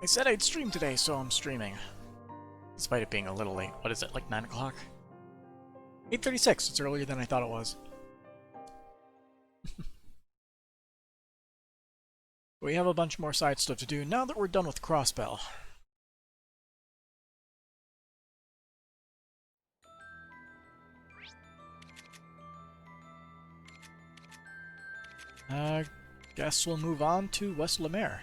I said I'd stream today, so I'm streaming. Despite it being a little late. What is it, like 9 o'clock? 8:36. It's earlier than I thought it was. We have a bunch more side stuff to do now that we're done with Crossbell. Guess we'll move on to West Lemaire.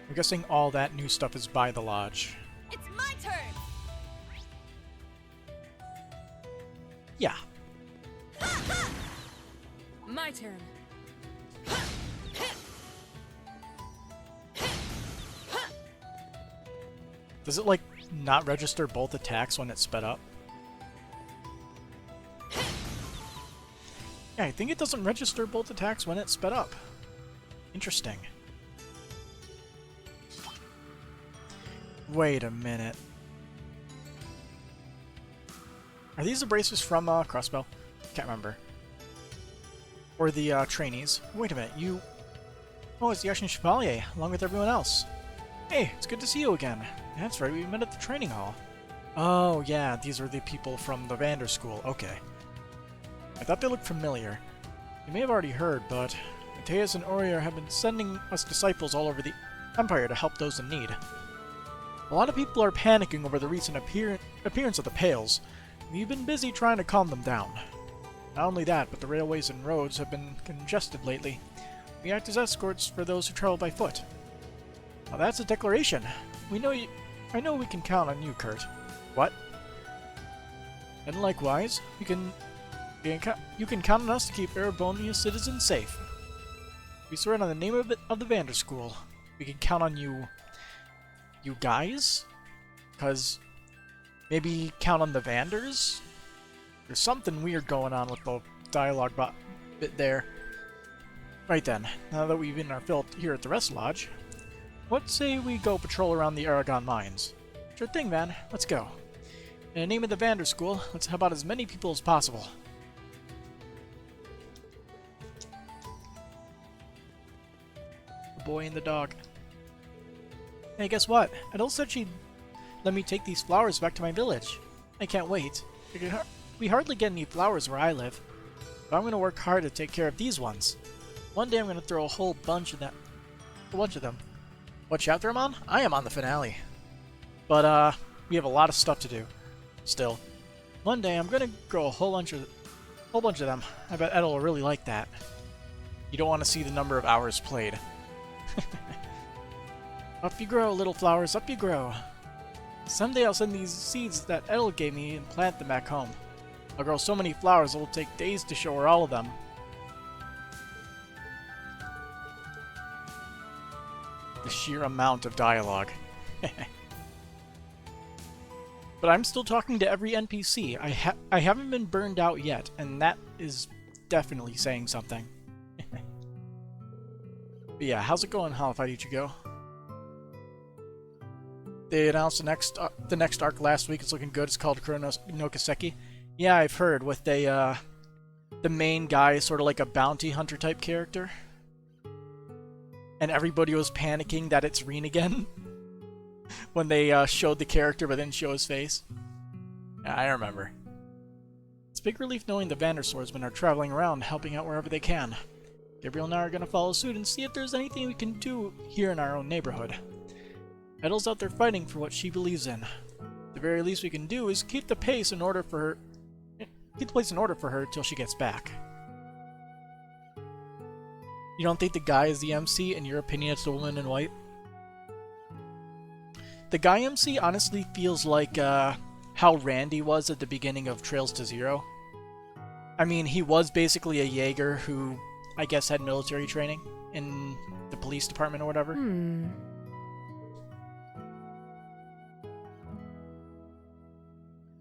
I'm guessing all that new stuff is by the lodge. It's my turn! Yeah. My turn. Does it, like, not register both attacks when it's sped up? Yeah, I think it doesn't register both attacks when it's sped up. Interesting. Wait a minute. Are these the braces from Crossbell? Can't remember. Or the trainees. Wait a minute, you... Oh, it's the Ashen Chevalier, along with everyone else. Hey, it's good to see you again. That's right, we met at the training hall. Oh, yeah, these are the people from the Vantage School. Okay. I thought they looked familiar. You may have already heard, but Mateus and Aurier have been sending us disciples all over the Empire to help those in need. A lot of people are panicking over the recent appearance of the Pales. We've been busy trying to calm them down. Not only that, but the railways and roads have been congested lately. We act as escorts for those who travel by foot. Now that's a declaration. I know we can count on you, Kurt. What? And likewise, you can count on us to keep Erebonia's citizens safe. We swear it on the name of the Vantage School. We can count on you. You guys? Because maybe count on the Vanders? There's something weird going on with the dialogue bit there. Right then, now that we've been our fill here at the Rest Lodge, what say we go patrol around the Aragon mines? Sure thing, man. Let's go. In the name of the Vantage School, let's help out as many people as possible. The boy and the dog. Hey, guess what? Adele said she'd let me take these flowers back to my village. I can't wait. We hardly get any flowers where I live, but I'm going to work hard to take care of these ones. One day I'm going to throw a whole bunch of them. What chapter I'm on? I am on the finale. But, we have a lot of stuff to do. Still. One day I'm going to grow a whole bunch of them. I bet Edel will really like that. You don't want to see the number of hours played. Up you grow, little flowers, up you grow. Someday I'll send these seeds that Edel gave me and plant them back home. I'll grow so many flowers it will take days to show her all of them. The sheer amount of dialogue. But I'm still talking to every NPC. I haven't been burned out yet, and that is definitely saying something. But yeah, how's it going, Halified Ichigo? They announced the next arc last week. It's looking good. It's called Kurono no Kiseki. Yeah, I've heard, with the main guy is sort of like a bounty hunter type character. And everybody was panicking that it's Rin again when they showed the character but didn't show his face. Yeah, I remember. It's a big relief knowing the Vantage swordsmen are traveling around helping out wherever they can. Gabriel and I are going to follow suit and see if there's anything we can do here in our own neighborhood. Edel's out there fighting for what she believes in. The very least we can do is keep the pace in order for her. Keep the place in order for her till she gets back. You don't think the guy is the MC? In your opinion, it's the woman in white? The guy MC honestly feels like how Randy was at the beginning of Trails to Zero. I mean, he was basically a Jaeger who, I guess, had military training in the police department or whatever.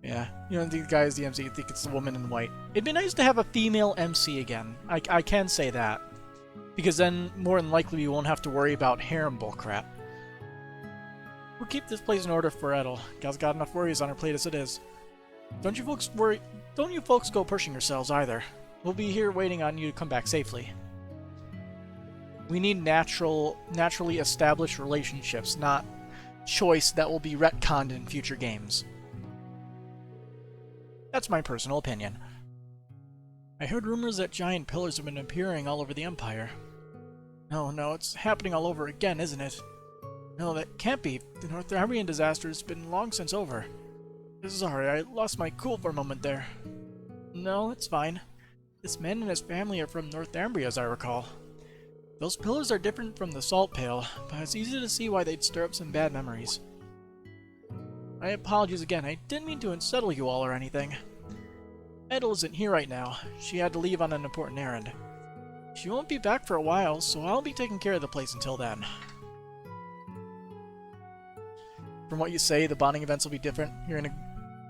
Yeah, you don't think the guy is the MC, you think it's the woman in white. It'd be nice to have a female MC again. I can say that. Because then, more than likely, we won't have to worry about harem bullcrap. We'll keep this place in order for Edel. Gal's got enough worries on her plate as it is. Don't you folks Don't you folks go pushing yourselves either. We'll be here waiting on you to come back safely. We need naturally established relationships, not choice that will be retconned in future games. That's my personal opinion. I heard rumors that giant pillars have been appearing all over the Empire. No, it's happening all over again, isn't it? No, that can't be. The Northumbrian disaster has been long since over. Sorry, I lost my cool for a moment there. No, it's fine. This man and his family are from Northumbria, as I recall. Those pillars are different from the salt pail, but it's easy to see why they'd stir up some bad memories. My apologies again, I didn't mean to unsettle you all or anything. Edel isn't here right now. She had to leave on an important errand. She won't be back for a while, so I'll be taking care of the place until then. From what you say, the bonding events will be different. You're gonna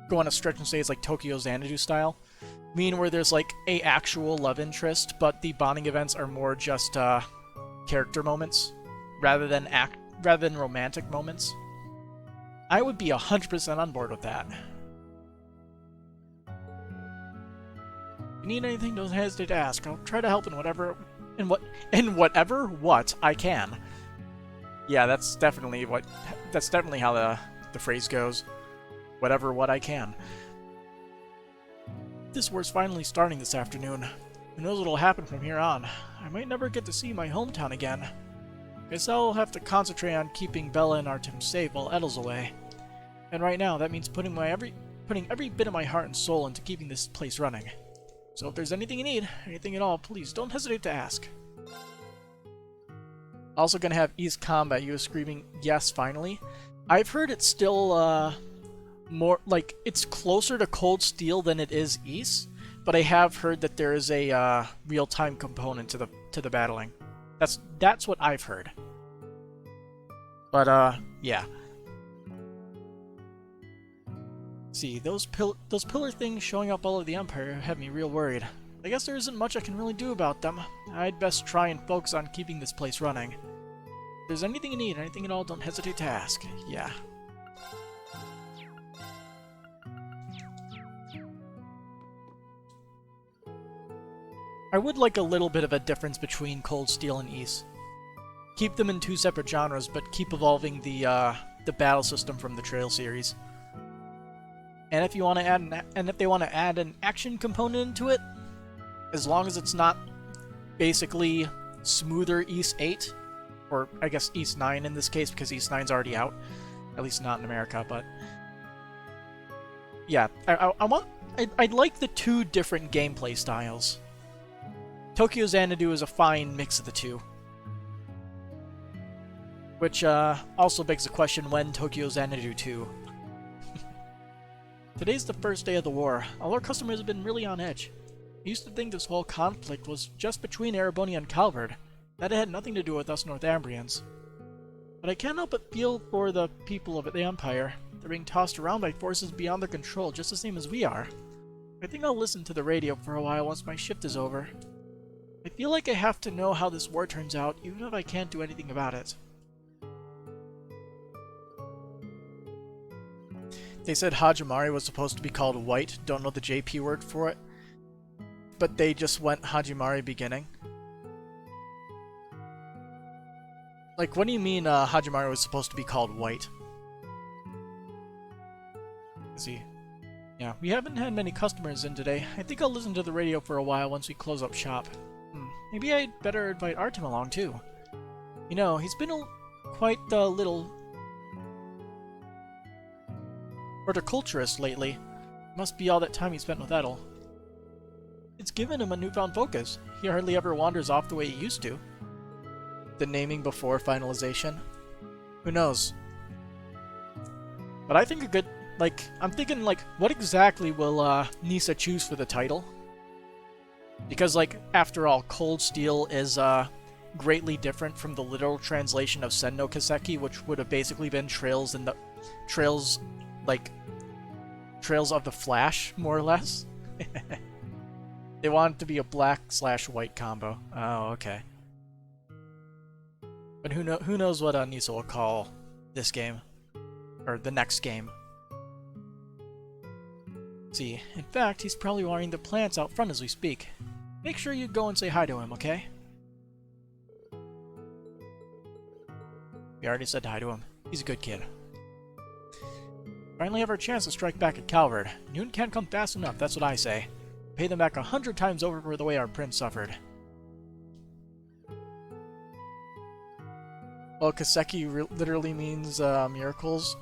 go on a stretch and say it's like Tokyo Xanadu style. Mean where there's like a actual love interest, but the bonding events are more just character moments rather than romantic moments. I would be 100% on board with that. If you need anything, don't hesitate to ask. I'll try to help in whatever I can. Yeah, that's definitely how the phrase goes. What I can. This war's finally starting this afternoon. Who knows what'll happen from here on? I might never get to see my hometown again. Guess I'll have to concentrate on keeping Bella and Artem safe while Edel's away. And right now, that means putting every bit of my heart and soul into keeping this place running. So if there's anything you need, anything at all, please don't hesitate to ask. Also gonna have East Combat. You were screaming, yes, finally. I've heard it's still, more, like, it's closer to Cold Steel than it is East, but I have heard that there is a, real-time component to the battling. That's what I've heard. But, yeah. See, those pillar things showing up all over the Empire have me real worried. I guess there isn't much I can really do about them. I'd best try and focus on keeping this place running. If there's anything you need, anything at all, don't hesitate to ask. Yeah. I would like a little bit of a difference between Cold Steel and East. Keep them in two separate genres, but keep evolving the battle system from the Trail series. And if you want to if they want to add an action component into it, as long as it's not basically smoother East 8, or I guess East 9 in this case, because East 9's already out, at least not in America. But yeah, I'd like the two different gameplay styles. Tokyo Xanadu is a fine mix of the two. Which also begs the question, when Tokyo Xanadu 2? Today's the first day of the war. All our customers have been really on edge. I used to think this whole conflict was just between Ereboni and Calvard, that it had nothing to do with us Northumbrians. But I can't help but feel for the people of the Empire. They're being tossed around by forces beyond their control, just the same as we are. I think I'll listen to the radio for a while once my shift is over. I feel like I have to know how this war turns out, even if I can't do anything about it. They said Hajimari was supposed to be called White, don't know the JP word for it, but they just went Hajimari beginning. Like, what do you mean Hajimari was supposed to be called White? Let's see. Yeah, we haven't had many customers in today. I think I'll listen to the radio for a while once we close up shop. Maybe I'd better invite Artem along too. You know, he's been quite a little horticulturist lately. Must be all that time he spent with Edel. It's given him a newfound focus. He hardly ever wanders off the way he used to. The naming before finalization? Who knows? But I think a good, I'm thinking, what exactly will Nisa choose for the title? Because, after all, Cold Steel is greatly different from the literal translation of Sen no Kaseki, which would have basically been Trails of the Flash, more or less. They want it to be a black/white combo. Oh, okay. But who knows what Nisa will call this game, or the next game. See, in fact, he's probably watering the plants out front as we speak. Make sure you go and say hi to him, okay? We already said hi to him. He's a good kid. Finally have our chance to strike back at Calvard. Noon can't come fast enough, that's what I say. Pay them back 100 times over for the way our prince suffered. Well, Kaseki literally means miracles,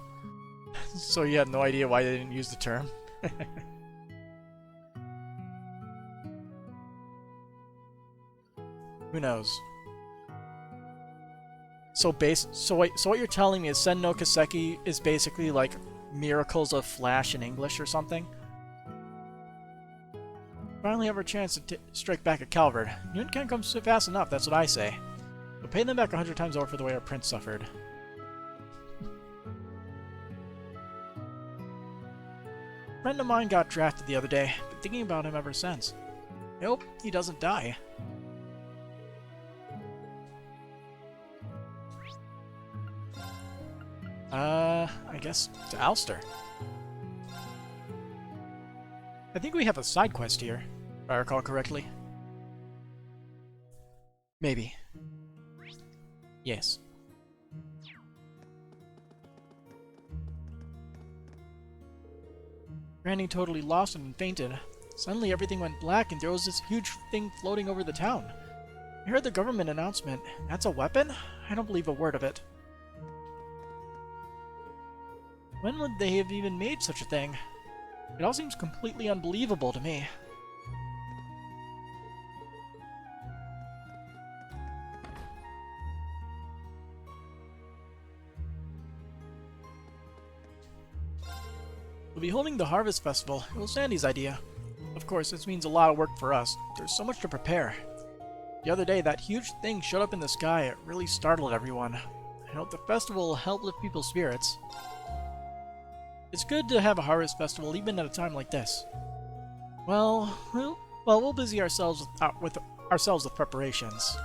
so you had no idea why they didn't use the term. Who knows? So what you're telling me is Sen no Kaseki is basically like Miracles of Flash in English or something? Finally have our chance to strike back at Calvard. Noon can't come fast enough, that's what I say. We'll pay them back 100 times over for the way our prince suffered. A friend of mine got drafted the other day. Been thinking about him ever since. I hope he doesn't die. I guess to Alster. I think we have a side quest here, if I recall correctly. Maybe. Yes. Granny totally lost and fainted. Suddenly everything went black and there was this huge thing floating over the town. I heard the government announcement. That's a weapon? I don't believe a word of it. When would they have even made such a thing? It all seems completely unbelievable to me. We'll be holding the Harvest Festival. It was Sandy's idea. Of course, this means a lot of work for us. There's so much to prepare. The other day, that huge thing showed up in the sky. It really startled everyone. I hope the festival will help lift people's spirits. It's good to have a Harvest Festival even at a time like this. We'll busy ourselves with preparations.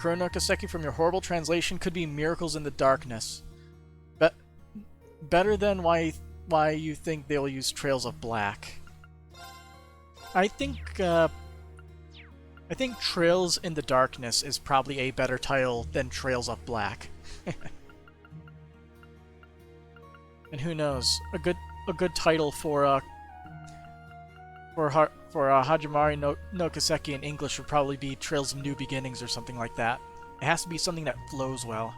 Kurono Kaseki, from your horrible translation, could be miracles in the darkness. Better than why you think they'll use Trails of Black. I think Trails in the Darkness is probably a better title than Trails of Black. And who knows, a good title for Hajimari no Kaseki in English would probably be Trails of New Beginnings or something like that. It has to be something that flows well.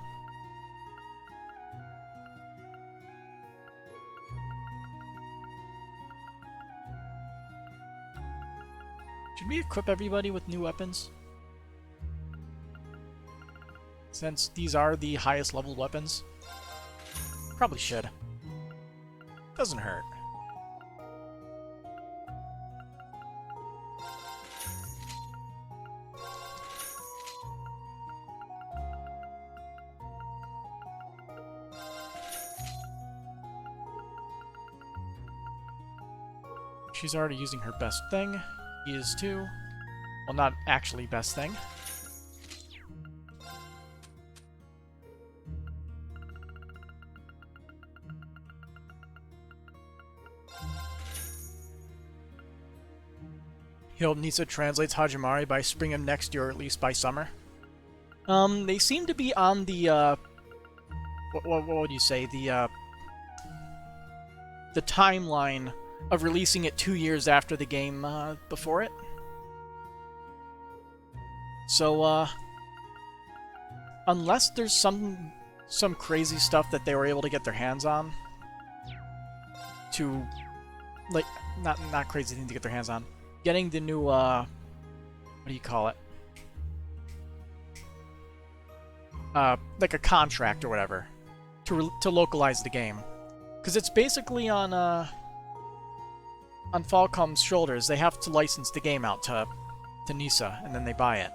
Should we equip everybody with new weapons? Since these are the highest level weapons? Probably should. Doesn't hurt. She's already using her best thing. He is too. Well, not actually best thing. He hope Nisa translates Hajimari by spring of next year, or at least by summer. They seem to be on the, what would you say, the timeline of releasing it 2 years after the game before it. So, unless there's some crazy stuff that they were able to get their hands on to, like, not crazy thing to get their hands on, getting the new, what do you call it? Like a contract or whatever to localize the game. Because it's basically on Falcom's shoulders. They have to license the game out to Nisa, and then they buy it.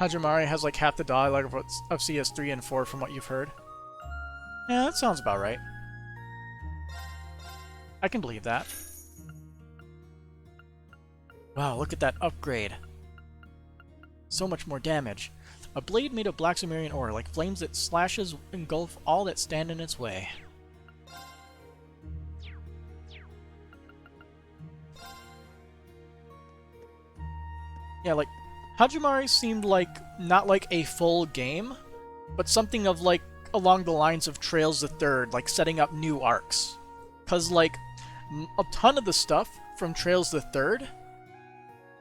Hajimari has like half the dialogue of CS3 and 4 from what you've heard. Yeah, that sounds about right. I can believe that. Wow, look at that upgrade. so much more damage. A blade made of black Sumerian ore, like flames that slashes engulf all that stand in its way. Yeah, like, Hajimari seemed like, not like a full game, but something of like, along the lines of Trails the Third, like setting up new arcs. Cause like, a ton of the stuff from Trails the Third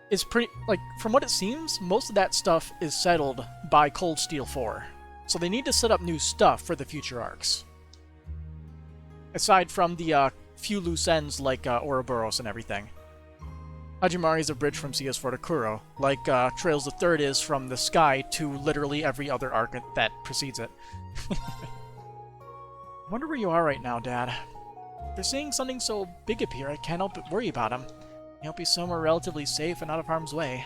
is pretty, like, from what it seems, most of that stuff is settled by Cold Steel 4. So they need to set up new stuff for the future arcs. Aside from the few loose ends like Ouroboros and everything. Hajimari is a bridge from CS4 to Kuro, like Trails the Third is from the sky to literally every other arc that precedes it. I wonder where you are right now, Dad. After seeing something so big appear, I can't help but worry about him. I hope he's somewhere relatively safe and out of harm's way.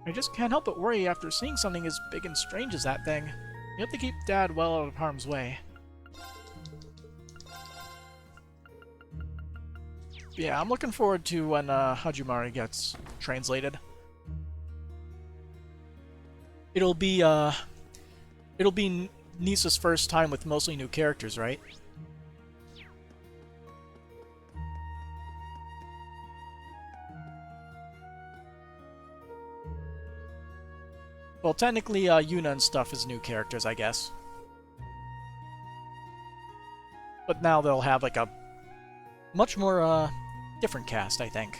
I just can't help but worry after seeing something as big and strange as that thing. You have to keep Dad well out of harm's way. Yeah, I'm looking forward to when Hajimari gets translated. It'll be Nisa's first time with mostly new characters, right? Well, technically, Yuna and stuff is new characters, I guess. But now they'll have like a much more different cast, I think.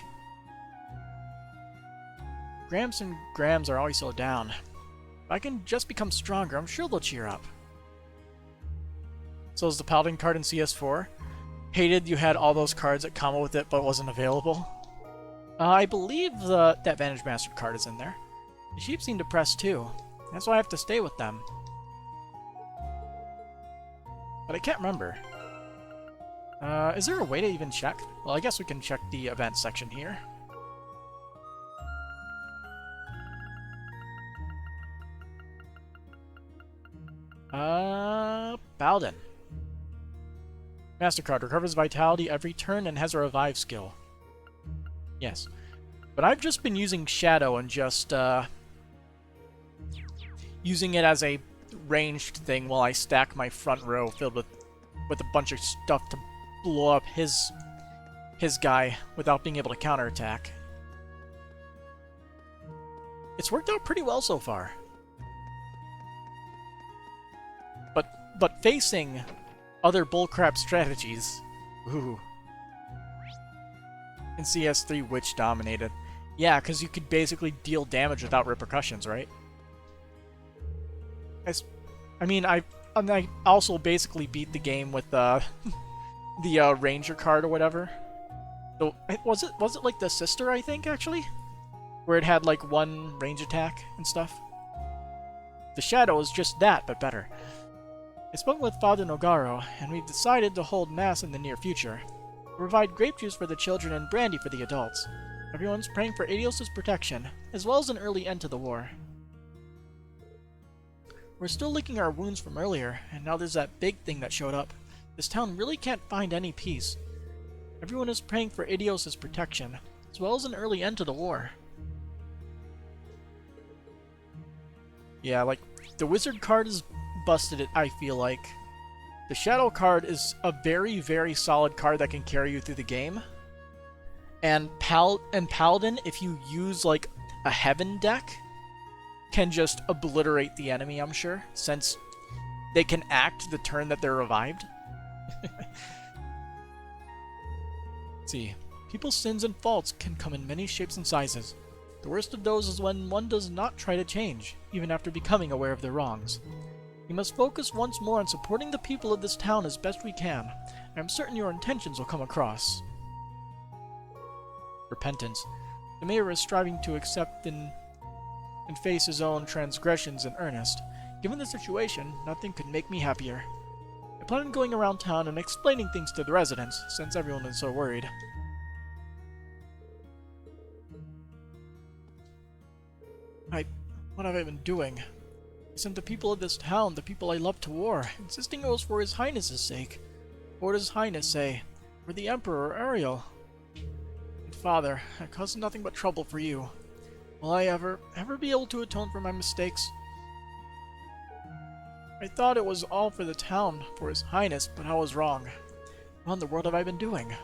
Gramps and Grams are always so down. If I can just become stronger, I'm sure they'll cheer up. So is the Paladin card in CS4? Hated you had all those cards that combo with it but wasn't available. I believe that Vantage Masters card is in there. The sheep seem depressed too. That's why I have to stay with them. But I can't remember. Is there a way to even check? Well, I guess we can check the event section here. Paladin. MasterCard recovers vitality every turn and has a revive skill. Yes. But I've just been using Shadow and just, using it as a ranged thing while I stack my front row filled with a bunch of stuff to blow up his guy without being able to counterattack. It's worked out pretty well so far. But facing other bullcrap strategies, ooh. In CS3, Witch dominated. Yeah, because you could basically deal damage without repercussions, right? I mean, I also basically beat the game with the Ranger card or whatever. So was it like the sister, I think, actually, where it had like one range attack and stuff. The Shadow is just that, but better. I spoke with Father Nogaro, and we've decided to hold mass in the near future. We'll provide grape juice for the children and brandy for the adults. Everyone's praying for Adios' protection, as well as an early end to the war. We're still licking our wounds from earlier, and now there's that big thing that showed up. This town really can't find any peace. Everyone is praying for Adios' protection, as well as an early end to the war. Yeah, like, the wizard card is busted, it, I feel like. The Shadow card is a very, very solid card that can carry you through the game. And Paladin, if you use, like, a Heaven deck, can just obliterate the enemy, I'm sure, since they can act the turn that they're revived. Let's see. People's sins and faults can come in many shapes and sizes. The worst of those is when one does not try to change, even after becoming aware of their wrongs. We must focus once more on supporting the people of this town as best we can. I am certain your intentions will come across. Repentance. The mayor is striving to accept and face his own transgressions in earnest. Given the situation, nothing could make me happier. I plan on going around town and explaining things to the residents, since everyone is so worried. What have I been doing? I sent the people of this town, the people I love, to war, insisting it was for His Highness's sake. What does His Highness say? For the Emperor or Ariel? And Father, I caused nothing but trouble for you. Will I ever be able to atone for my mistakes? I thought it was all for the town, for His Highness, but I was wrong. What in the world have I been doing?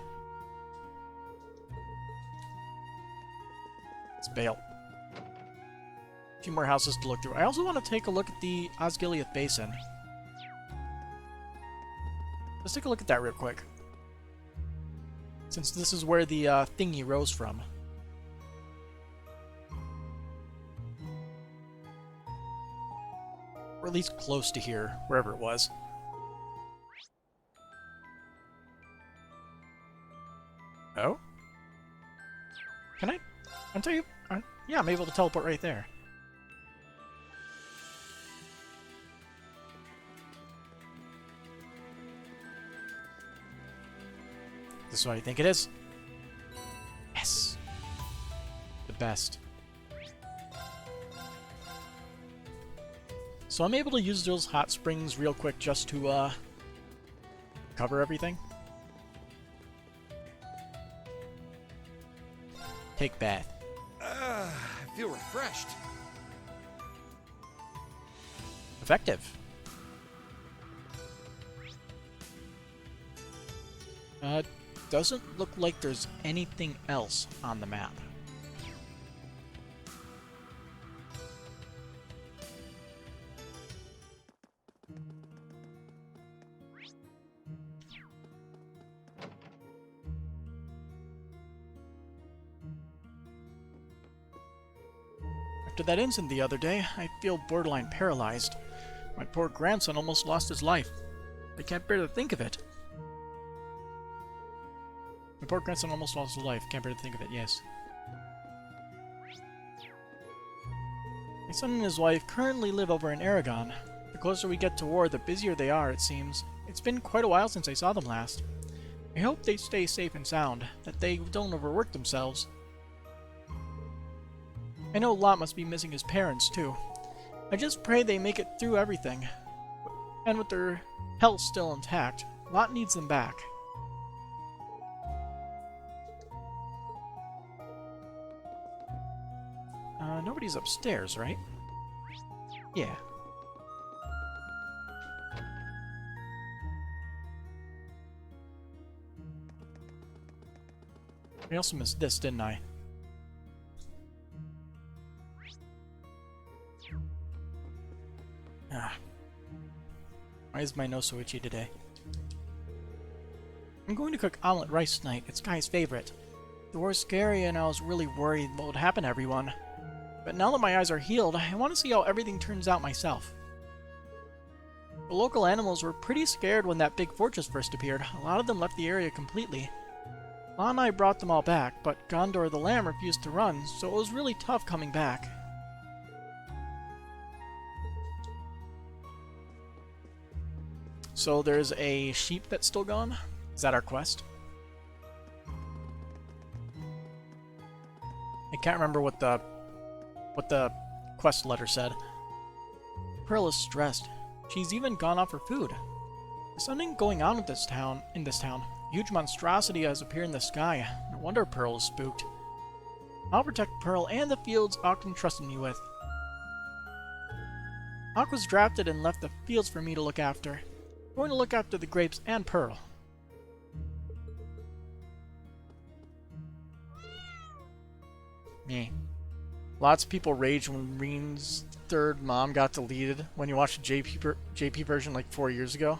Let's bail. A few more houses to look through. I also want to take a look at the Osgiliath Basin. Let's take a look at that real quick. Since this is where the thingy rose from. Or at least close to here, wherever it was. Oh? Can I? Until you... yeah, I'm able to teleport right there. This is what I think it is. Yes! The best. So I'm able to use those hot springs real quick just to, cover everything. Take bath. I feel refreshed. Effective. Doesn't look like there's anything else on the map. After that incident the other day, I feel borderline paralyzed. My poor grandson almost lost his life. I can't bear to think of it. My poor grandson almost lost his life. Can't bear to think of it, yes. My son and his wife currently live over in Aragon. The closer we get to war, the busier they are, it seems. It's been quite a while since I saw them last. I hope they stay safe and sound, that they don't overwork themselves. I know Lot must be missing his parents, too. I just pray they make it through everything. And with their health still intact, Lot needs them back. Nobody's upstairs, right? Yeah. I also missed this, didn't I? Ah. Why is my nose so itchy today? I'm going to cook omelet rice tonight. It's Guy's favorite. The war's scary and I was really worried what would happen to everyone. But now that my eyes are healed, I want to see how everything turns out myself. The local animals were pretty scared when that big fortress first appeared. A lot of them left the area completely. La and I brought them all back, but Gondor the lamb refused to run, so it was really tough coming back. So there's a sheep that's still gone? Is that our quest? I can't remember what the quest letter said. Pearl is stressed. She's even gone off for food. There's something going on with this town. A huge monstrosity has appeared in the sky. No wonder Pearl is spooked. I'll protect Pearl and the fields Ockham trusted me with. Ock was drafted and left the fields for me to look after. I'm going to look after the grapes and Pearl. Me. Lots of people raged when Reen's third mom got deleted when you watched the JP version like 4 years ago.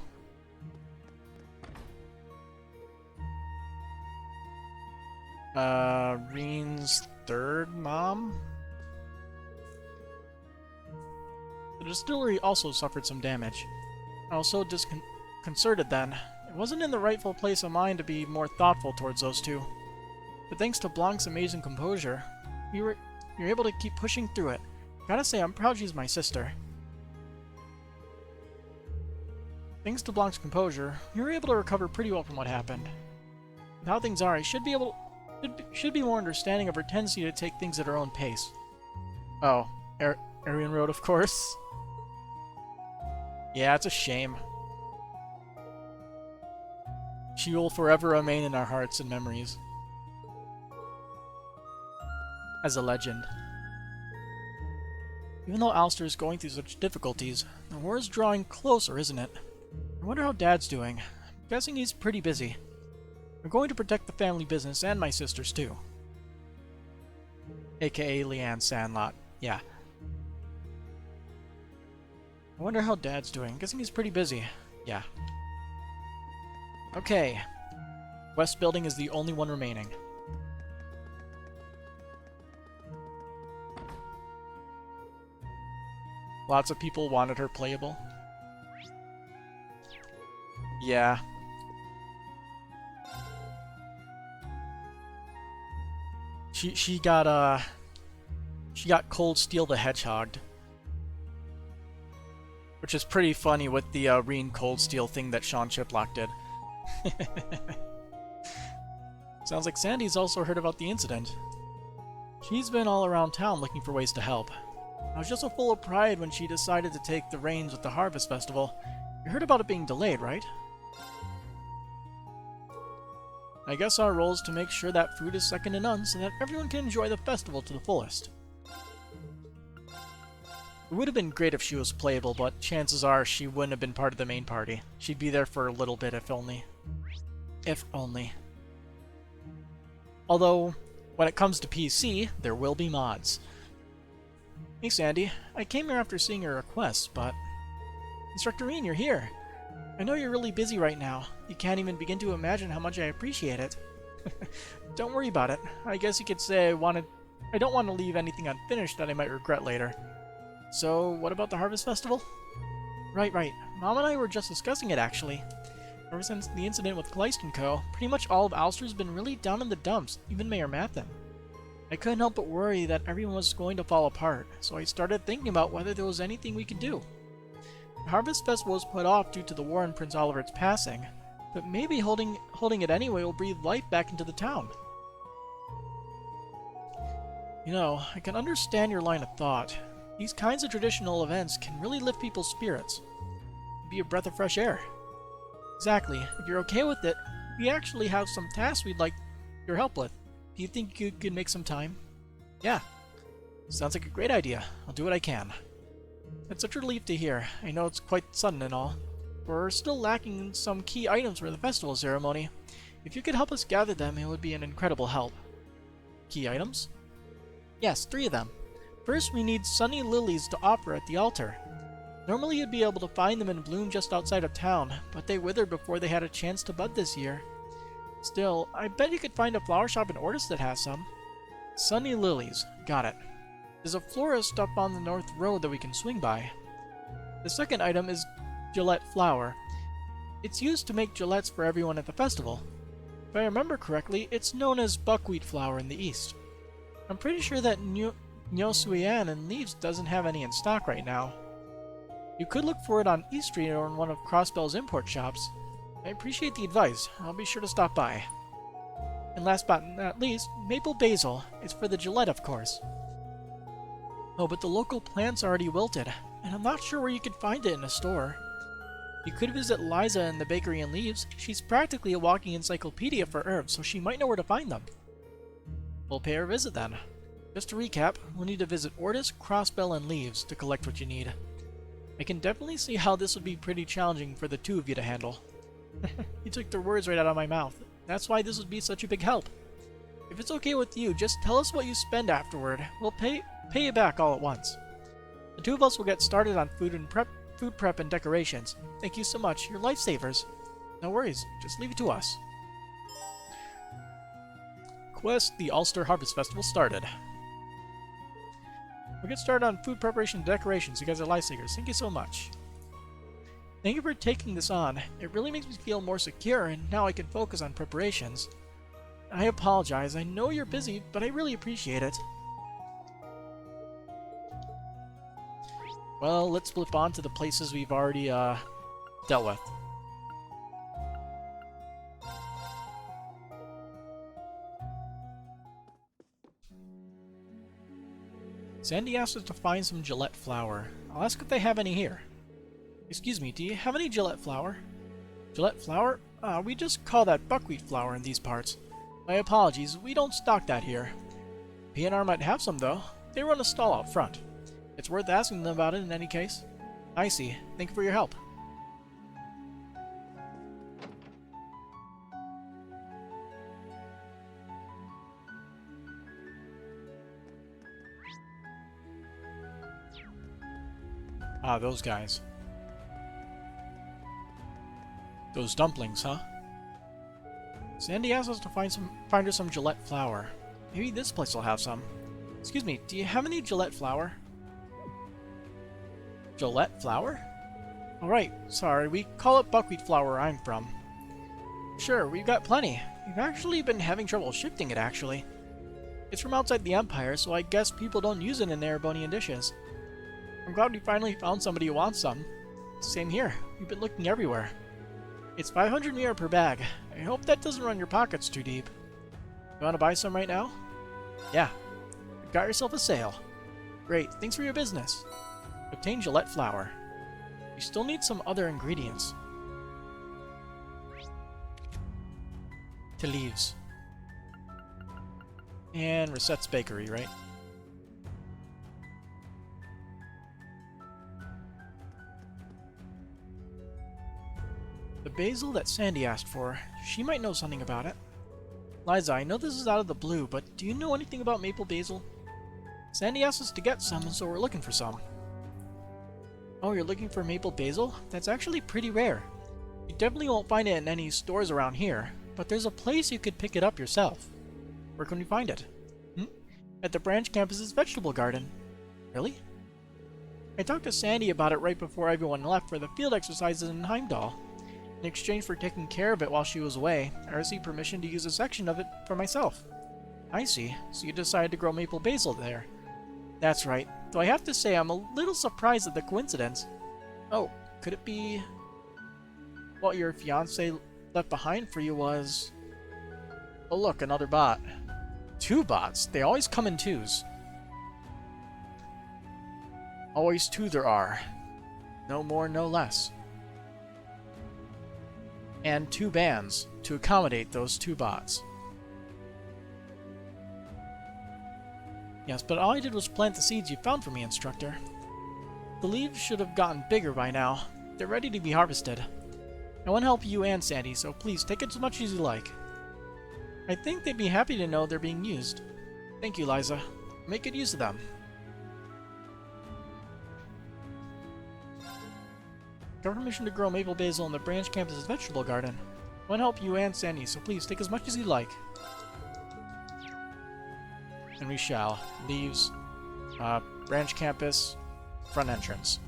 Reen's third mom? The distillery also suffered some damage. I was so disconcerted then. It wasn't in the rightful place of mind to be more thoughtful towards those two. But thanks to Blanc's amazing composure, you're able to keep pushing through it. Gotta say, I'm proud she's my sister. Thanks to Blanc's composure, you were able to recover pretty well from what happened. With how things are, I should be more understanding of her tendency to take things at her own pace. Oh, Arian Road, of course. Yeah, it's a shame. She will forever remain in our hearts and memories. As a legend. Even though Alistair is going through such difficulties, the war is drawing closer, isn't it? I wonder how Dad's doing. I'm guessing he's pretty busy. We're going to protect the family business and my sisters too. AKA Leanne Sandlot. Yeah. I wonder how Dad's doing. I'm guessing he's pretty busy. Yeah. Okay. West building is the only one remaining. Lots of people wanted her playable. Yeah. She got Cold Steel the Hedgehog. Which is pretty funny with the Reen Cold Steel thing that Sean Chiplock did. Sounds like Sandy's also heard about the incident. She's been all around town looking for ways to help. I was just so full of pride when she decided to take the reins with the Harvest Festival. You heard about it being delayed, right? I guess our role is to make sure that food is second to none so that everyone can enjoy the festival to the fullest. It would have been great if she was playable, but chances are she wouldn't have been part of the main party. She'd be there for a little bit if only. If only. Although, when it comes to PC, there will be mods. Hey Sandy, I came here after seeing your request, but... Instructor Reen, you're here! I know you're really busy right now. You can't even begin to imagine how much I appreciate it. Don't worry about it. I guess you could say I don't want to leave anything unfinished that I might regret later. So, what about the Harvest Festival? Right. Mom and I were just discussing it, actually. Ever since the incident with Kleist & Co., pretty much all of Alistair's been really down in the dumps, even Mayor Mathen. I couldn't help but worry that everyone was going to fall apart, so I started thinking about whether there was anything we could do. The Harvest Festival was put off due to the war and Prince Oliver's passing, but maybe holding it anyway will breathe life back into the town. You know, I can understand your line of thought. These kinds of traditional events can really lift people's spirits. Be a breath of fresh air. Exactly. If you're okay with it, we actually have some tasks we'd like your help with. Do you think you could make some time? Yeah. Sounds like a great idea. I'll do what I can. It's such a relief to hear. I know it's quite sudden and all. We're still lacking some key items for the festival ceremony. If you could help us gather them, it would be an incredible help. Key items? Yes, 3 of them. First, we need sunny lilies to offer at the altar. Normally you'd be able to find them in bloom just outside of town, but they withered before they had a chance to bud this year. Still, I bet you could find a flower shop in Ortis that has some. Sunny lilies. Got it. There's a florist up on the north road that we can swing by. The second item is Gillette flour. It's used to make gillettes for everyone at the festival. If I remember correctly, it's known as buckwheat flour in the east. I'm pretty sure that Nyosuian and Leaves doesn't have any in stock right now. You could look for it on East Street or in one of Crossbell's import shops. I appreciate the advice. I'll be sure to stop by. And last but not least, maple basil. It's for the Gillette, of course. Oh, but the local plant's already wilted, and I'm not sure where you could find it in a store. You could visit Liza in the bakery in Leaves. She's practically a walking encyclopedia for herbs, so she might know where to find them. We'll pay her a visit then. Just to recap, we'll need to visit Ortis, Crossbell, and Leaves to collect what you need. I can definitely see how this would be pretty challenging for the two of you to handle. You took the words right out of my mouth. That's why this would be such a big help. If it's okay with you, just tell us what you spend afterward. We'll pay you back all at once. The two of us will get started on food prep and decorations. Thank you so much. You're lifesavers. No worries. Just leave it to us. Quest: The Ulster Harvest Festival started. We'll get started on food preparation and decorations. You guys are lifesavers. Thank you so much. Thank you for taking this on. It really makes me feel more secure, and now I can focus on preparations. I apologize. I know you're busy, but I really appreciate it. Well, let's flip on to the places we've already dealt with. Sandy asked us to find some Gillette flour. I'll ask if they have any here. Excuse me, do you have any Gillette flour? Gillette flour? We just call that buckwheat flour in these parts. My apologies, we don't stock that here. P&R might have some though. They run a stall out front. It's worth asking them about it in any case. I see. Thank you for your help. Ah, those guys. Those dumplings, huh? Sandy asked us to find her some Gillette flour. Maybe this place will have some. Excuse me, do you have any Gillette flour? Gillette flour? Alright, sorry, we call it buckwheat flour where I'm from. Sure, we've got plenty. We've actually been having trouble shifting it, actually. It's from outside the Empire, so I guess people don't use it in their Erebonian dishes. I'm glad we finally found somebody who wants some. Same here, we've been looking everywhere. It's 500 mira per bag. I hope that doesn't run your pockets too deep. You want to buy some right now? Yeah. You've got yourself a sale. Great, thanks for your business. Obtain Gillette flour. You still need some other ingredients. To leaves. And Rosette's Bakery, right? The basil that Sandy asked for, she might know something about it. Liza, I know this is out of the blue, but do you know anything about maple basil? Sandy asked us to get some, and so we're looking for some. Oh, you're looking for maple basil? That's actually pretty rare. You definitely won't find it in any stores around here, but there's a place you could pick it up yourself. Where can we find it? At the branch campus's vegetable garden. Really? I talked to Sandy about it right before everyone left for the field exercises in Heimdall. In exchange for taking care of it while she was away, I received permission to use a section of it for myself. I see, so you decided to grow maple basil there. That's right, though I have to say I'm a little surprised at the coincidence. Oh, could it be what your fiancé left behind for you was... Oh look, another bot. 2 bots? They always come in 2s. Always 2 there are. No more, no less. And 2 bands to accommodate those 2 bots. Yes, but all I did was plant the seeds you found for me, Instructor. The leaves should have gotten bigger by now. They're ready to be harvested. I want to help you and Sandy, so please take it as much as you like. I think they'd be happy to know they're being used. Thank you, Liza. Make good use of them. Got permission to grow maple basil in the branch campus's vegetable garden. I want to help you and Sandy, so please take as much as you like. And we shall. Leaves. Branch campus. Front entrance.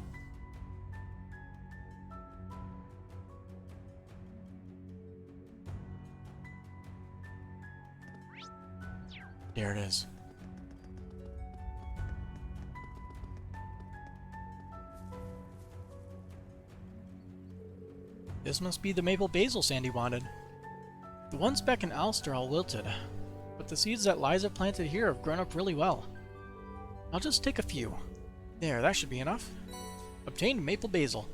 There it is. This must be the maple basil Sandy wanted. The ones back in Alster all wilted, but the seeds that Liza planted here have grown up really well. I'll just take a few. There, that should be enough. Obtained maple basil.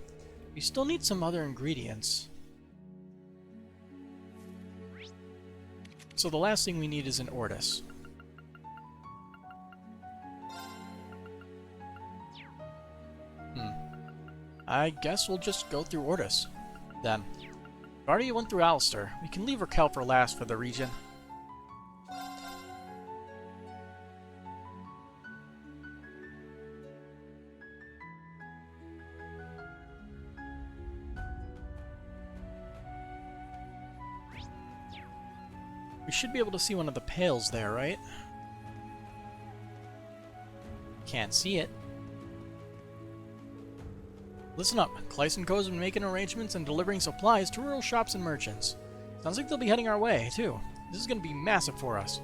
We still need some other ingredients. So the last thing we need is an Ortis. I guess we'll just go through Ortis. Then. We already went through Alster. We can leave Raquel for last for the region. We should be able to see one of the pails there, right? Can't see it. Listen up, Clyson Co. has been making arrangements and delivering supplies to rural shops and merchants. Sounds like they'll be heading our way, too. This is going to be massive for us.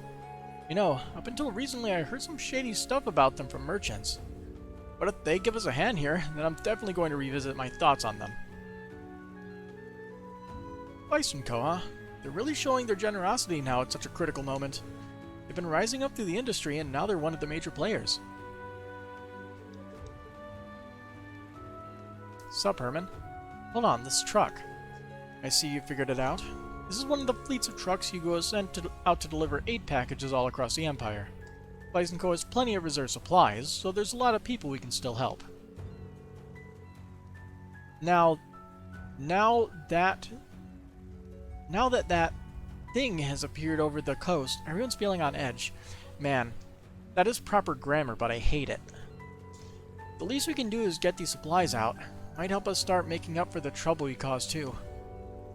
You know, up until recently I heard some shady stuff about them from merchants. But if they give us a hand here, then I'm definitely going to revisit my thoughts on them. Clyson Co., huh? They're really showing their generosity now at such a critical moment. They've been rising up through the industry and now they're one of the major players. Sup, Herman? Hold on, this truck. I see you figured it out. This is one of the fleets of trucks Hugo has sent out to deliver aid packages all across the Empire. Lysenko has plenty of reserve supplies, so there's a lot of people we can still help. Now that that thing has appeared over the coast, everyone's feeling on edge. Man, that is proper grammar, but I hate it. The least we can do is get these supplies out. Might help us start making up for the trouble we caused too.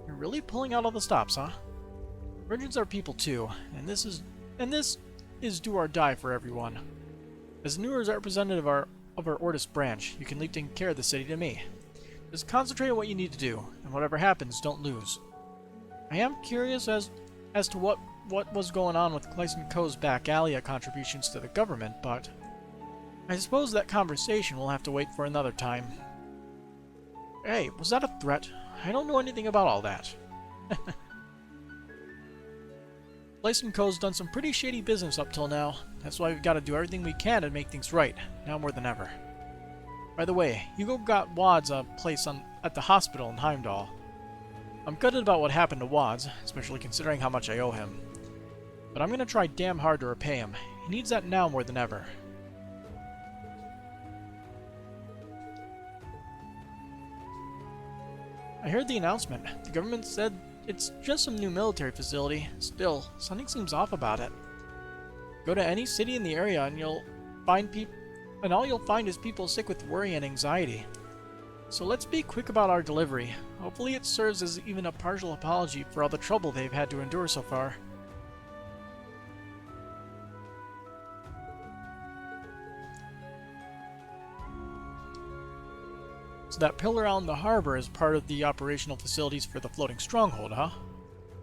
You're really pulling out all the stops, huh? Virgins are people too, and this is do or die for everyone. As the new representative of our Ortis branch, you can leave taking care of the city to me. Just concentrate on what you need to do, and whatever happens, don't lose. I am curious as to what was going on with Lysenko's Bacchalia contributions to the government, but I suppose that conversation will have to wait for another time. Hey, was that a threat? I don't know anything about all that. Lysenko's done some pretty shady business up till now. That's why we've got to do everything we can to make things right, now more than ever. By the way, Hugo got Wads a place at the hospital in Heimdall. I'm gutted about what happened to Wads, especially considering how much I owe him. But I'm going to try damn hard to repay him. He needs that now more than ever. I heard the announcement. The government said it's just some new military facility. Still, something seems off about it. Go to any city in the area and all you'll find is people sick with worry and anxiety. So let's be quick about our delivery. Hopefully it serves as even a partial apology for all the trouble they've had to endure so far. So that pillar out in the harbor is part of the operational facilities for the floating stronghold, huh?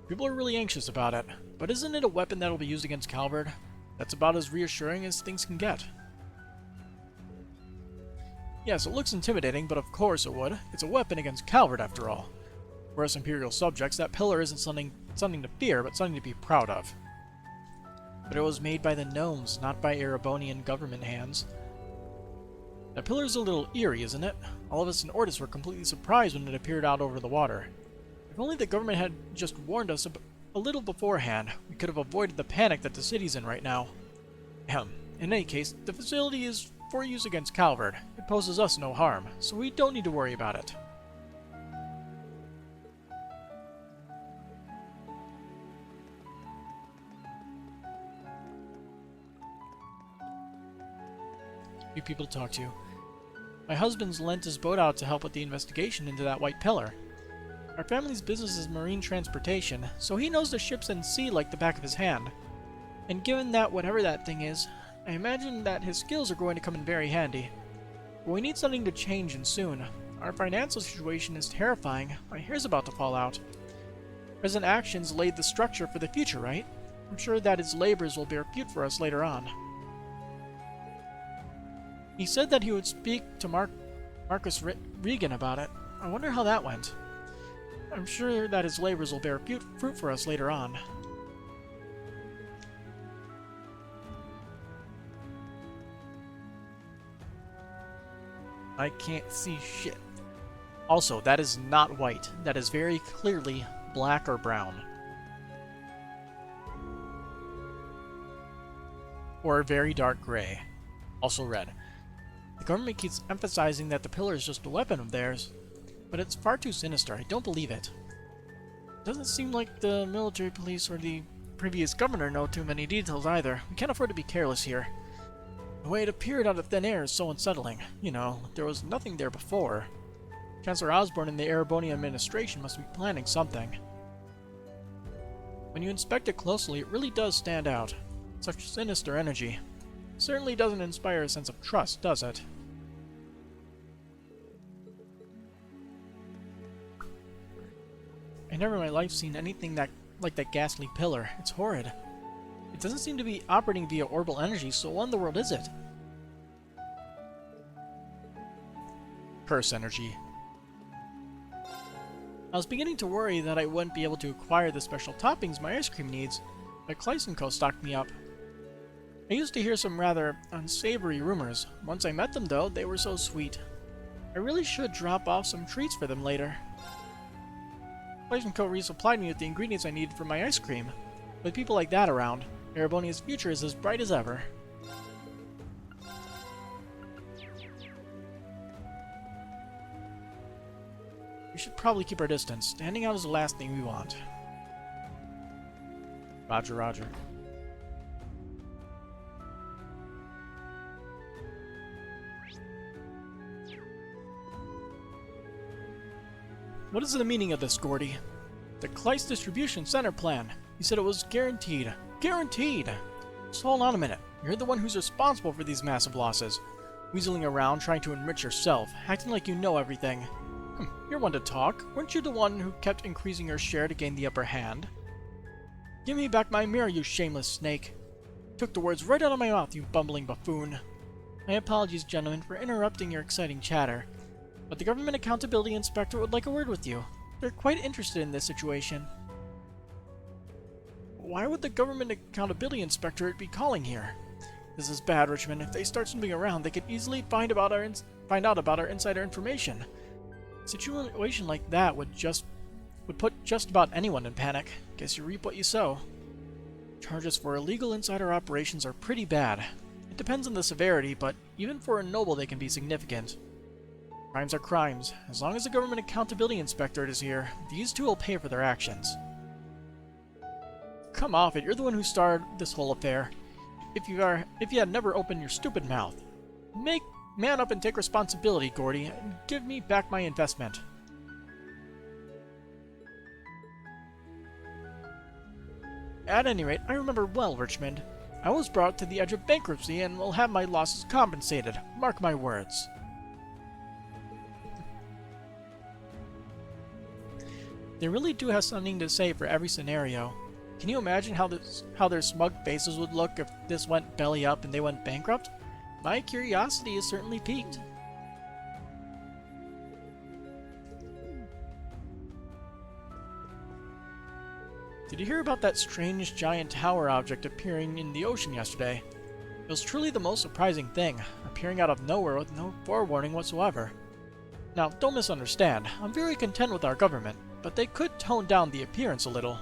People are really anxious about it, but isn't it a weapon that'll be used against Calvard? That's about as reassuring as things can get. Yes, it looks intimidating, but of course it would. It's a weapon against Calvard, after all. For us Imperial subjects, that pillar isn't something to fear, but something to be proud of. But it was made by the gnomes, not by Erebonian government hands. That pillar's a little eerie, isn't it? All of us in Ortis were completely surprised when it appeared out over the water. If only the government had just warned us a little beforehand, we could have avoided the panic that the city's in right now. In any case, the facility is for use against Calvard. It poses us no harm, so we don't need to worry about it. Few people to talk to. My husband's lent his boat out to help with the investigation into that white pillar. Our family's business is marine transportation, so he knows the ships and sea like the back of his hand. And given that whatever that thing is, I imagine that his skills are going to come in very handy. But we need something to change and soon. Our financial situation is terrifying. My hair's about to fall out. Present actions laid the structure for the future, right? I'm sure that his labors will bear fruit for us later on. He said that he would speak to Marcus Regan about it. I wonder how that went. I'm sure that his labors will bear fruit for us later on. I can't see shit. Also, that is not white. That is very clearly black or brown. Or a very dark gray. Also red. The government keeps emphasizing that the pillar is just a weapon of theirs, but it's far too sinister. I don't believe it. It doesn't seem like the military police or the previous governor know too many details either. We can't afford to be careless here. The way it appeared out of thin air is so unsettling. You know, there was nothing there before. Chancellor Osborne and the Erebonian administration must be planning something. When you inspect it closely, it really does stand out. Such sinister energy. Certainly doesn't inspire a sense of trust, does it? I never in my life seen anything like that ghastly pillar. It's horrid. It doesn't seem to be operating via orbital energy, so what in the world is it? Curse energy. I was beginning to worry that I wouldn't be able to acquire the special toppings my ice cream needs, but Lysenko stocked me up. I used to hear some rather unsavory rumors. Once I met them, though, they were so sweet. I really should drop off some treats for them later. Lysenko resupplied me with the ingredients I needed for my ice cream. With people like that around, Erebonia's future is as bright as ever. We should probably keep our distance. Standing out is the last thing we want. Roger, roger. What is the meaning of this, Gordy? The Kleist Distribution Center plan. You said it was guaranteed. Guaranteed! Just hold on a minute. You're the one who's responsible for these massive losses. Weaseling around, trying to enrich yourself, acting like you know everything. You're one to talk. Weren't you the one who kept increasing your share to gain the upper hand? Give me back my mirror, you shameless snake. Took the words right out of my mouth, you bumbling buffoon. My apologies, gentlemen, for interrupting your exciting chatter, but the Government Accountability Inspector would like a word with you. They're quite interested in this situation. Why would the Government Accountability Inspectorate be calling here? This is bad, Richmond. If they start snooping around, they could easily find out about our insider information. A situation like that would put just about anyone in panic. Guess you reap what you sow. Charges for illegal insider operations are pretty bad. It depends on the severity, but even for a noble they can be significant. Crimes are crimes. As long as the Government Accountability Inspectorate is here, these two will pay for their actions. Come off it, you're the one who started this whole affair. If you had never opened your stupid mouth. Man up and take responsibility, Gordy, and give me back my investment. At any rate, I remember well, Richmond. I was brought to the edge of bankruptcy and will have my losses compensated. Mark my words. They really do have something to say for every scenario. Can you imagine how their smug faces would look if this went belly up and they went bankrupt? My curiosity is certainly piqued. Did you hear about that strange giant tower object appearing in the ocean yesterday? It was truly the most surprising thing, appearing out of nowhere with no forewarning whatsoever. Now, don't misunderstand, I'm very content with our government, but they could tone down the appearance a little.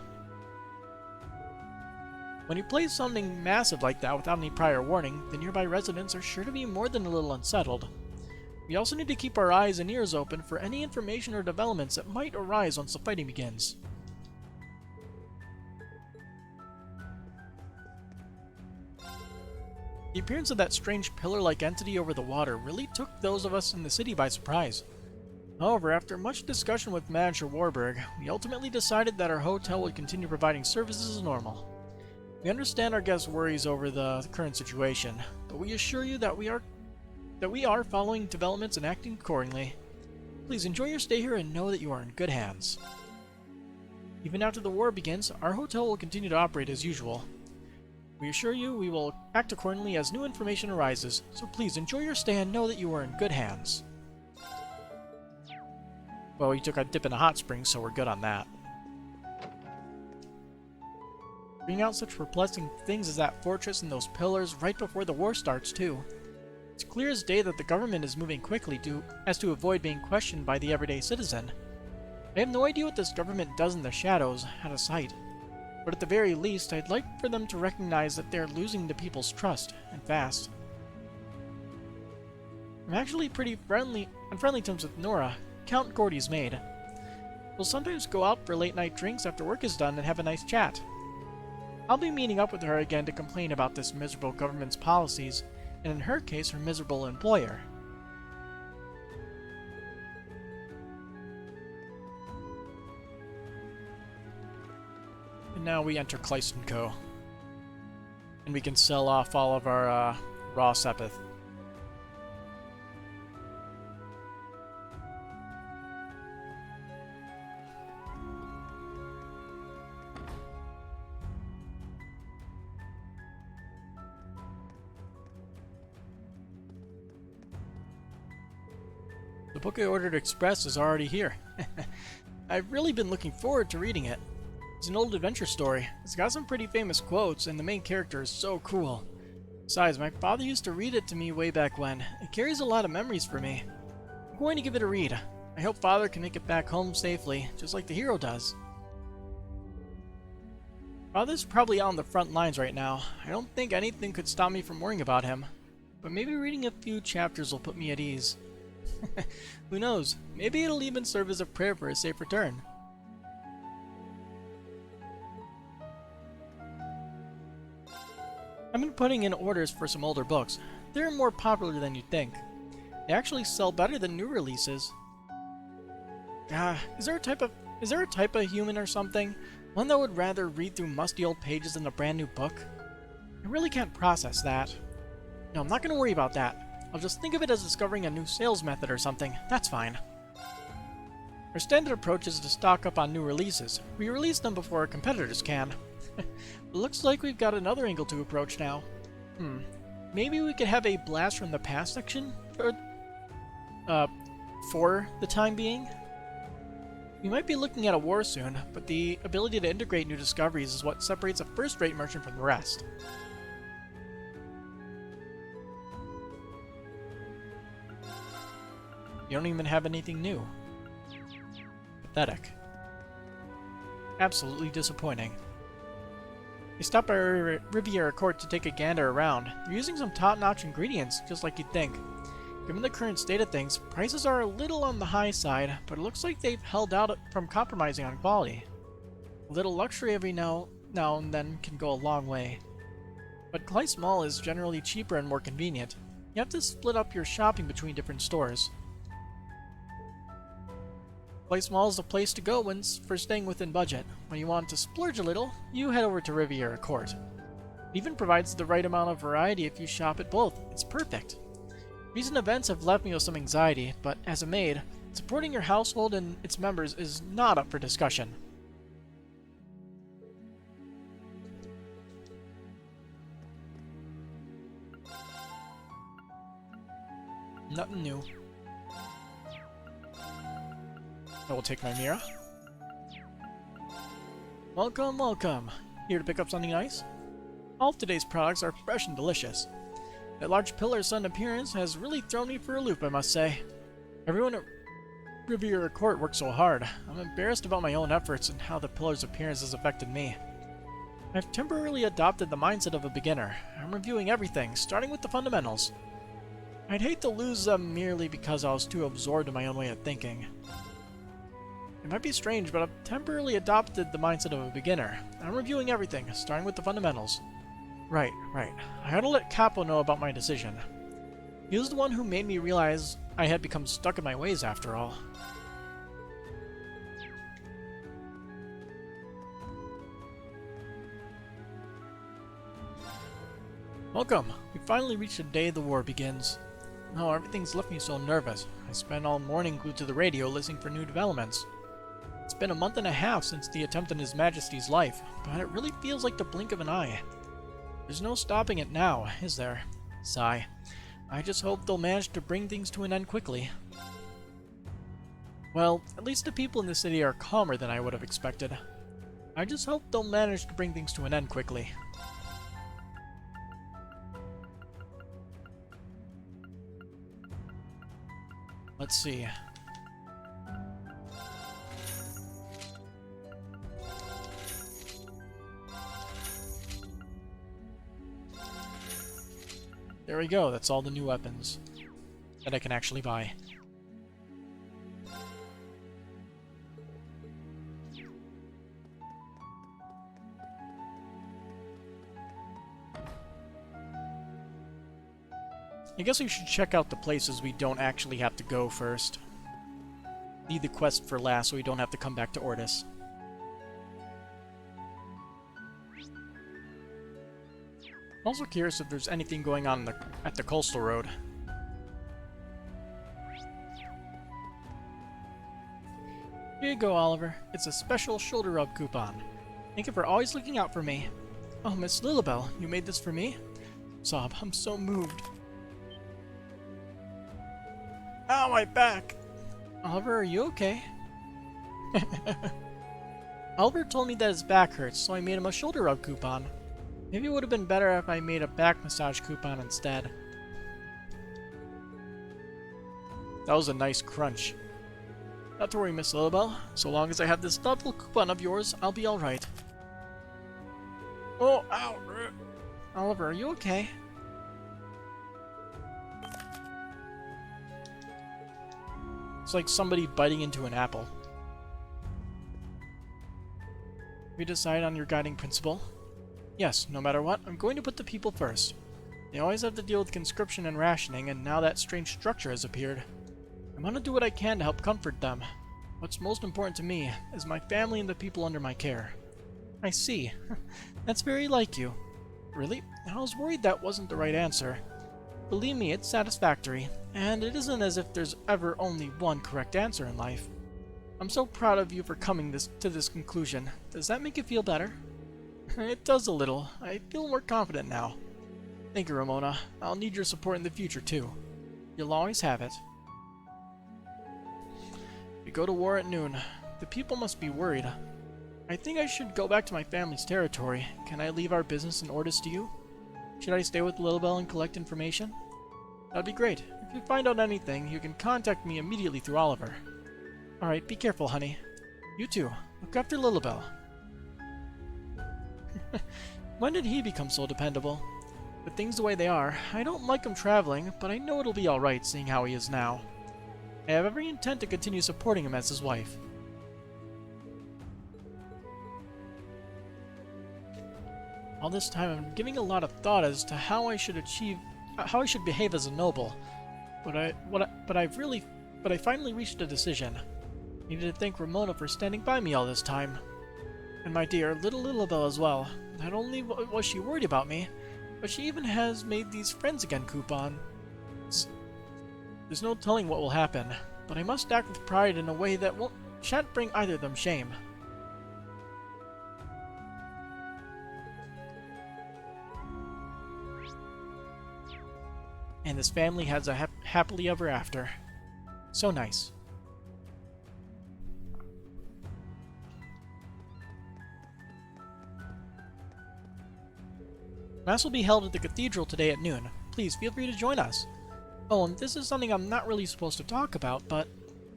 When you place something massive like that without any prior warning, the nearby residents are sure to be more than a little unsettled. We also need to keep our eyes and ears open for any information or developments that might arise once the fighting begins. The appearance of that strange pillar-like entity over the water really took those of us in the city by surprise. However, after much discussion with Manager Warburg, we ultimately decided that our hotel would continue providing services as normal. We understand our guests' worries over the current situation, but we assure you that we are following developments and acting accordingly. Please enjoy your stay here and know that you are in good hands. Even after the war begins, our hotel will continue to operate as usual. We assure you we will act accordingly as new information arises, so please enjoy your stay and know that you are in good hands. Well, we took a dip in a hot spring, so we're good on that. Bringing out such perplexing things as that fortress and those pillars right before the war starts, too. It's clear as day that the government is moving quickly as to avoid being questioned by the everyday citizen. I have no idea what this government does in the shadows, out of sight. But at the very least, I'd like for them to recognize that they're losing the people's trust, and fast. I'm actually pretty on friendly terms with Nora, Count Gordy's maid. We'll sometimes go out for late-night drinks after work is done and have a nice chat. I'll be meeting up with her again to complain about this miserable government's policies, and in her case, her miserable employer. And now we enter Kleist & Co. And we can sell off all of our raw sepith. The book I ordered express is already here. I've really been looking forward to reading it. It's an old adventure story. It's got some pretty famous quotes, and the main character is so cool. Besides, my father used to read it to me way back when. It carries a lot of memories for me. I'm going to give it a read. I hope Father can make it back home safely, just like the hero does. Father's probably out on the front lines right now. I don't think anything could stop me from worrying about him. But maybe reading a few chapters will put me at ease. Who knows? Maybe it'll even serve as a prayer for a safe return. I've been putting in orders for some older books. They're more popular than you'd think. They actually sell better than new releases. Is there a type of human or something? One that would rather read through musty old pages than a brand new book? I really can't process that. No, I'm not gonna worry about that. I'll just think of it as discovering a new sales method or something. That's fine. Our standard approach is to stock up on new releases. We release them before our competitors can. Looks like we've got another angle to approach now. Maybe we could have a blast from the past section for the time being? We might be looking at a war soon, but the ability to integrate new discoveries is what separates a first-rate merchant from the rest. You don't even have anything new. Pathetic. Absolutely disappointing. We stopped by Riviera Court to take a gander around. They're using some top-notch ingredients, just like you'd think. Given the current state of things, prices are a little on the high side, but it looks like they've held out from compromising on quality. A little luxury every now and then can go a long way. But Kleist Mall is generally cheaper and more convenient. You have to split up your shopping between different stores. Kleist Mall is the place to go for staying within budget. When you want to splurge a little, you head over to Riviera Court. It even provides the right amount of variety if you shop at both. It's perfect. Recent events have left me with some anxiety, but as a maid, supporting your household and its members is not up for discussion. Nothing new. I will take my Mira. Welcome, welcome. Here to pick up something nice? All of today's products are fresh and delicious. That large pillar's sudden appearance has really thrown me for a loop, I must say. Everyone at Riviera Court worked so hard. I'm embarrassed about my own efforts and how the pillar's appearance has affected me. I've temporarily adopted the mindset of a beginner. I'm reviewing everything, starting with the fundamentals. I'd hate to lose them merely because I was too absorbed in my own way of thinking. It might be strange, but I've temporarily adopted the mindset of a beginner. I'm reviewing everything, starting with the fundamentals. Right. I ought to let Capo know about my decision. He was the one who made me realize I had become stuck in my ways after all. Welcome! We finally reached the day the war begins. Oh, everything's left me so nervous. I spent all morning glued to the radio listening for new developments. It's been a month and a half since the attempt on His Majesty's life, but it really feels like the blink of an eye. There's no stopping it now, is there? Sigh. I just hope they'll manage to bring things to an end quickly. Well, at least the people in the city are calmer than I would have expected. I just hope they'll manage to bring things to an end quickly. Let's see. There we go, that's all the new weapons that I can actually buy. I guess we should check out the places we don't actually have to go first. Leave the quest for last so we don't have to come back to Ortis. I'm also curious if there's anything going on at the coastal road. Here you go, Oliver. It's a special shoulder rub coupon. Thank you for always looking out for me. Oh, Miss Lilibel, you made this for me? Sob, I'm so moved. Ow, my back! Oliver, are you okay? Oliver told me that his back hurts, so I made him a shoulder rub coupon. Maybe it would have been better if I made a back massage coupon instead. That was a nice crunch. Not to worry, Miss Lilibel. So long as I have this double coupon of yours, I'll be alright. Oh, ow! Oliver, are you okay? It's like somebody biting into an apple. Have you decided on your guiding principle? Yes, no matter what, I'm going to put the people first. They always have to deal with conscription and rationing, and now that strange structure has appeared. I'm gonna do what I can to help comfort them. What's most important to me is my family and the people under my care. I see. That's very like you. Really? I was worried that wasn't the right answer. Believe me, it's satisfactory, and it isn't as if there's ever only one correct answer in life. I'm so proud of you for coming to this conclusion. Does that make you feel better? It does a little. I feel more confident now. Thank you, Ramona. I'll need your support in the future, too. You'll always have it. We go to war at noon. The people must be worried. I think I should go back to my family's territory. Can I leave our business and orders to you? Should I stay with Lilibel and collect information? That'd be great. If you find out anything, you can contact me immediately through Oliver. Alright, be careful, honey. You too. Look after Lilibel. When did he become so dependable? With things the way they are, I don't like him traveling, but I know it'll be alright seeing how he is now. I have every intent to continue supporting him as his wife. All this time I'm giving a lot of thought as to how I should behave as a noble. But I finally reached a decision. I needed to thank Ramona for standing by me all this time. And my dear, little Lilibel as well. Not only was she worried about me, but she even has made these friends again coupon. There's no telling what will happen, but I must act with pride in a way that shan't bring either of them shame. And this family has a happily ever after. So nice. Mass will be held at the cathedral today at noon. Please feel free to join us. Oh, and this is something I'm not really supposed to talk about, but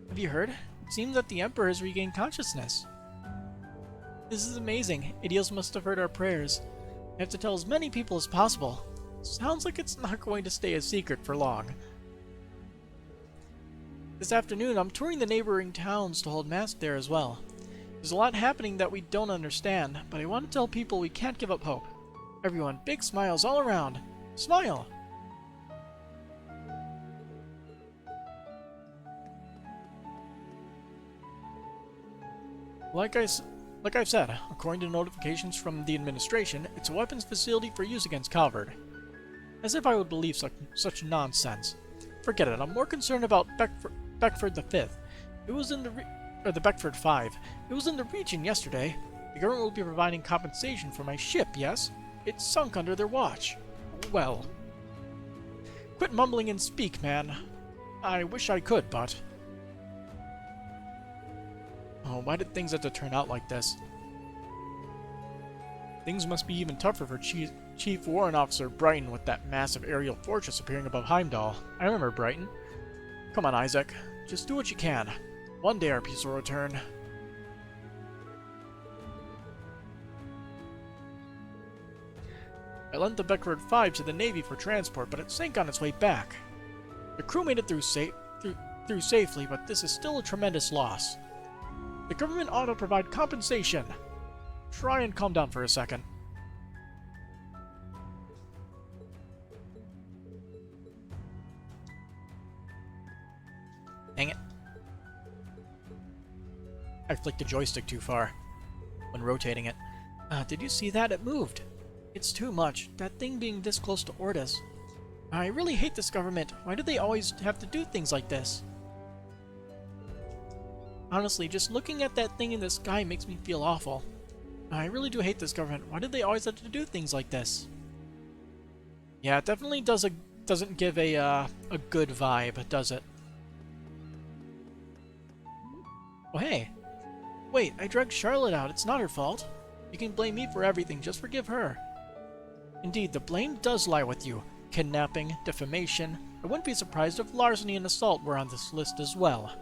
have you heard? It seems that the Emperor has regained consciousness. This is amazing. Idios must have heard our prayers. I have to tell as many people as possible. Sounds like it's not going to stay a secret for long. This afternoon, I'm touring the neighboring towns to hold Mass there as well. There's a lot happening that we don't understand, but I want to tell people we can't give up hope. Everyone, big smiles all around. Smile! Like I've said, according to notifications from the administration, it's a weapons facility for use against Calvard. As if I would believe such nonsense. Forget it, I'm more concerned about Beckford the Fifth. It was in the Beckford 5. It was in the region yesterday. The government will be providing compensation for my ship, yes? It sunk under their watch. Well. Quit mumbling and speak, man. I wish I could, but... Oh, why did things have to turn out like this? Things must be even tougher for Chief Warrant Officer Brighton with that massive aerial fortress appearing above Heimdall. I remember Brighton. Come on, Isaac. Just do what you can. One day our peace will return. I lent the Beckford 5 to the Navy for transport, but it sank on its way back. The crew made it through safely, but this is still a tremendous loss. The government ought to provide compensation. Try and calm down for a second. Dang it. I flicked the joystick too far when rotating it. Did you see that? It moved. It's too much. That thing being this close to Ordis. I really hate this government. Why do they always have to do things like this? Honestly, just looking at that thing in the sky makes me feel awful. I really do hate this government. Why do they always have to do things like this? Yeah, it definitely doesn't give a good vibe, does it? Oh, hey. Wait, I dragged Charlotte out. It's not her fault. You can blame me for everything. Just forgive her. Indeed, the blame does lie with you. Kidnapping, defamation. I wouldn't be surprised if larceny and assault were on this list as well.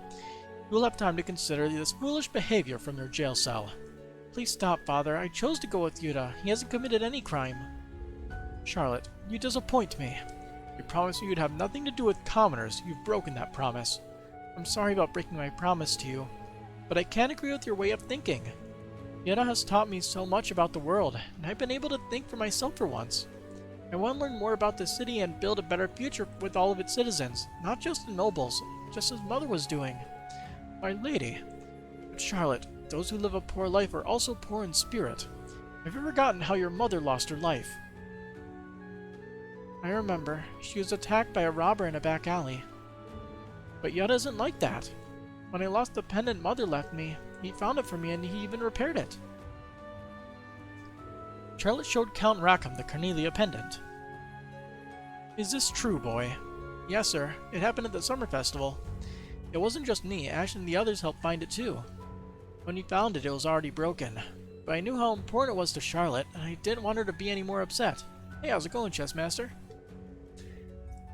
You will have time to consider this foolish behavior from your jail cell. Please stop, Father. I chose to go with Yuta. He hasn't committed any crime. Charlotte, you disappoint me. You promised me you'd have nothing to do with commoners. You've broken that promise. I'm sorry about breaking my promise to you, but I can't agree with your way of thinking. Yetta has taught me so much about the world, and I've been able to think for myself for once. I want to learn more about the city and build a better future with all of its citizens, not just the nobles, just as Mother was doing. My lady. But Charlotte, those who live a poor life are also poor in spirit. Have you forgotten how your mother lost her life? I remember. She was attacked by a robber in a back alley. But Yetta isn't like that. When I lost the pendant Mother left me, he found it for me and he even repaired it. Charlotte showed Count Rackham the Cornelia pendant. Is this true, boy? Yes, sir. It happened at the summer festival. It wasn't just me. Ash and the others helped find it too. When we found it, it was already broken. But I knew how important it was to Charlotte, and I didn't want her to be any more upset. Hey, how's it going, Chessmaster?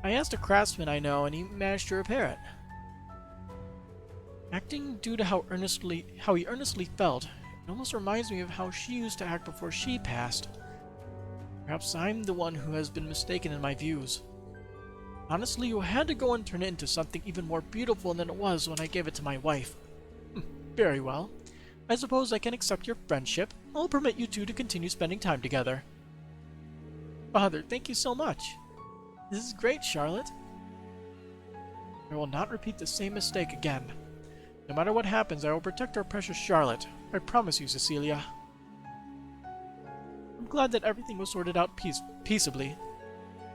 I asked a craftsman I know, and he managed to repair it. Acting due to how he earnestly felt, it almost reminds me of how she used to act before she passed. Perhaps I'm the one who has been mistaken in my views. Honestly, you had to go and turn it into something even more beautiful than it was when I gave it to my wife. Very well. I suppose I can accept your friendship. I'll permit you two to continue spending time together. Father, thank you so much. This is great, Charlotte. I will not repeat the same mistake again. No matter what happens, I will protect our precious Charlotte. I promise you, Cecilia. I'm glad that everything was sorted out peaceably.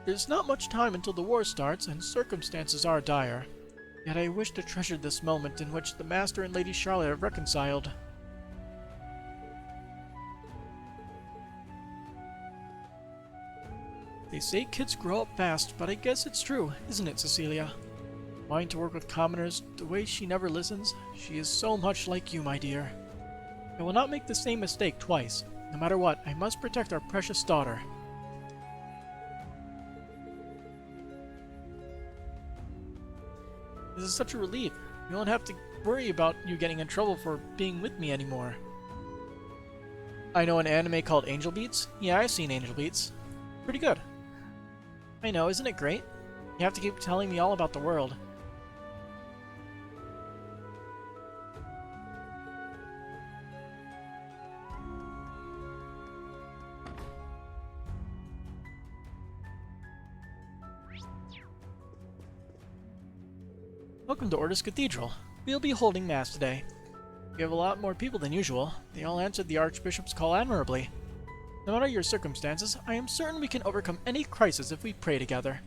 There's not much time until the war starts, and circumstances are dire. Yet I wish to treasure this moment in which the Master and Lady Charlotte have reconciled. They say kids grow up fast, but I guess it's true, isn't it, Cecilia? Wanting to work with commoners, the way she never listens, she is so much like you, my dear. I will not make the same mistake twice. No matter what, I must protect our precious daughter. This is such a relief. You won't have to worry about you getting in trouble for being with me anymore. I know an anime called Angel Beats. Yeah, I've seen Angel Beats. Pretty good. I know, isn't it great? You have to keep telling me all about the world. Welcome to Ordos Cathedral. We'll be holding Mass today. We have a lot more people than usual. They all answered the Archbishop's call admirably. No matter your circumstances, I am certain we can overcome any crisis if we pray together.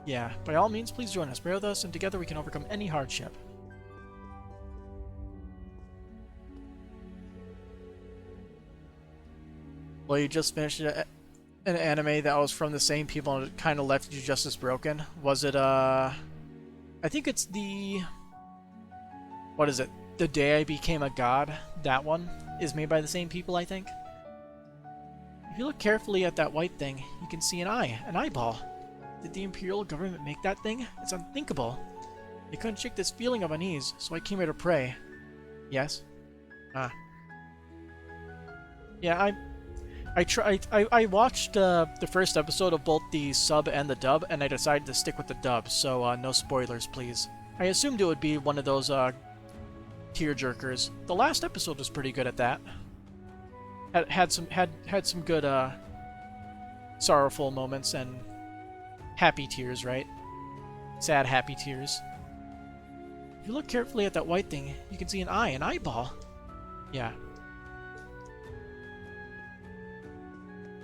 Yeah, by all means, please join us. Pray with us, and together we can overcome any hardship. Well, you just finished an anime that was from the same people and it kind of left you just as broken. Was it, I think it's the... What is it? The Day I Became a God? That one is made by the same people, I think. If you look carefully at that white thing, you can see an eye, an eyeball. Did the Imperial government make that thing? It's unthinkable. I couldn't shake this feeling of unease, so I came here to pray. Yes? Yeah, I watched the first episode of both the sub and the dub, and I decided to stick with the dub, so no spoilers, please. I assumed it would be one of those tearjerkers. The last episode was pretty good at that. Had some good sorrowful moments and happy tears, right? Sad happy tears. If you look carefully at that white thing, you can see an eye, an eyeball. Yeah.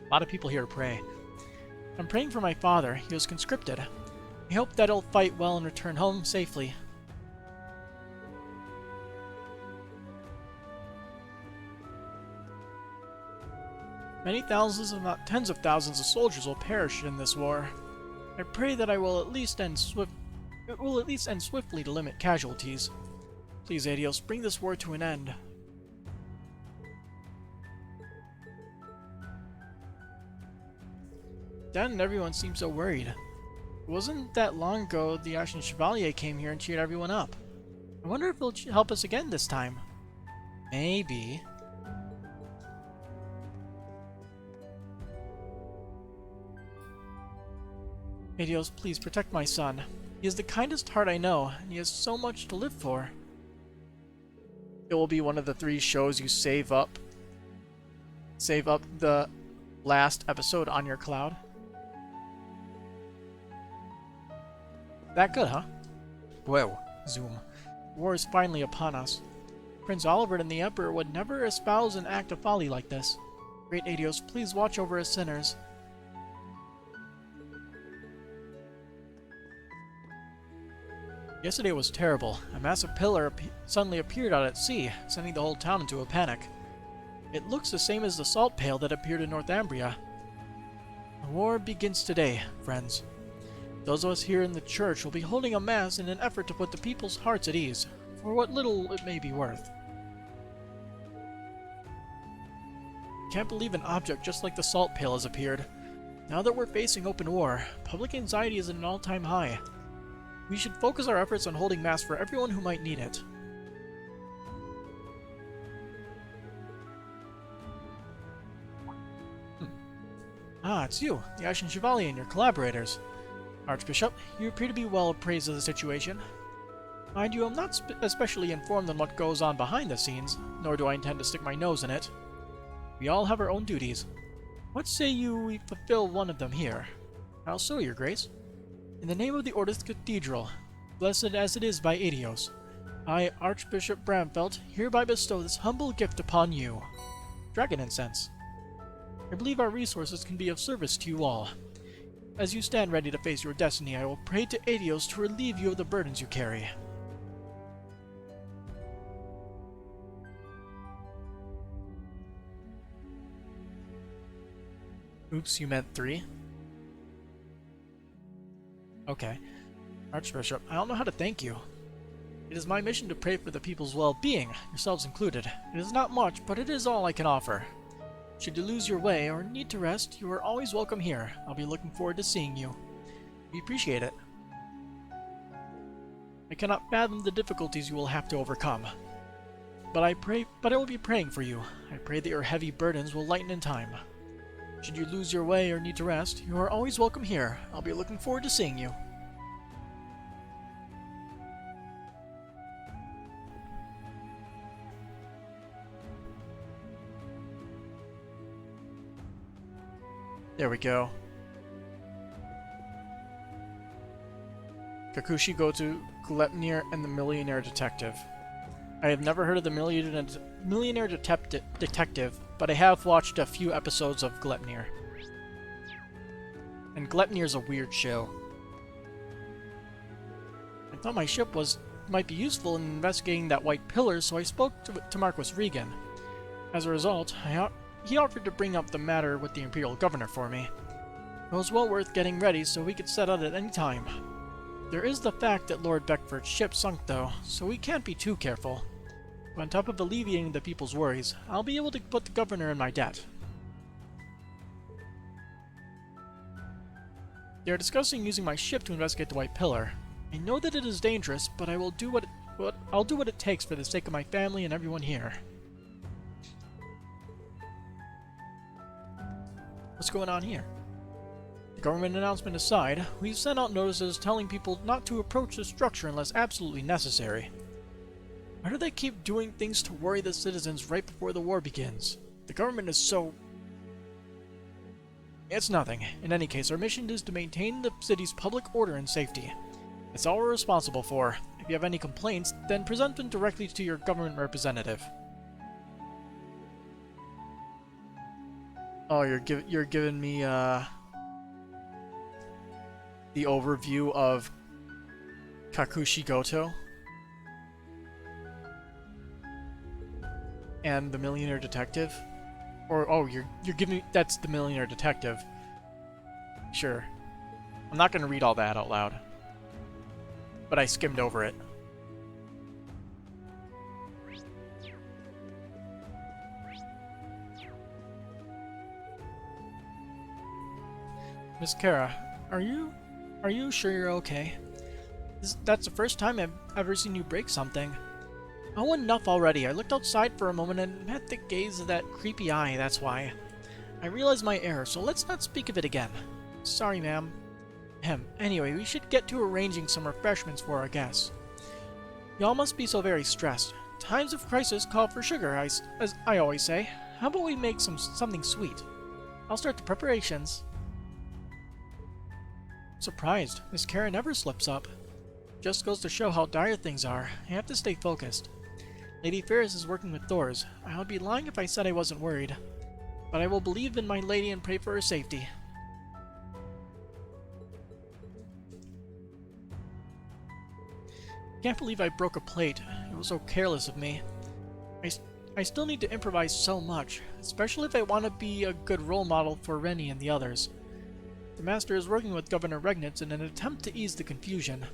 A lot of people here to pray. I'm praying for my father. He was conscripted. I hope that he'll fight well and return home safely. Many thousands, if not tens of thousands of soldiers will perish in this war. I pray that it will at least end swiftly to limit casualties. Please, Adios, bring this war to an end. Dad and everyone seemed so worried. It wasn't that long ago the Ashen Chevalier came here and cheered everyone up. I wonder if he'll help us again this time. Maybe. Adios, please protect my son. He has the kindest heart I know, and he has so much to live for. It will be one of the 3 shows you save up. Save up the last episode on your cloud. That good, huh? Whoa. Zoom. War is finally upon us. Prince Oliver and the Emperor would never espouse an act of folly like this. Great Adios, please watch over us sinners. Yesterday was terrible. A massive pillar suddenly appeared out at sea, sending the whole town into a panic. It looks the same as the salt pail that appeared in Northumbria. The war begins today, friends. Those of us here in the church will be holding a mass in an effort to put the people's hearts at ease, for what little it may be worth. Can't believe an object just like the salt pail has appeared. Now that we're facing open war, public anxiety is at an all-time high. We should focus our efforts on holding mass for everyone who might need it. Ah, it's you, the Ashen Chevalier and your collaborators. Archbishop, you appear to be well appraised of the situation. Mind you, I'm not especially informed on what goes on behind the scenes, nor do I intend to stick my nose in it. We all have our own duties. What say we fulfill one of them here? How so, your grace? In the name of the Order's Cathedral, blessed as it is by Adios, I, Archbishop Bramfeld, hereby bestow this humble gift upon you. Dragon incense. I believe our resources can be of service to you all. As you stand ready to face your destiny, I will pray to Adios to relieve you of the burdens you carry. Oops, you meant 3? Okay. Archbishop, I don't know how to thank you. It is my mission to pray for the people's well-being, yourselves included. It is not much, but it is all I can offer. Should you lose your way or need to rest, you are always welcome here. I'll be looking forward to seeing you. We appreciate it. I cannot fathom the difficulties you will have to overcome. But I will be praying for you. I pray that your heavy burdens will lighten in time. Should you lose your way or need to rest, you are always welcome here. I'll be looking forward to seeing you. There we go. Kakushi Goto, Glepnir, and the Millionaire Detective. I have never heard of the Millionaire Detective, but I have watched a few episodes of Glepnir. And Glepnir's a weird show. I thought my ship might be useful in investigating that white pillar, so I spoke to Marquis Regan. As a result, he offered to bring up the matter with the Imperial Governor for me. It was well worth getting ready so we could set out at any time. There is the fact that Lord Beckford's ship sunk though, so we can't be too careful. But on top of alleviating the people's worries, I'll be able to put the Governor in my debt. They are discussing using my ship to investigate the White Pillar. I know that it is dangerous, but I'll do what it takes for the sake of my family and everyone here. What's going on here? The government announcement aside, we've sent out notices telling people not to approach the structure unless absolutely necessary. Why do they keep doing things to worry the citizens right before the war begins? The government is so... It's nothing. In any case, our mission is to maintain the city's public order and safety. That's all we're responsible for. If you have any complaints, then present them directly to your government representative. Oh, you're giving me the overview of Kakushi Goto and the Millionaire Detective, or oh, you're giving me that's the Millionaire Detective. Sure, I'm not gonna read all that out loud, but I skimmed over it. Miss Kara, are you sure you're okay? That's the first time I've ever seen you break something. Oh, enough already. I looked outside for a moment and met the gaze of that creepy eye, that's why. I realized my error, so let's not speak of it again. Sorry, ma'am. Anyway, we should get to arranging some refreshments for our guests. Y'all must be so very stressed. Times of crisis call for sugar, as I always say. How about we make something sweet? I'll start the preparations. Surprised, Miss Kara never slips up. Just goes to show how dire things are. I have to stay focused. Lady Ferris is working with Thors. I would be lying if I said I wasn't worried. But I will believe in my lady and pray for her safety. Can't believe I broke a plate. It was so careless of me. I still need to improvise so much, especially if I want to be a good role model for Rennie and the others. The Master is working with Governor Regnitz in an attempt to ease the confusion.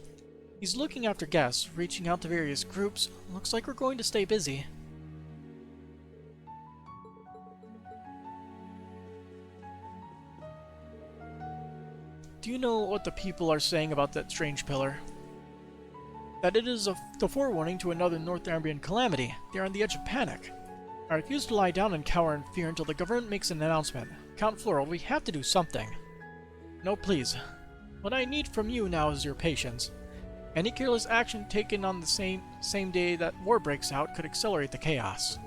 He's looking after guests, reaching out to various groups. Looks like we're going to stay busy. Do you know what the people are saying about that strange pillar? That it is the forewarning to another Northumbrian calamity. They are on the edge of panic. I refuse to lie down and cower in fear until the government makes an announcement. Count Floral, we have to do something. No, please. What I need from you now is your patience. Any careless action taken on the same day that war breaks out could accelerate the chaos.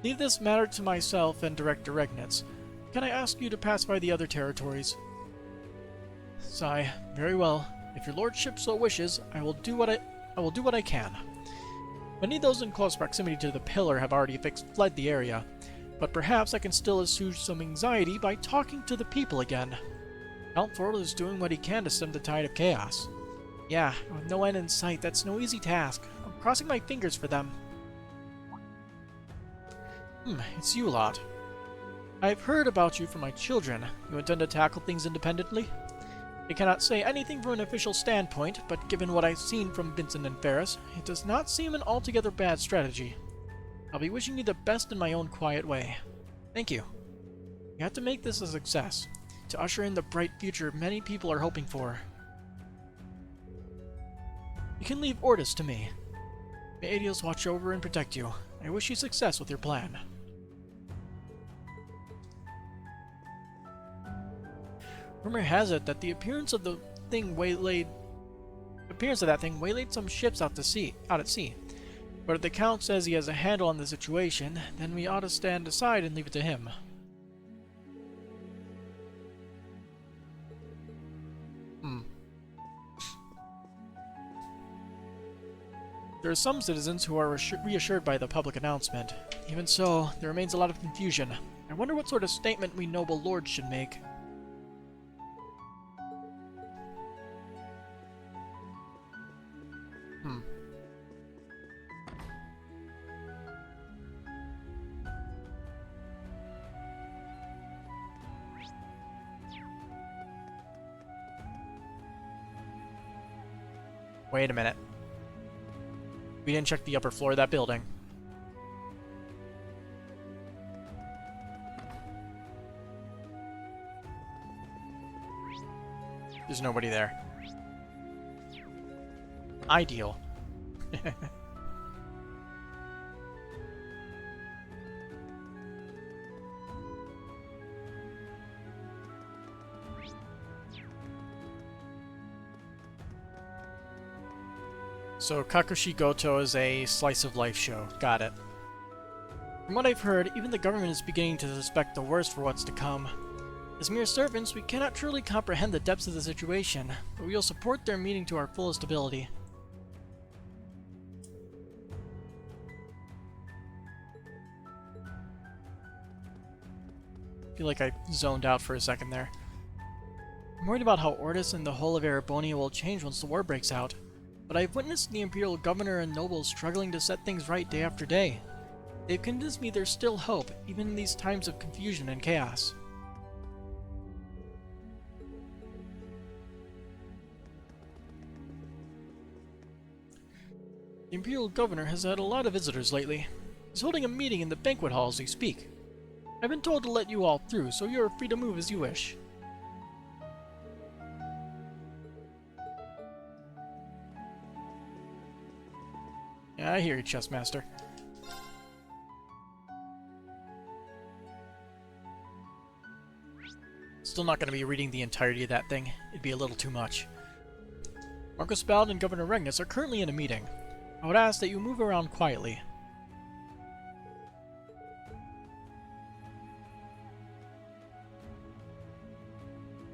Leave this matter to myself and Director Regnitz. Can I ask you to pass by the other territories? Sigh. Very well. If your lordship so wishes, I will do what I can. Many of those in close proximity to the pillar have already fled the area, but perhaps I can still assuage some anxiety by talking to the people again. Count Floral is doing what he can to stem the tide of chaos. Yeah, with no end in sight, that's no easy task. I'm crossing my fingers for them. It's you lot. I've heard about you from my children. You intend to tackle things independently? I cannot say anything from an official standpoint, but given what I've seen from Vincent and Ferris, it does not seem an altogether bad strategy. I'll be wishing you the best in my own quiet way. Thank you. You have to make this a success, to usher in the bright future many people are hoping for. You can leave Ordis to me. May Adios watch over and protect you. I wish you success with your plan. Rumor has it that the appearance of that thing waylaid some ships out at sea. But if the Count says he has a handle on the situation, then we ought to stand aside and leave it to him. There are some citizens who are reassured by the public announcement. Even so, there remains a lot of confusion. I wonder what sort of statement we noble lords should make. Wait a minute. We didn't check the upper floor of that building. There's nobody there. Ideal. So Kakushi Goto is a slice of life show. Got it. From what I've heard, even the government is beginning to suspect the worst for what's to come. As mere servants, we cannot truly comprehend the depths of the situation, but we will support their meeting to our fullest ability. I feel like I zoned out for a second there. I'm worried about how Ordis and the whole of Erebonia will change once the war breaks out. But I've witnessed the Imperial Governor and nobles struggling to set things right day after day. They've convinced me there's still hope, even in these times of confusion and chaos. The Imperial Governor has had a lot of visitors lately. He's holding a meeting in the banquet hall as we speak. I've been told to let you all through, so you're free to move as you wish. Yeah, I hear you, Chessmaster. still not going to be reading the entirety of that thing. It'd be a little too much. Marcus Bald and Governor Regnus are currently in a meeting. I would ask that you move around quietly.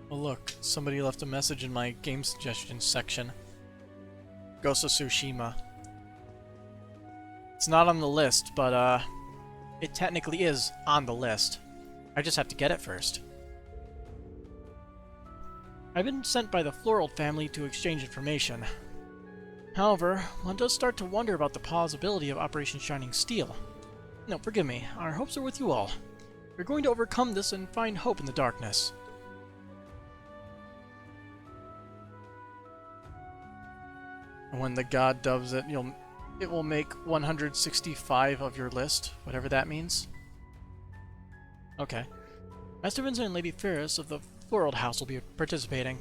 Oh look, somebody left a message in my game suggestions section. Ghost of Tsushima. It's not on the list, but it technically is on the list. I just have to get it first. I've been sent by the Floral family to exchange information. However, one does start to wonder about the possibility of Operation Shining Steel. No, forgive me, our hopes are with you all. We're going to overcome this and find hope in the darkness. And when the god does it, it will make 165 of your list, whatever that means. Okay. Master Vincent and Lady Ferris of the Floral House will be participating.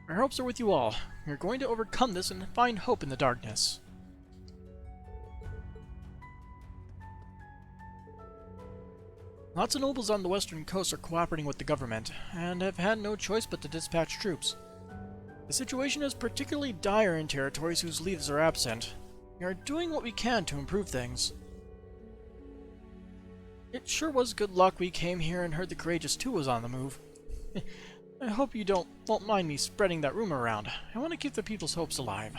Our hopes are with you all. We're going to overcome this and find hope in the darkness. Lots of nobles on the western coast are cooperating with the government, and have had no choice but to dispatch troops. The situation is particularly dire in territories whose leaders are absent. We are doing what we can to improve things. It sure was good luck we came here and heard the Courageous 2 was on the move. I hope you won't mind me spreading that rumor around. I want to keep the people's hopes alive.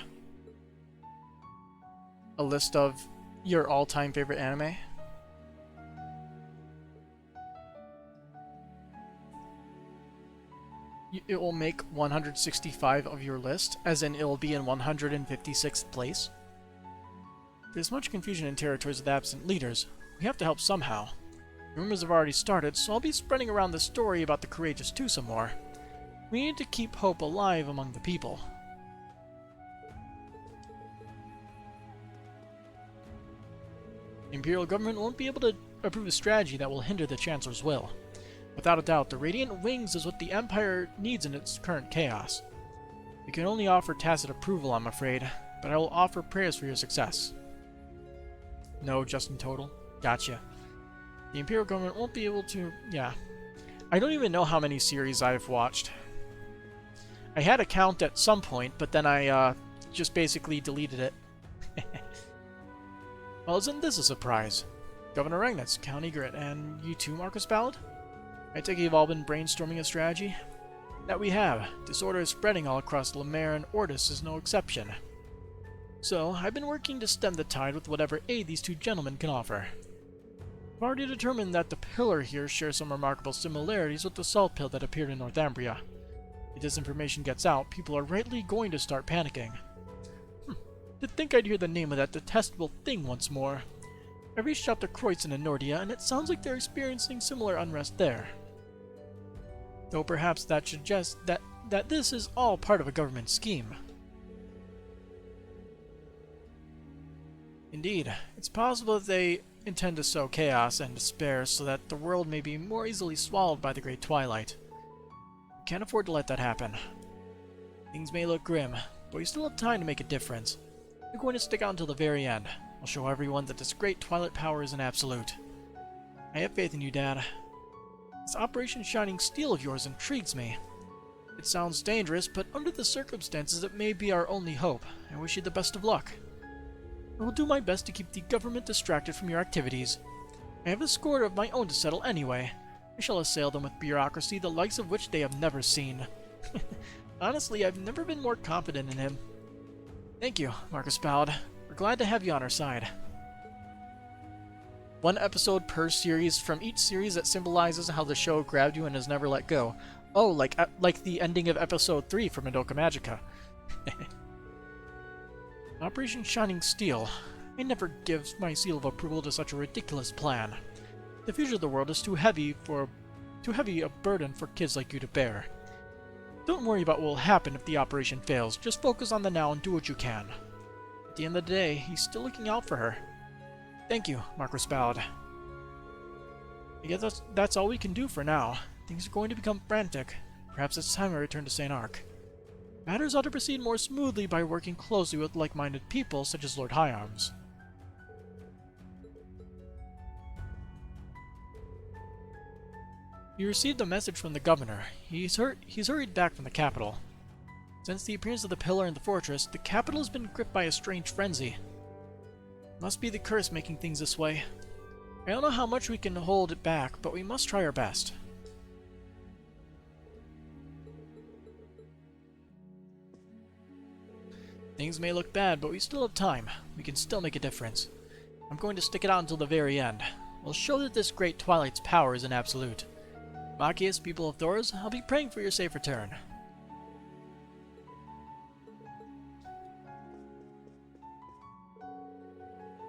A list of your all-time favorite anime? It will make 165 of your list, as in it will be in 156th place. There's much confusion in territories with absent leaders. We have to help somehow. Rumors have already started, so I'll be spreading around the story about the Courageous 2 some more. We need to keep hope alive among the people. The Imperial government won't be able to approve a strategy that will hinder the Chancellor's will. Without a doubt, the Radiant Wings is what the Empire needs in its current chaos. We can only offer tacit approval, I'm afraid, but I will offer prayers for your success. No, just in total? Gotcha. The Imperial government won't be able to... yeah. I don't even know how many series I've watched. I had a count at some point, but then I just basically deleted it. Well, isn't this a surprise? Governor Regnitz, Count Egret, and you too, Marcus Ballard? I take it you've all been brainstorming a strategy? That we have. Disorder is spreading all across Lemaire, and Ortis is no exception. So, I've been working to stem the tide with whatever aid these two gentlemen can offer. I've already determined that the pillar here shares some remarkable similarities with the salt pill that appeared in Northumbria. If this information gets out, people are rightly going to start panicking. To think I'd hear the name of that detestable thing once more. I reached out to Kreutzen and Nordia, and it sounds like they're experiencing similar unrest there. Though perhaps that suggests that this is all part of a government scheme. Indeed, it's possible that they intend to sow chaos and despair so that the world may be more easily swallowed by the Great Twilight. We can't afford to let that happen. Things may look grim, but we still have time to make a difference. We're going to stick out until the very end. I'll show everyone that this great Twilight power is an absolute. I have faith in you, Dad. This Operation Shining Steel of yours intrigues me. It sounds dangerous, but under the circumstances it may be our only hope. I wish you the best of luck. I will do my best to keep the government distracted from your activities. I have a score of my own to settle anyway. I shall assail them with bureaucracy the likes of which they have never seen. Honestly, I've never been more confident in him. Thank you, Marcus Ballard. We're glad to have you on our side. One episode per series from each series that symbolizes how the show grabbed you and has never let go. Oh, like the ending of episode 3 from Madoka Magica. Operation Shining Steel. I never give my seal of approval to such a ridiculous plan. The future of the world is too heavy a burden for kids like you to bear. Don't worry about what will happen if the operation fails. Just focus on the now and do what you can. At the end of the day, he's still looking out for her. Thank you, Marcus Ballard. I guess that's all we can do for now. Things are going to become frantic. Perhaps it's time I return to St. Arc. Matters ought to proceed more smoothly by working closely with like-minded people such as Lord Higharms. We received a message from the governor. He's hurried back from the capital. Since the appearance of the pillar in the fortress, the capital has been gripped by a strange frenzy. Must be the curse making things this way. I don't know how much we can hold it back, but we must try our best. Things may look bad, but we still have time. We can still make a difference. I'm going to stick it out until the very end. We'll show that this great Twilight's power isn't absolute. Machias, people of Thors, I'll be praying for your safe return.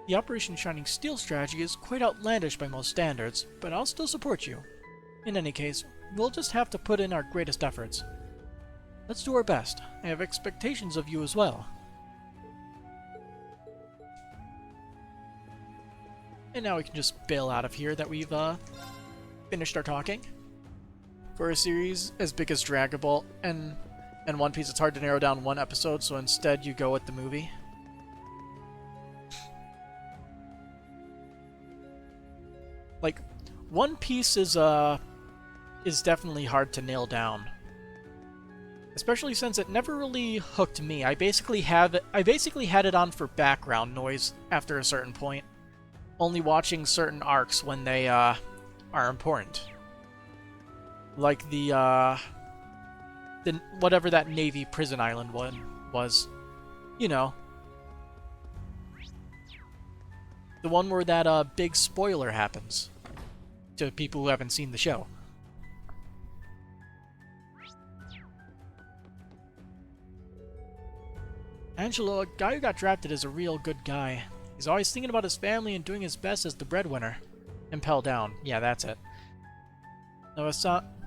The Operation Shining Steel strategy is quite outlandish by most standards, but I'll still support you. In any case, we'll just have to put in our greatest efforts. Let's do our best. I have expectations of you as well. And now we can just bail out of here that we've finished our talking. For a series as big as Dragon Ball and One Piece, it's hard to narrow down one episode, so instead you go with the movie. Like, One Piece is definitely hard to nail down. Especially since it never really hooked me. I basically had it on for background noise after a certain point. Only watching certain arcs when they are important. Like the whatever that Navy prison island one was. You know. The one where that big spoiler happens. To people who haven't seen the show. Angelo, a guy who got drafted, is a real good guy. He's always thinking about his family and doing his best as the breadwinner. Impel down. Yeah, that's it.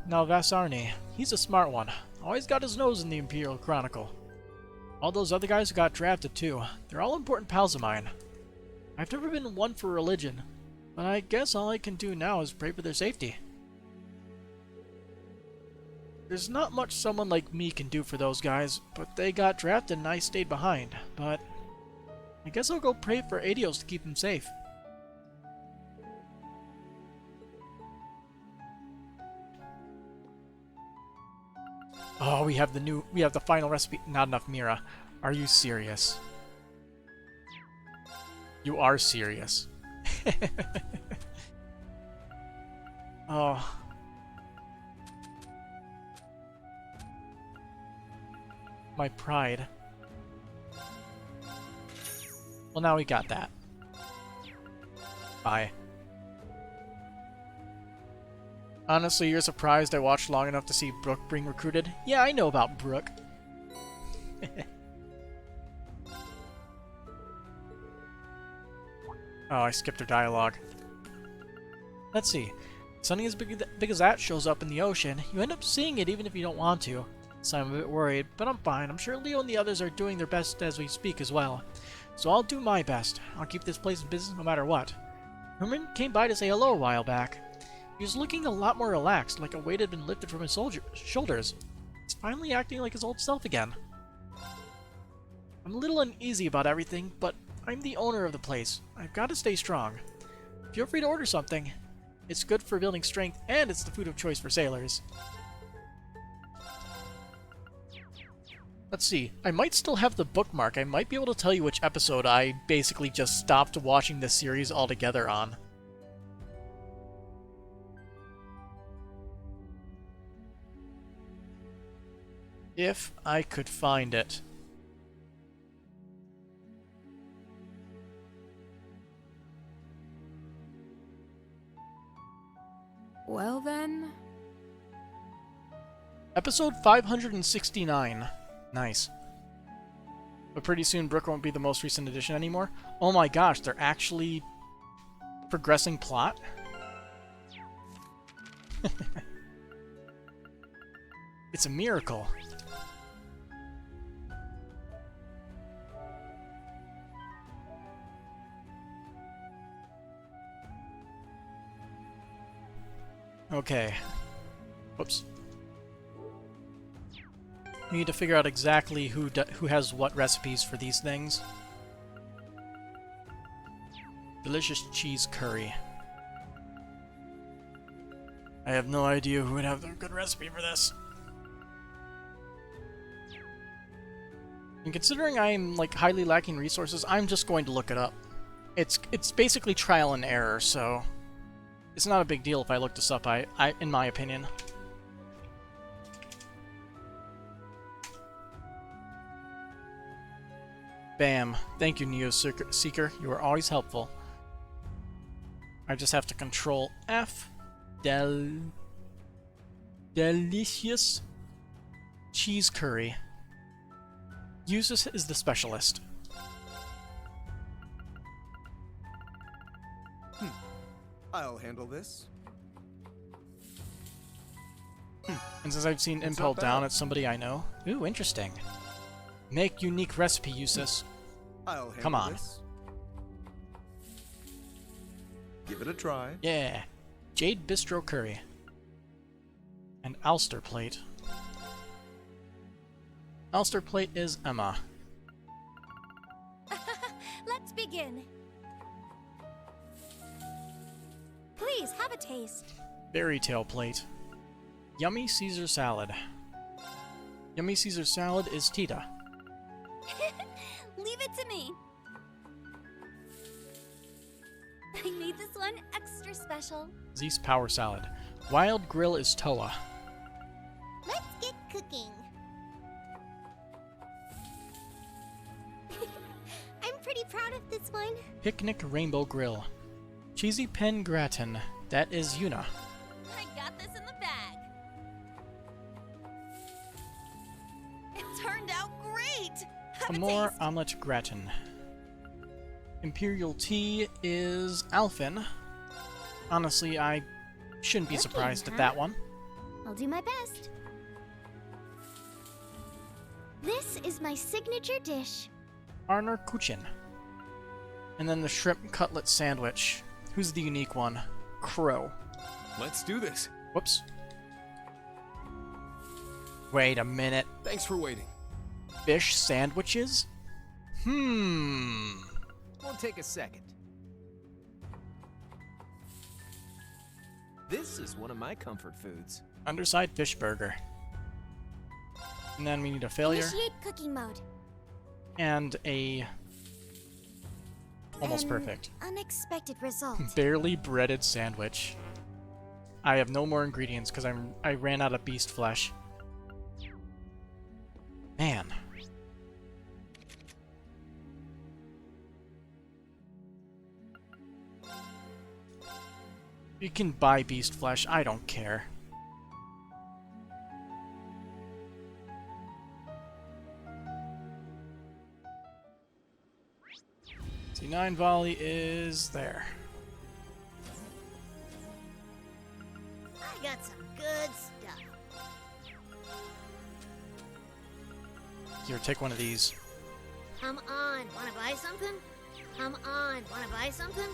Now Vasarni. He's a smart one. Always got his nose in the Imperial Chronicle. All those other guys who got drafted, too. They're all important pals of mine. I've never been one for religion, but I guess all I can do now is pray for their safety. There's not much someone like me can do for those guys, but they got drafted and I stayed behind. But I guess I'll go pray for Adios to keep him safe. Oh, we have the final recipe. Not enough Mira. Are you serious? You are serious. Oh. My pride. Well, now we got that. Bye. Honestly, you're surprised I watched long enough to see Brooke being recruited? Yeah, I know about Brooke. Oh, I skipped her dialogue. Let's see. Something as big as that shows up in the ocean. You end up seeing it even if you don't want to. So I'm a bit worried, but I'm fine. I'm sure Leo and the others are doing their best as we speak as well. So I'll do my best. I'll keep this place in business no matter what. Herman came by to say hello a while back. He was looking a lot more relaxed, like a weight had been lifted from his shoulders. He's finally acting like his old self again. I'm a little uneasy about everything, but I'm the owner of the place. I've got to stay strong. Feel free to order something. It's good for building strength, and it's the food of choice for sailors. Let's see. I might still have the bookmark. I might be able to tell you which episode I basically just stopped watching this series altogether on. If I could find it. Well then... Episode 569. Nice. But pretty soon Brooke won't be the most recent edition anymore. Oh my gosh, they're actually progressing plot? It's a miracle. Okay. Whoops. We need to figure out exactly who has what recipes for these things. Delicious cheese curry. I have no idea who would have the good recipe for this. And considering I'm like highly lacking resources, I'm just going to look it up. It's basically trial and error, so it's not a big deal if I look this up, in my opinion. Bam. Thank you, Neo Seeker. You are always helpful. I just have to control F. Delicious cheese curry. Uses is the specialist. I'll handle this. And since I've seen Impel down at somebody I know. Ooh, interesting. Make unique recipe, Usus. I'll handle Come on. this. Give it a try. Yeah. Jade Bistro Curry. And Ulster Plate. Ulster Plate is Emma. Let's begin. Please have a taste. Berry Tail Plate. Yummy Caesar Salad. Yummy Caesar Salad is Tita. Leave it to me. I made this one extra special. Zeus Power Salad. Wild Grill is Toa. Let's get cooking. I'm pretty proud of this one. Picnic Rainbow Grill. Cheesy Pen Gratin. That is Yuna. I got this in the bag. It turned out great. Have a Amore taste. Omelette Gratin. Imperial Tea is Alphin. Honestly, I shouldn't be Cooking, surprised at huh? that one. I'll do my best. This is my signature dish. Arner Kuchen. And then the shrimp cutlet sandwich. Who's the unique one? Crow. Let's do this. Whoops. Wait a minute. Thanks for waiting. Fish sandwiches? Won't take a second. This is one of my comfort foods. Underside fish burger. And then we need a failure Initiate cooking mode. and a almost An perfect. Unexpected result. Barely breaded sandwich. I have no more ingredients because I ran out of beast flesh. Man. You can buy beast flesh, I don't care. C9 volley is there. I got some good stuff. Here, take one of these. Come on, wanna buy something? Come on, wanna buy something?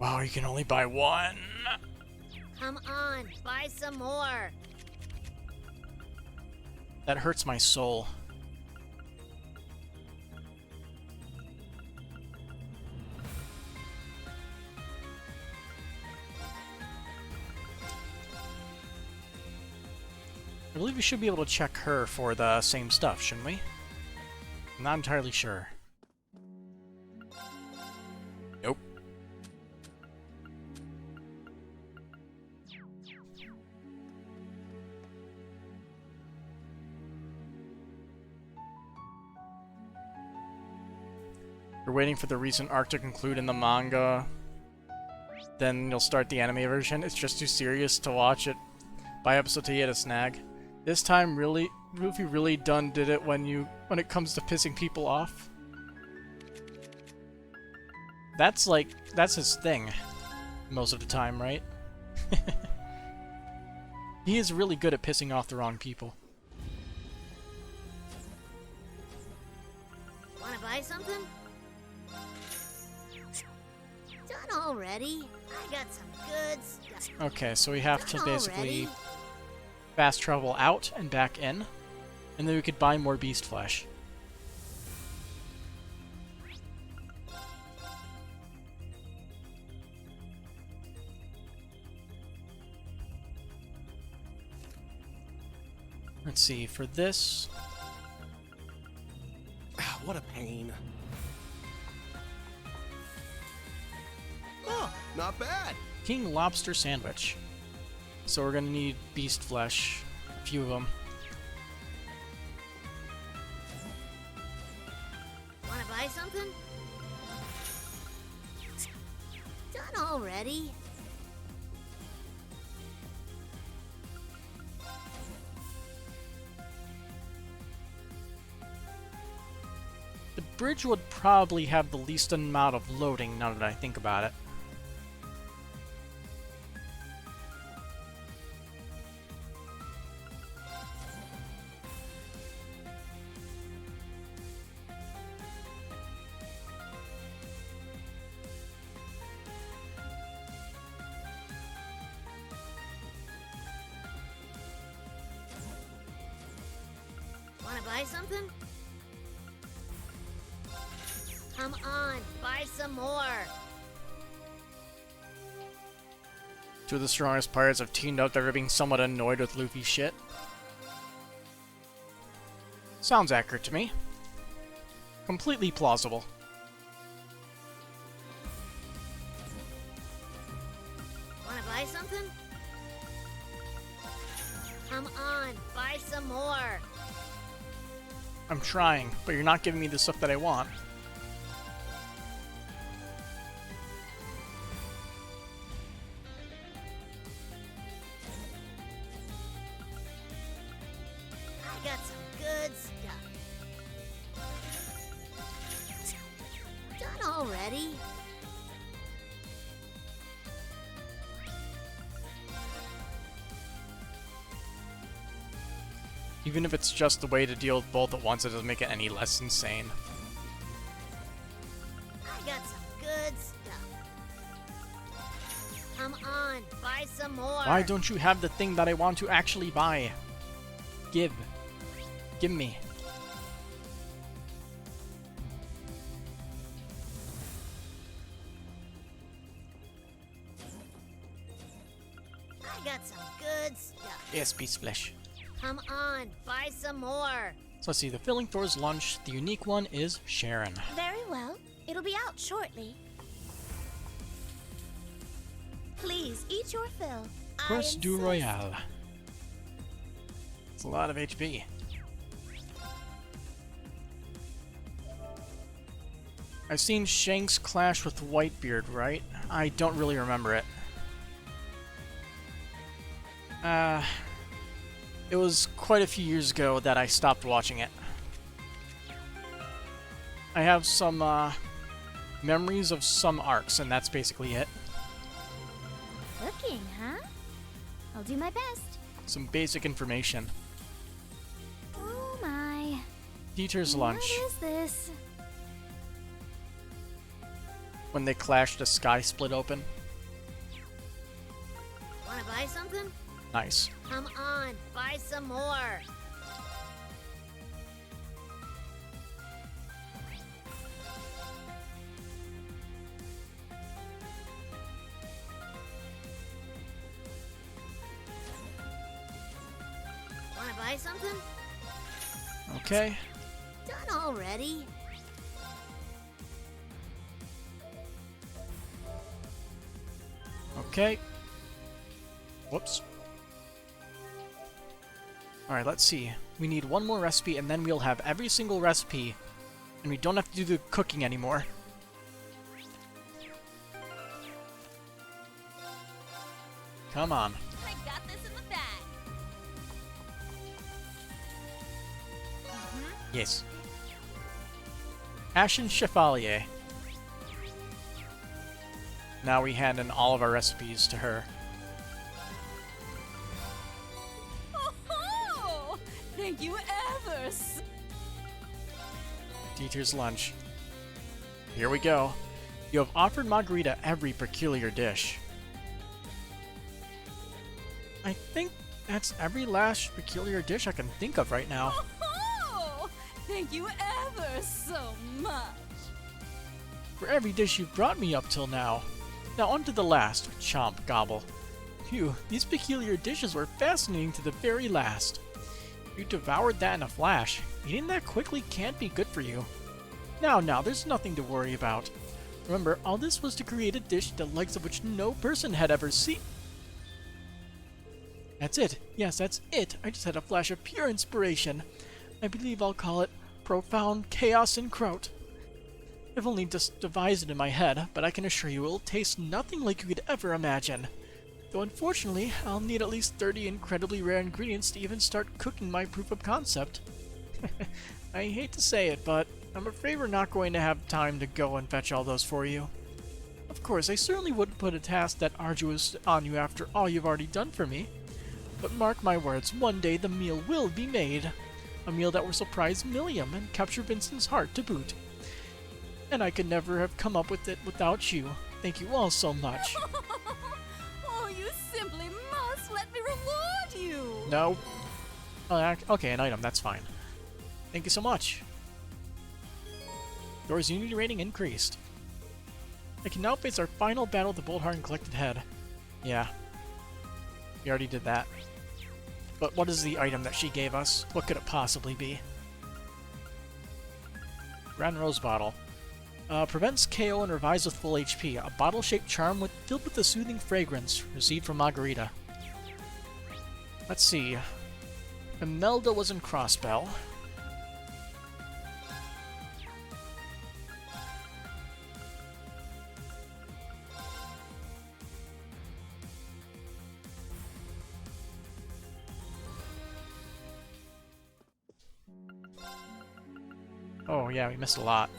Wow, you can only buy one. Come on, buy some more. That hurts my soul. I believe we should be able to check her for the same stuff, shouldn't we? I'm not entirely sure. Nope. You're waiting for the recent arc to conclude in the manga. Then you'll start the anime version. It's just too serious to watch it by episode to get a snag. This time, Luffy really done did it when it comes to pissing people off. That's his thing most of the time, right? He is really good at pissing off the wrong people. Wanna buy something? Done already. I got some good stuff. Okay, so we have to Done basically already. fast travel out and back in, and then we could buy more beast flesh. Let's see, for this... What a pain. Oh, not bad. King Lobster Sandwich. So we're gonna need beast flesh. A few of them. Wanna buy something? Done already. The bridge would probably have the least amount of loading now that I think about it. Wanna buy something? Come on, buy some more. Two of the strongest pirates have teamed up after being somewhat annoyed with Luffy's shit. Sounds accurate to me. Completely plausible. Wanna buy something? Come on, buy some more. I'm trying, but you're not giving me the stuff that I want. I got some good stuff. Done already. Even if it's just the way to deal with both at once, it doesn't make it any less insane. I got some good stuff. Come on, buy some more. Why don't you have the thing that I want to actually buy? Give me. I got some good stuff. Yes, beast flesh. Come on, buy some more. So let's see, the filling for is lunch. The unique one is Sharon. Very well. It'll be out shortly. Please eat your fill. Course du Royale. It's a lot of HP. I've seen Shanks clash with Whitebeard, right? I don't really remember it. It was quite a few years ago that I stopped watching it. I have some memories of some arcs, and that's basically it. Cooking, huh? I'll do my best. Some basic information. Oh my. Dieter's lunch. What is this? When they clashed, the sky split open. Wanna buy something? Nice. Come on, buy some more. Wanna buy something? Okay. Done already. Okay. Whoops. Alright, let's see. We need one more recipe, and then we'll have every single recipe, and we don't have to do the cooking anymore. Come on. I got this in the bag. Yes. Ashen Chevalier. Now we hand in all of our recipes to her. Oh, thank you ever Dieter's lunch. Here we go. You have offered Margarita every peculiar dish. I think that's every last peculiar dish I can think of right now. Oh, thank you ever so much. For every dish you've brought me up till now. Now on to the last. Chomp, gobble. Phew, these peculiar dishes were fascinating to the very last. You devoured that in a flash. Eating that quickly can't be good for you. Now, there's nothing to worry about. Remember, all this was to create a dish the likes of which no person had ever seen. That's it. Yes, that's it. I just had a flash of pure inspiration. I believe I'll call it Profound Chaos and Kraut. I've only just devised it in my head, but I can assure you it will taste nothing like you could ever imagine. Though unfortunately, I'll need at least 30 incredibly rare ingredients to even start cooking my proof of concept. I hate to say it, but I'm afraid we're not going to have time to go and fetch all those for you. Of course, I certainly wouldn't put a task that arduous on you after all you've already done for me. But mark my words, one day the meal will be made. A meal that will surprise Milliam and capture Vincent's heart to boot. And I could never have come up with it without you. Thank you all so much. Oh, you simply must let me reward you! No. Okay, an item, that's fine. Thank you so much. Dora's unity rating increased. I can now face our final battle with the Boldheart and Collected Head. Yeah. We already did that. But what is the item that she gave us? What could it possibly be? Grand Rose Bottle. Prevents KO and revives with full HP. A bottle-shaped charm filled with a soothing fragrance, received from Margarita. Let's see. Imelda was in Crossbell. Oh yeah, we missed a lot.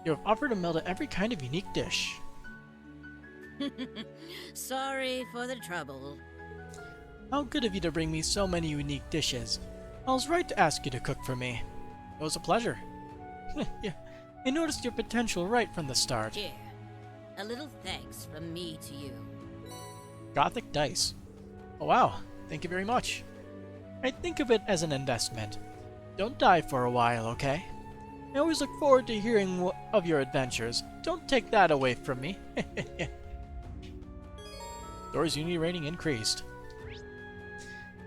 You have offered Imelda every kind of unique dish. Sorry for the trouble. How good of you to bring me so many unique dishes. I was right to ask you to cook for me. It was a pleasure. Yeah, I noticed your potential right from the start. Here, a little thanks from me to you. Gothic dice. Oh wow, thank you very much. I think of it as an investment. Don't die for a while, okay? I always look forward to hearing of your adventures. Don't take that away from me. Dora's unity rating increased.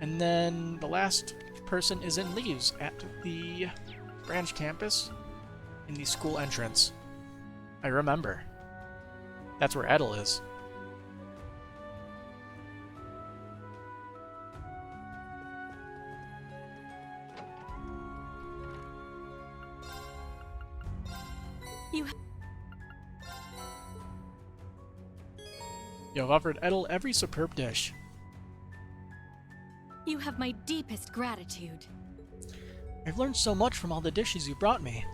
And then the last person is in Leaves at the branch campus in the school entrance. I remember. That's where Edel is. You have offered Edel every superb dish. You have my deepest gratitude. I've learned so much from all the dishes you brought me.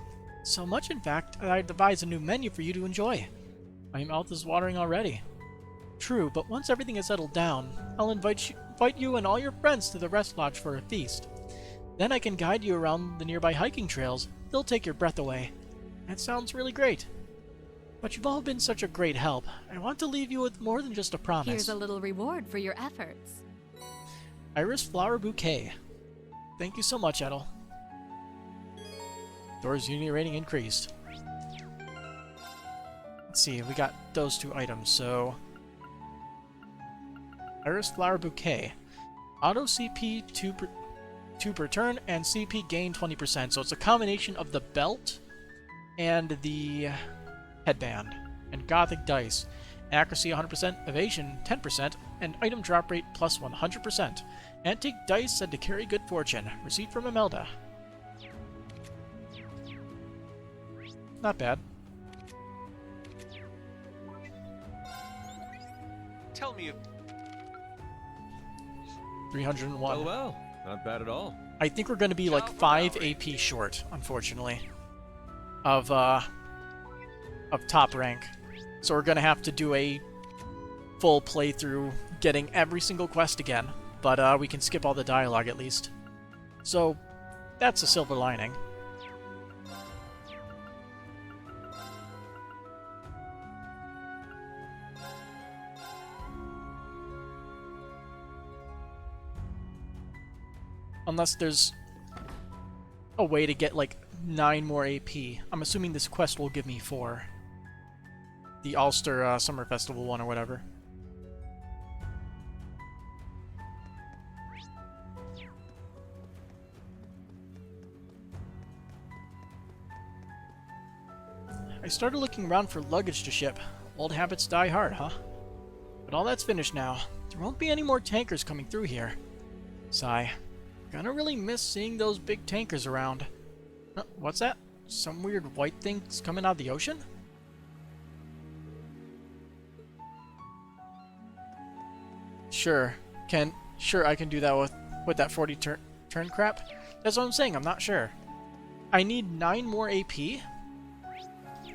So much, in fact, that I've devised a new menu for you to enjoy. My mouth is watering already. True, but once everything is settled down, I'll invite you and all your friends to the rest lodge for a feast. Then I can guide you around the nearby hiking trails. They'll take your breath away. That sounds really great. But you've all been such a great help. I want to leave you with more than just a promise. Here's a little reward for your efforts. Iris Flower Bouquet. Thank you so much, Edel. Dora's unity rating increased. Let's see, we got those two items, so... Iris Flower Bouquet. Auto CP 2 per turn, and CP gain 20%, so it's a combination of the belt and the headband. And Gothic Dice. Accuracy 100%, evasion 10%, and item drop rate plus 100%. Antique dice said to carry good fortune. Received from Imelda. Not bad. Tell me if... 301. Well, not bad at all. I think we're going to be like 5 AP short, unfortunately, of top rank. So we're going to have to do a full playthrough, getting every single quest again. But we can skip all the dialogue at least. So that's a silver lining. Unless there's a way to get like 9 more AP. I'm assuming this quest will give me 4. The Ulster Summer Festival one or whatever. I started looking around for luggage to ship. Old habits die hard, huh? But all that's finished now. There won't be any more tankers coming through here. Sigh. Gonna really miss seeing those big tankers around. What's that? Some weird white things coming out of the ocean? Sure, I can do that with that 40 turn crap. That's what I'm saying, I'm not sure. I need 9 more AP,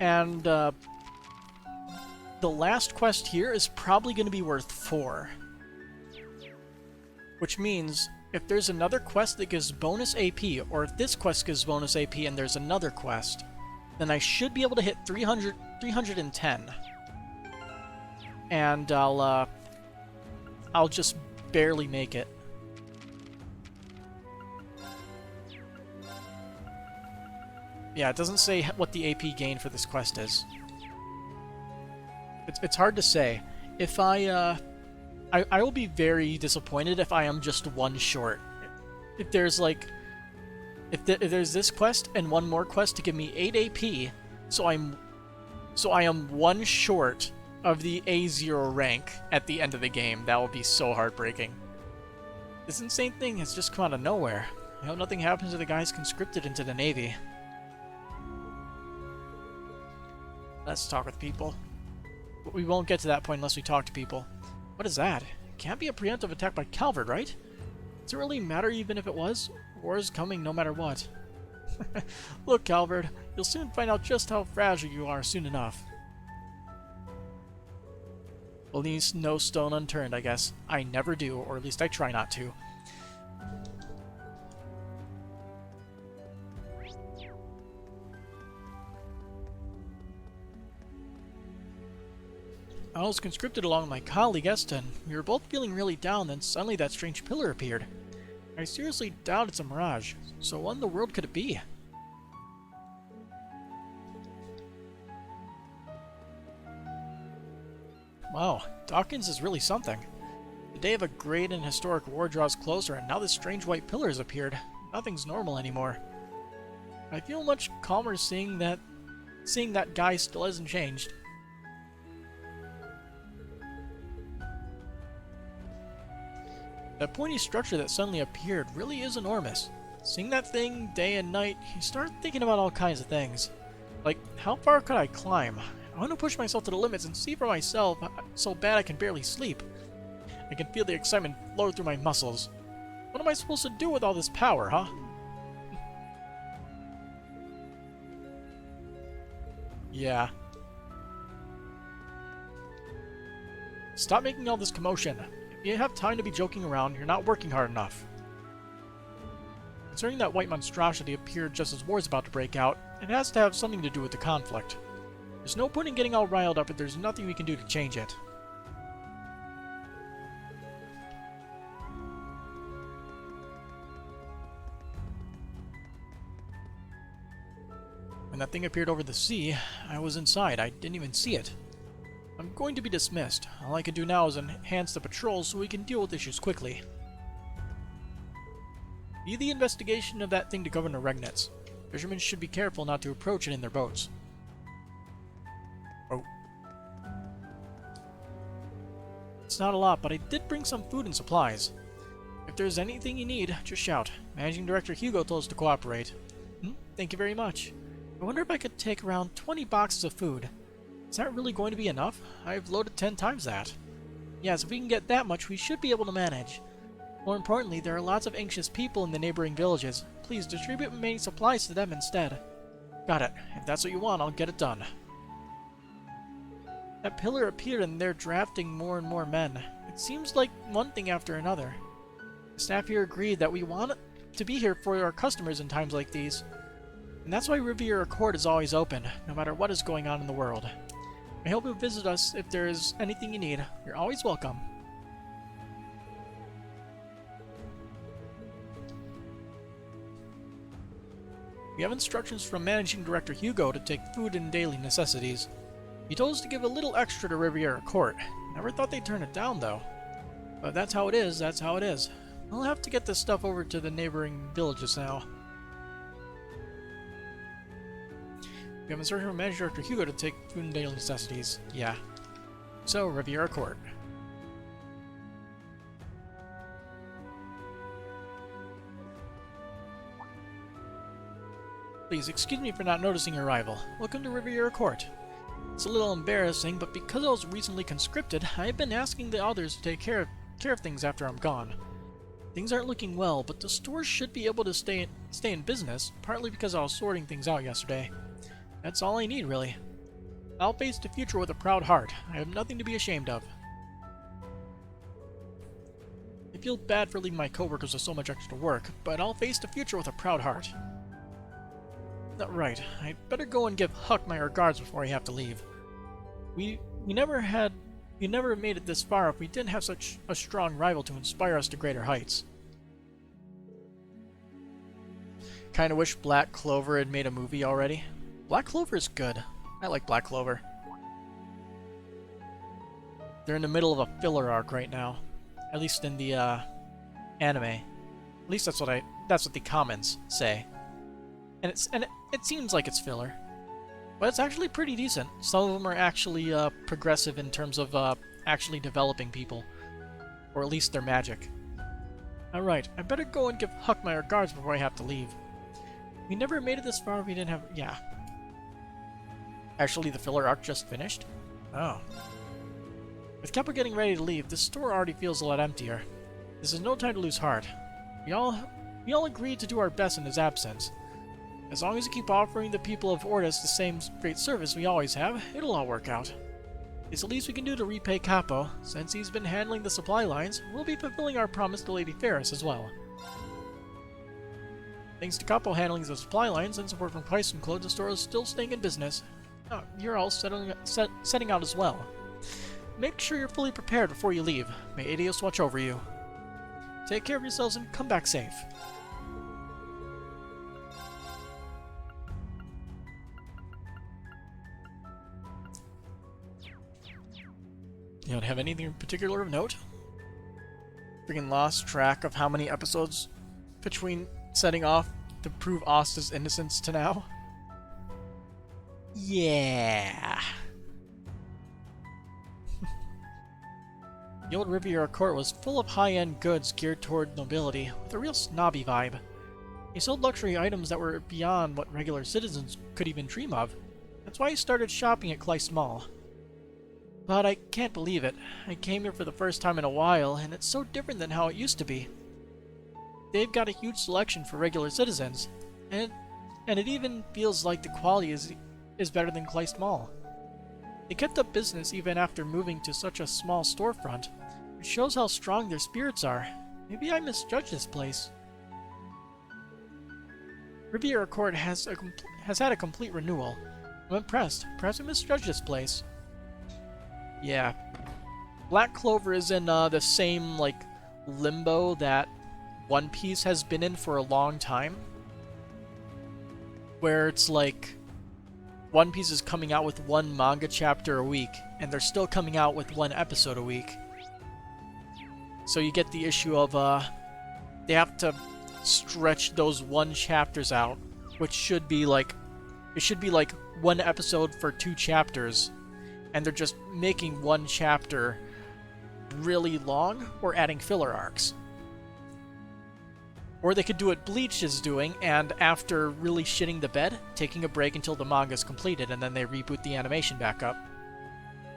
and the last quest here is probably going to be worth 4. Which means, if there's another quest that gives bonus AP, or if this quest gives bonus AP and there's another quest, then I should be able to hit 310. And I'll just barely make it. Yeah, it doesn't say what the AP gain for this quest is. It's hard to say. If I will be very disappointed if I am just 1 short. If there's like, if there's this quest and 1 more quest to give me 8 AP, so I am 1 short of the A0 rank at the end of the game. That will be so heartbreaking. This insane thing has just come out of nowhere. I hope nothing happens to the guys conscripted into the Navy. Let's talk with people. But we won't get to that point unless we talk to people. What is that? It can't be a preemptive attack by Calvert, right? Does it really matter even if it was? War is coming no matter what. Look, Calvert, you'll soon find out just how fragile you are soon enough. Well, leaves no stone unturned, I guess. I never do, or at least I try not to. I was conscripted along with my colleague Eston. We were both feeling really down, then suddenly that strange pillar appeared. I seriously doubt it's a mirage. So what in the world could it be? Wow, Dawkins is really something. The day of a great and historic war draws closer, and now this strange white pillar has appeared. Nothing's normal anymore. I feel much calmer seeing that guy still hasn't changed. That pointy structure that suddenly appeared really is enormous. Seeing that thing day and night, you start thinking about all kinds of things. Like, how far could I climb? I want to push myself to the limits and see for myself, so bad I can barely sleep. I can feel the excitement flow through my muscles. What am I supposed to do with all this power, huh? Yeah. Stop making all this commotion. If you have time to be joking around, you're not working hard enough. Concerning that white monstrosity appeared just as war's about to break out, it has to have something to do with the conflict. There's no point in getting all riled up if there's nothing we can do to change it. When that thing appeared over the sea, I was inside. I didn't even see it. I'm going to be dismissed. All I can do now is enhance the patrols so we can deal with issues quickly. Leave the investigation of that thing to Governor Regnitz. Fishermen should be careful not to approach it in their boats. Oh. It's not a lot, but I did bring some food and supplies. If there's anything you need, just shout. Managing Director Hugo told us to cooperate. Thank you very much. I wonder if I could take around 20 boxes of food. Is that really going to be enough? I've loaded 10 times that. Yes, if we can get that much, we should be able to manage. More importantly, there are lots of anxious people in the neighboring villages. Please distribute remaining supplies to them instead. Got it. If that's what you want, I'll get it done. That pillar appeared and they're drafting more and more men. It seems like one thing after another. The staff here agreed that we want to be here for our customers in times like these. And that's why Riviera Court is always open, no matter what is going on in the world. I hope you'll visit us if there is anything you need. You're always welcome. We have instructions from Managing Director Hugo to take food and daily necessities. He told us to give a little extra to Riviera Court. Never thought they'd turn it down, though. But that's how it is, that's how it is. I'll have to get this stuff over to the neighboring villages now. We have instructions from Managing Director Hugo to take food and daily necessities. Yeah. So, Riviera Court. Please, excuse me for not noticing your arrival. Welcome to Riviera Court. It's a little embarrassing, but because I was recently conscripted, I've been asking the others to take care of things after I'm gone. Things aren't looking well, but the store should be able to stay in business, partly because I was sorting things out yesterday. That's all I need, really. I'll face the future with a proud heart. I have nothing to be ashamed of. I feel bad for leaving my coworkers with so much extra work, but I'll face the future with a proud heart. Right, I'd better go and give Huck my regards before I have to leave. We never made it this far if we didn't have such a strong rival to inspire us to greater heights. Kinda wish Black Clover had made a movie already. Black Clover is good. I like Black Clover. They're in the middle of a filler arc right now. At least in the anime. At least that's what the comments say. And it seems like it's filler. But it's actually pretty decent. Some of them are actually progressive in terms of actually developing people. Or at least their magic. Alright, I better go and give Huck my regards before I have to leave. We never made it this far if we didn't have... yeah. Actually, the filler arc just finished? Oh. With Keppa getting ready to leave, the store already feels a lot emptier. This is no time to lose heart. We all agreed to do our best in his absence. As long as we keep offering the people of Ordis the same great service we always have, it'll all work out. It's the least we can do to repay Capo. Since he's been handling the supply lines, we'll be fulfilling our promise to Lady Ferris as well. Thanks to Capo handling the supply lines and support from Price and Clothes, the store is still staying in business. You're all setting out as well. Make sure you're fully prepared before you leave. May Adios watch over you. Take care of yourselves and come back safe. You don't have anything in particular of note? Freaking lost track of how many episodes between setting off to prove Asta's innocence to now? Yeah. The old Riviera Court was full of high-end goods geared toward nobility, with a real snobby vibe. He sold luxury items that were beyond what regular citizens could even dream of. That's why he started shopping at Kleist Mall. But I can't believe it. I came here for the first time in a while, and it's so different than how it used to be. They've got a huge selection for regular citizens, and it even feels like the quality is better than Kleist Mall. They kept up business even after moving to such a small storefront. It shows how strong their spirits are. Maybe I misjudged this place. Riviera Court has had a complete renewal. I'm impressed. Perhaps I misjudged this place. Yeah. Black Clover is in the same, like, limbo that One Piece has been in for a long time. Where it's like, One Piece is coming out with one manga chapter a week, and they're still coming out with one episode a week. So you get the issue of, they have to stretch those one chapters out, which should be like, it should be like one episode for 2 chapters, and they're just making one chapter really long, or adding filler arcs. Or they could do what Bleach is doing, and after really shitting the bed, taking a break until the manga's completed, and then they reboot the animation back up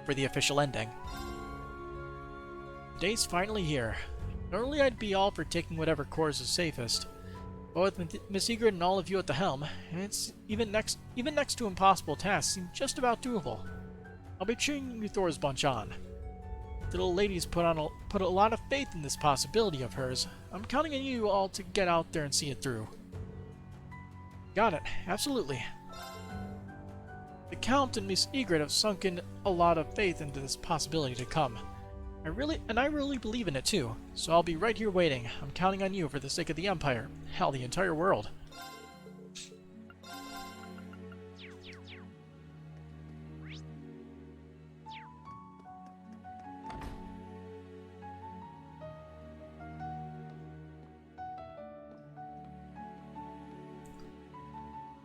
for the official ending. The day's finally here. Normally I'd be all for taking whatever course is safest, but with Miss Egret and all of you at the helm, it's even next to impossible tasks seem just about doable. I'll be cheering you Thor's bunch on. The little lady's put a lot of faith in this possibility of hers. I'm counting on you all to get out there and see it through. Got it. Absolutely. The Count and Miss Egret have sunk in a lot of faith into this possibility to come. I really believe in it too, so I'll be right here waiting. I'm counting on you for the sake of the Empire. Hell, the entire world.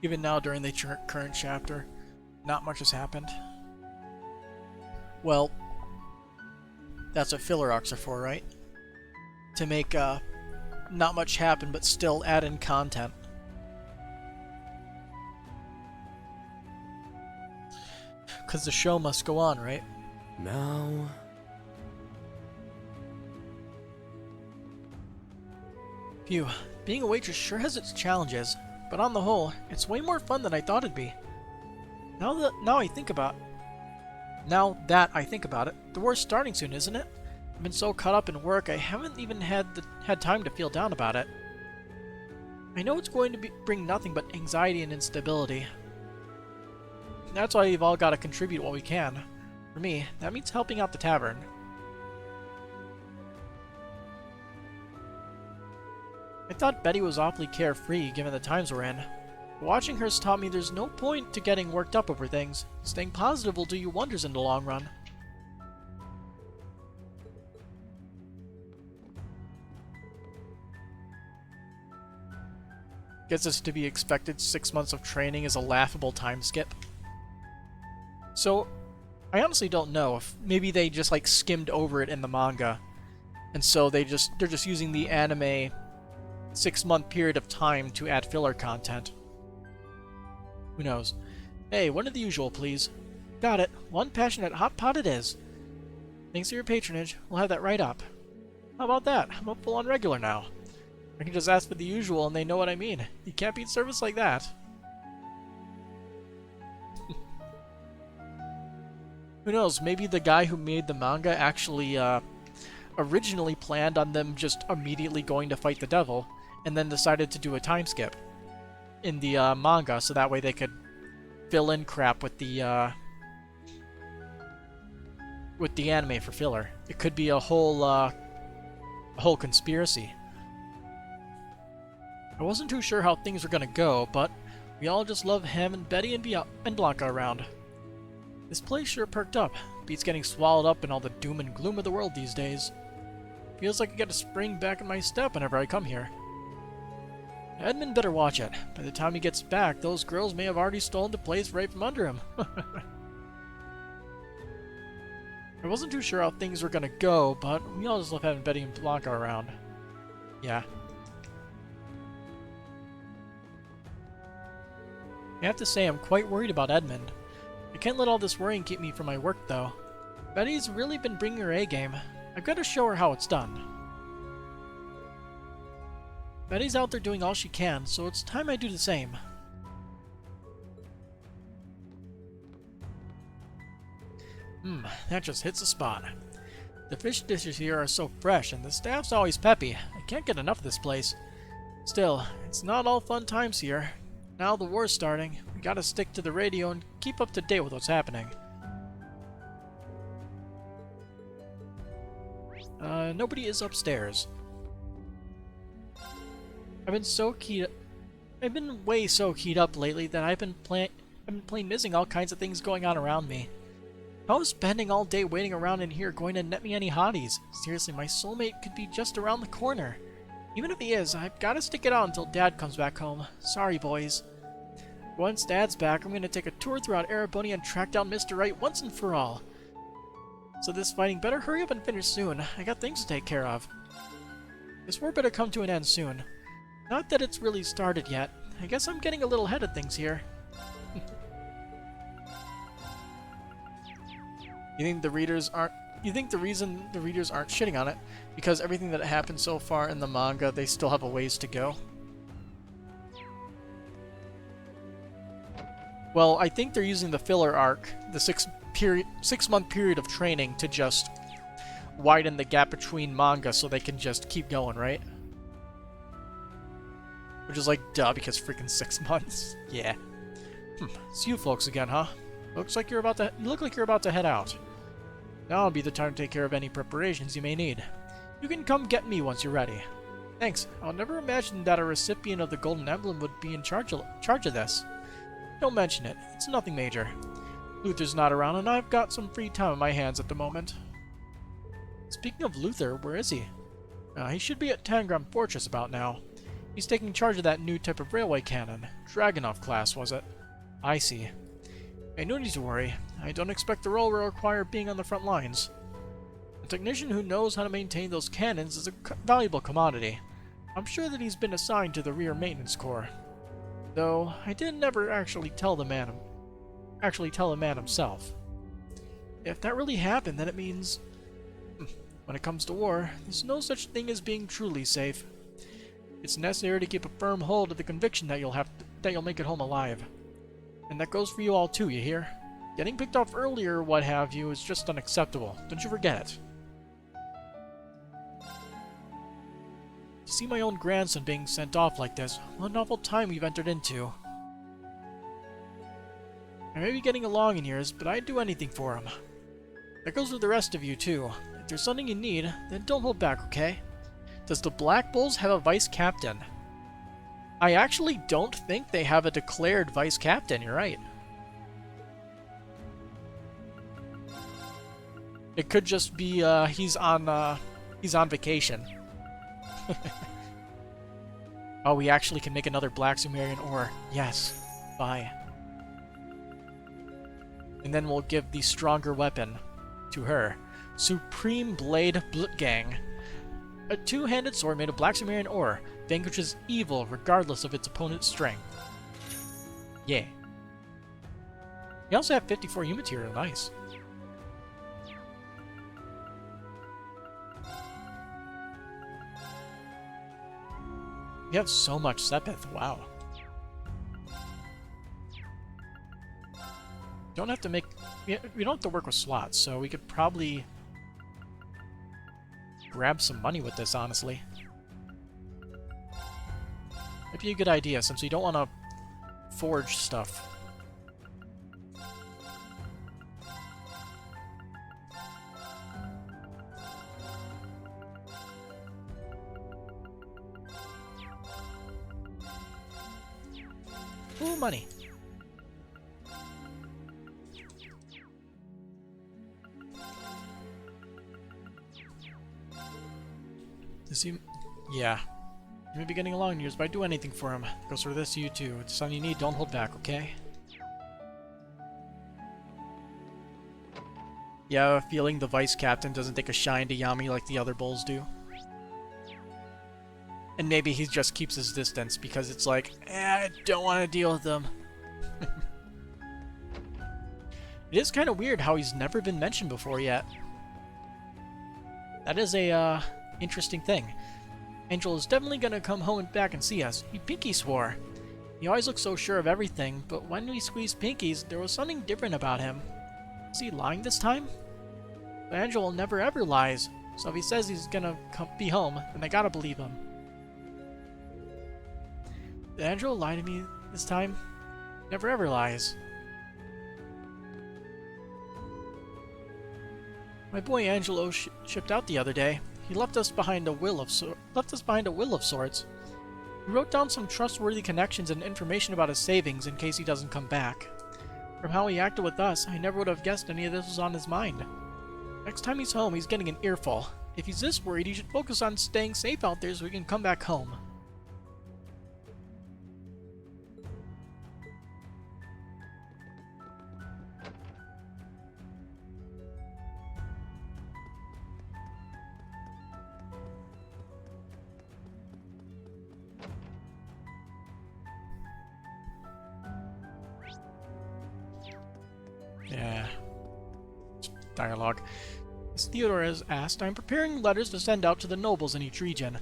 Even now during the current chapter, not much has happened. Well, that's what filler arcs are for, right? To make not much happen, but still add in content. Because the show must go on, right? Now... Phew, being a waitress sure has its challenges, but on the whole, it's way more fun than I thought it'd be. Now that I think about it, the war's starting soon, isn't it? I've been so caught up in work, I haven't even had time to feel down about it. I know it's going to bring nothing but anxiety and instability. That's why we've all got to contribute what we can. For me, that means helping out the tavern. I thought Betty was awfully carefree given the times we're in. But watching her's taught me there's no point to getting worked up over things. Staying positive will do you wonders in the long run. Guess it's to be expected 6 months of training is a laughable time skip. So, I honestly don't know if maybe they just like skimmed over it in the manga. And so they're just using the anime 6-month period of time to add filler content. Who knows? Hey, one of the usual, please. Got it. One passionate hot pot it is. Thanks for your patronage. We'll have that right up. How about that? I'm a full-on regular now. I can just ask for the usual and they know what I mean. You can't beat service like that. Who knows? Maybe the guy who made the manga actually originally planned on them just immediately going to fight the devil, and then decided to do a time skip in the manga, so that way they could fill in crap with the anime for filler. It could be a whole conspiracy. I wasn't too sure how things were gonna go, but we all just love him and Betty and Blanca around. This place sure perked up. Beats getting swallowed up in all the doom and gloom of the world these days. Feels like I get a spring back in my step whenever I come here. Edmund better watch it. By the time he gets back, those girls may have already stolen the place right from under him. I wasn't too sure how things were gonna go, but we all just love having Betty and Blanca around. Yeah. I have to say I'm quite worried about Edmund. I can't let all this worrying keep me from my work, though. Betty's really been bringing her A-game. I've got to show her how it's done. Betty's out there doing all she can, so it's time I do the same. That just hits the spot. The fish dishes here are so fresh, and the staff's always peppy. I can't get enough of this place. Still, it's not all fun times here. Now the war's starting, we gotta stick to the radio and keep up to date with what's happening. Nobody is upstairs. I've been way so keyed up lately that I've been plain missing all kinds of things going on around me. How is spending all day waiting around in here going to net me any hotties? Seriously, my soulmate could be just around the corner. Even if he is, I've got to stick it out until Dad comes back home. Sorry, boys. Once Dad's back, I'm going to take a tour throughout Erebony and track down Mr. Right once and for all. So this fighting better hurry up and finish soon. I got things to take care of. This war better come to an end soon. Not that it's really started yet. I guess I'm getting a little ahead of things here. You think the reason the readers aren't shitting on it because everything that happened so far in the manga, they still have a ways to go? Well, I think they're using the filler arc, the 6-month period of training, to just widen the gap between manga so they can just keep going, right? Which is like, duh, because freaking 6 months. Yeah. It's you folks again, huh? You look like you're about to head out. Now'll be the time to take care of any preparations you may need. You can come get me once you're ready. Thanks. I'll never imagine that a recipient of the Golden Emblem would be in charge of this. Don't mention it. It's nothing major. Luther's not around, and I've got some free time on my hands at the moment. Speaking of Luther, where is he? He should be at Tangram Fortress about now. He's taking charge of that new type of railway cannon. Dragunov class, was it? I see. Hey, no need to worry. I don't expect the role will require being on the front lines. A technician who knows how to maintain those cannons is a valuable commodity. I'm sure that he's been assigned to the rear maintenance corps. Though, I did never actually tell the man himself. If that really happened, then it means... when it comes to war, there's no such thing as being truly safe. It's necessary to keep a firm hold of the conviction that you'll make it home alive. And that goes for you all too, you hear? Getting picked off earlier or what have you is just unacceptable. Don't you forget it. To see my own grandson being sent off like this, what an awful time we've entered into. I may be getting along in years, but I'd do anything for him. That goes for the rest of you too. If there's something you need, then don't hold back, okay? Does the Black Bulls have a vice captain? I actually don't think they have a declared vice captain, you're right. It could just be he's on vacation. Oh, we actually can make another Black Sumerian ore. Yes. Bye. And then we'll give the stronger weapon to her. Supreme Blade Blutgang. A two-handed sword made of Black Sumerian ore vanquishes evil regardless of its opponent's strength. Yeah. You also have 54 U material. Nice. We have so much Sepith. Wow. Don't have to make... We don't have to work with slots, so we could probably grab some money with this, honestly. Might be a good idea, since we don't want to forge stuff. Ooh, money. Does he... Yeah. You may be getting along in years, but I'd do anything for him. Goes for this, you too. If it's something you need, don't hold back, okay? Yeah, I have a feeling the vice captain doesn't take a shine to Yami like the other bulls do. And maybe he just keeps his distance because it's like, I don't want to deal with them. It is kind of weird how he's never been mentioned before yet. That is a, interesting thing. Angel is definitely gonna come home and back and see us. He pinky swore. He always looks so sure of everything, but when we squeezed pinkies, there was something different about him. Is he lying this time? But Angel never ever lies, so if he says he's gonna be home, then I gotta believe him. Did Angel lie to me this time? Never ever lies. My boy Angelo shipped out the other day. He left us behind a will of sorts. He wrote down some trustworthy connections and information about his savings in case he doesn't come back. From how he acted with us, I never would have guessed any of this was on his mind. Next time he's home, he's getting an earful. If he's this worried, he should focus on staying safe out there so he can come back home. Yeah. Dialogue. As Theodore has asked, I'm preparing letters to send out to the nobles in each region.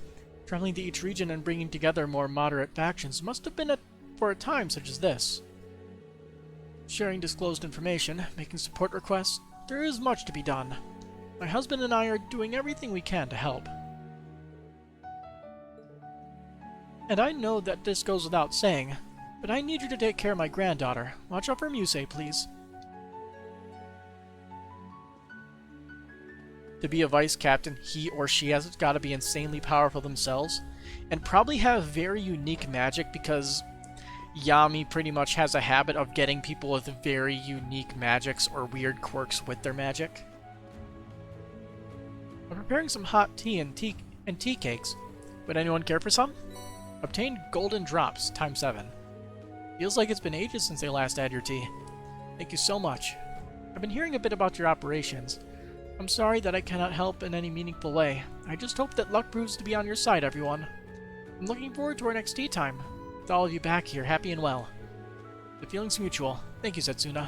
Traveling to each region and bringing together more moderate factions must have been for a time such as this. Sharing disclosed information, making support requests, there is much to be done. My husband and I are doing everything we can to help. And I know that this goes without saying, but I need you to take care of my granddaughter. Watch out for Muse, please. To be a vice captain, he or she has got to be insanely powerful themselves, and probably have very unique magic because Yami pretty much has a habit of getting people with very unique magics or weird quirks with their magic. I'm preparing some hot tea and tea cakes. Would anyone care for some? Obtained golden drops, times 7. Feels like it's been ages since I last had your tea. Thank you so much. I've been hearing a bit about your operations. I'm sorry that I cannot help in any meaningful way. I just hope that luck proves to be on your side, everyone. I'm looking forward to our next tea time, with all of you back here, happy and well. The feeling's mutual. Thank you, Setsuna.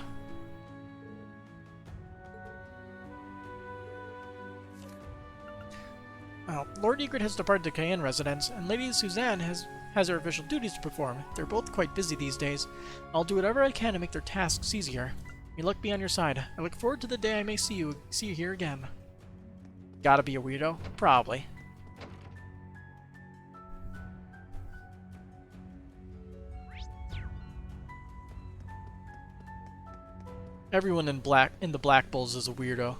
Well, Lord Egret has departed to Cayenne residence, and Lady Suzanne has her official duties to perform. They're both quite busy these days. I'll do whatever I can to make their tasks easier. May luck be on your side. I look forward to the day I may see you here again. Gotta be a weirdo? Probably. Everyone in the Black Bulls is a weirdo.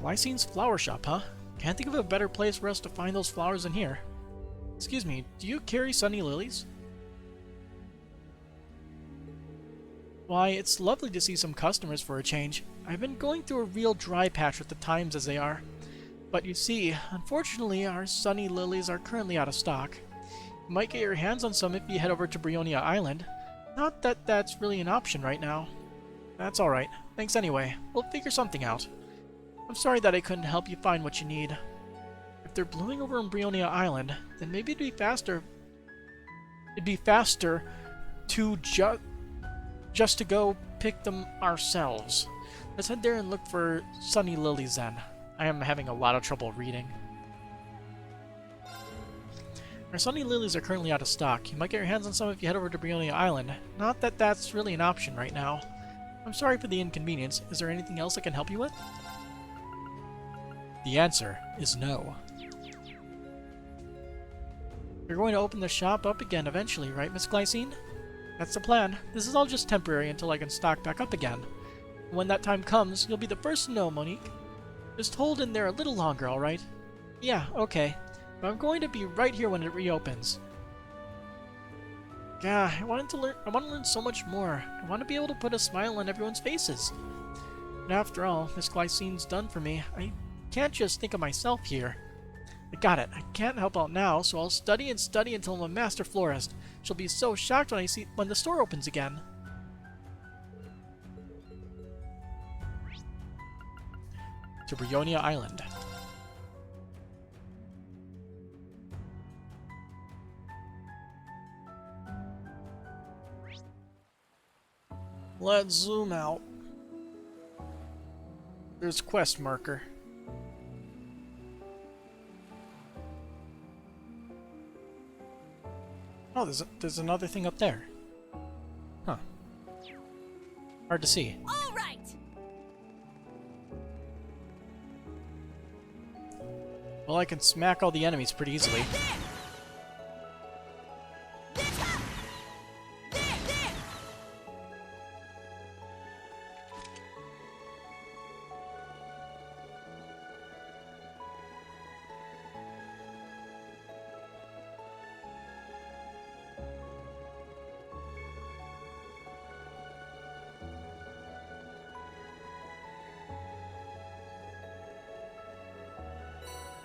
Glycine's flower shop, huh? Can't think of a better place for us to find those flowers than here. Excuse me, do you carry sunny lilies? Why, it's lovely to see some customers for a change. I've been going through a real dry patch with the times as they are. But you see, unfortunately, our sunny lilies are currently out of stock. You might get your hands on some if you head over to Brionia Island. Not that that's really an option right now. That's alright. Thanks anyway. We'll figure something out. I'm sorry that I couldn't help you find what you need. If they're blooming over on Brionia Island, then maybe it'd be faster to just to go pick them ourselves. Let's head there and look for sunny lilies then. I am having a lot of trouble reading. Our sunny lilies are currently out of stock. You might get your hands on some if you head over to Brionia Island. Not that that's really an option right now. I'm sorry for the inconvenience. Is there anything else I can help you with? The answer is no. You're going to open the shop up again eventually, right, Miss Glycine? That's the plan. This is all just temporary until I can stock back up again. When that time comes, you'll be the first to know, Monique. Just hold in there a little longer, alright? Yeah, okay. But I'm going to be right here when it reopens. Gah, I want to learn so much more. I want to be able to put a smile on everyone's faces. But after all, Miss Glycine's done for me. I can't just think of myself here. I got it. I can't help out now, so I'll study and study until I'm a master florist. She'll be so shocked when the store opens again. To Brionia Island. Let's zoom out. There's quest marker. Oh, there's another thing up there. Huh. Hard to see. All right. Well, I can smack all the enemies pretty easily.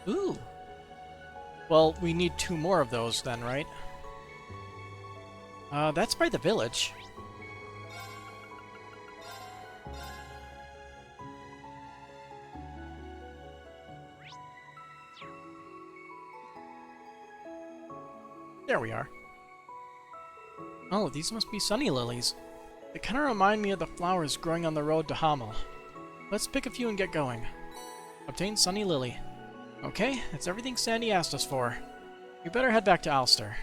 Ooh. Well, we need 2 more of those then, right? That's by the village. There we are. Oh, these must be sunny lilies. They kind of remind me of the flowers growing on the road to Hamel. Let's pick a few and get going. Obtain sunny lily. Okay, that's everything Sandy asked us for. We better head back to Ulster.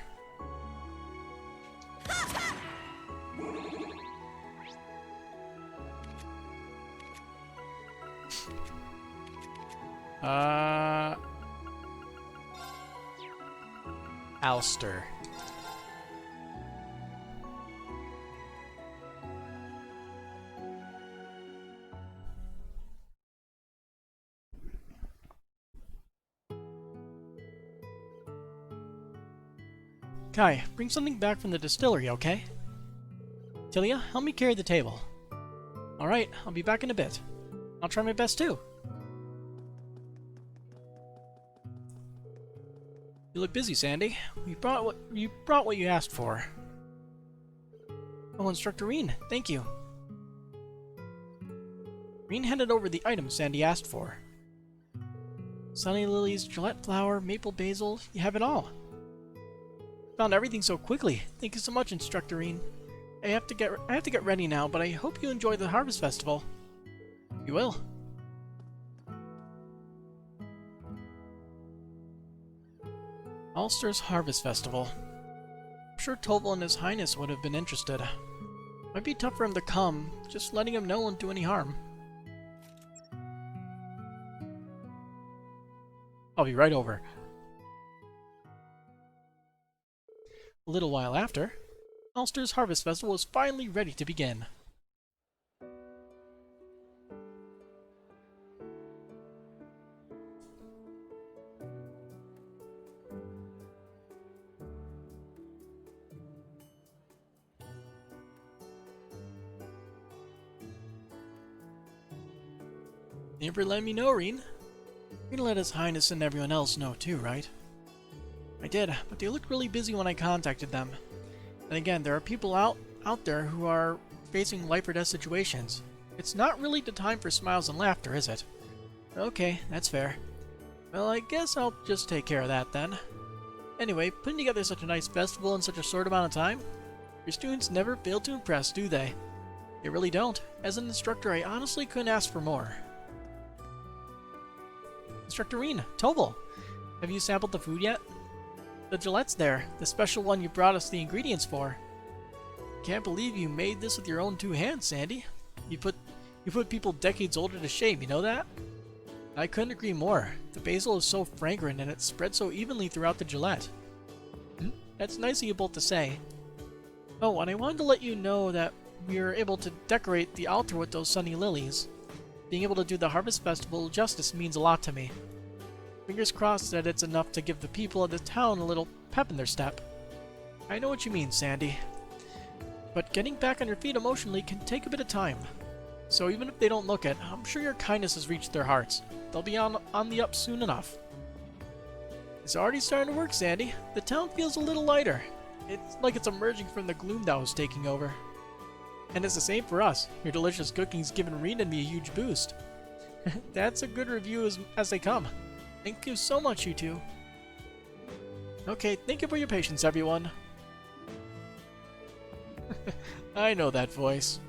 Ulster. Kai, bring something back from the distillery, okay? Tilia, help me carry the table. Alright, I'll be back in a bit. I'll try my best too. You look busy, Sandy. You brought what you asked for. Oh, Instructor Reen, thank you. Reen handed over the items Sandy asked for. Sunny lilies, Gillette flower, maple basil, you have it all. Found everything so quickly. Thank you so much, Instructor Reen. I have to get ready now, but I hope you enjoy the Harvest Festival. You will. Ulster's Harvest Festival. I'm sure Toval and His Highness would have been interested. Might be tough for him to come, just letting him know won't do any harm. I'll be right over. A little while after, Ulster's Harvest Festival was finally ready to begin. You ever let me know, Reen? You're gonna let His Highness and everyone else know too, right? I did, but they looked really busy when I contacted them. And again, there are people out there who are facing life or death situations. It's not really the time for smiles and laughter, is it? Okay, that's fair. Well, I guess I'll just take care of that then. Anyway, putting together such a nice festival in such a short amount of time, your students never fail to impress, do they? They really don't. As an instructor, I honestly couldn't ask for more. Instructor Reen, Toval, have you sampled the food yet? The Gillette's there, the special one you brought us the ingredients for. Can't believe you made this with your own two hands, Sandy. You put people decades older to shame, you know that? I couldn't agree more. The basil is so fragrant and it spreads so evenly throughout the Gillette. That's nice of you both to say. Oh, and I wanted to let you know that we were able to decorate the altar with those sunny lilies. Being able to do the Harvest Festival justice means a lot to me. Fingers crossed that it's enough to give the people of the town a little pep in their step. I know what you mean, Sandy. But getting back on your feet emotionally can take a bit of time. So even if they don't look it, I'm sure your kindness has reached their hearts. They'll be on the up soon enough. It's already starting to work, Sandy. The town feels a little lighter. It's like it's emerging from the gloom that was taking over. And it's the same for us. Your delicious cooking's given Reen and me a huge boost. That's a good review as they come. Thank you so much, you two. Okay, thank you for your patience, everyone. I know that voice.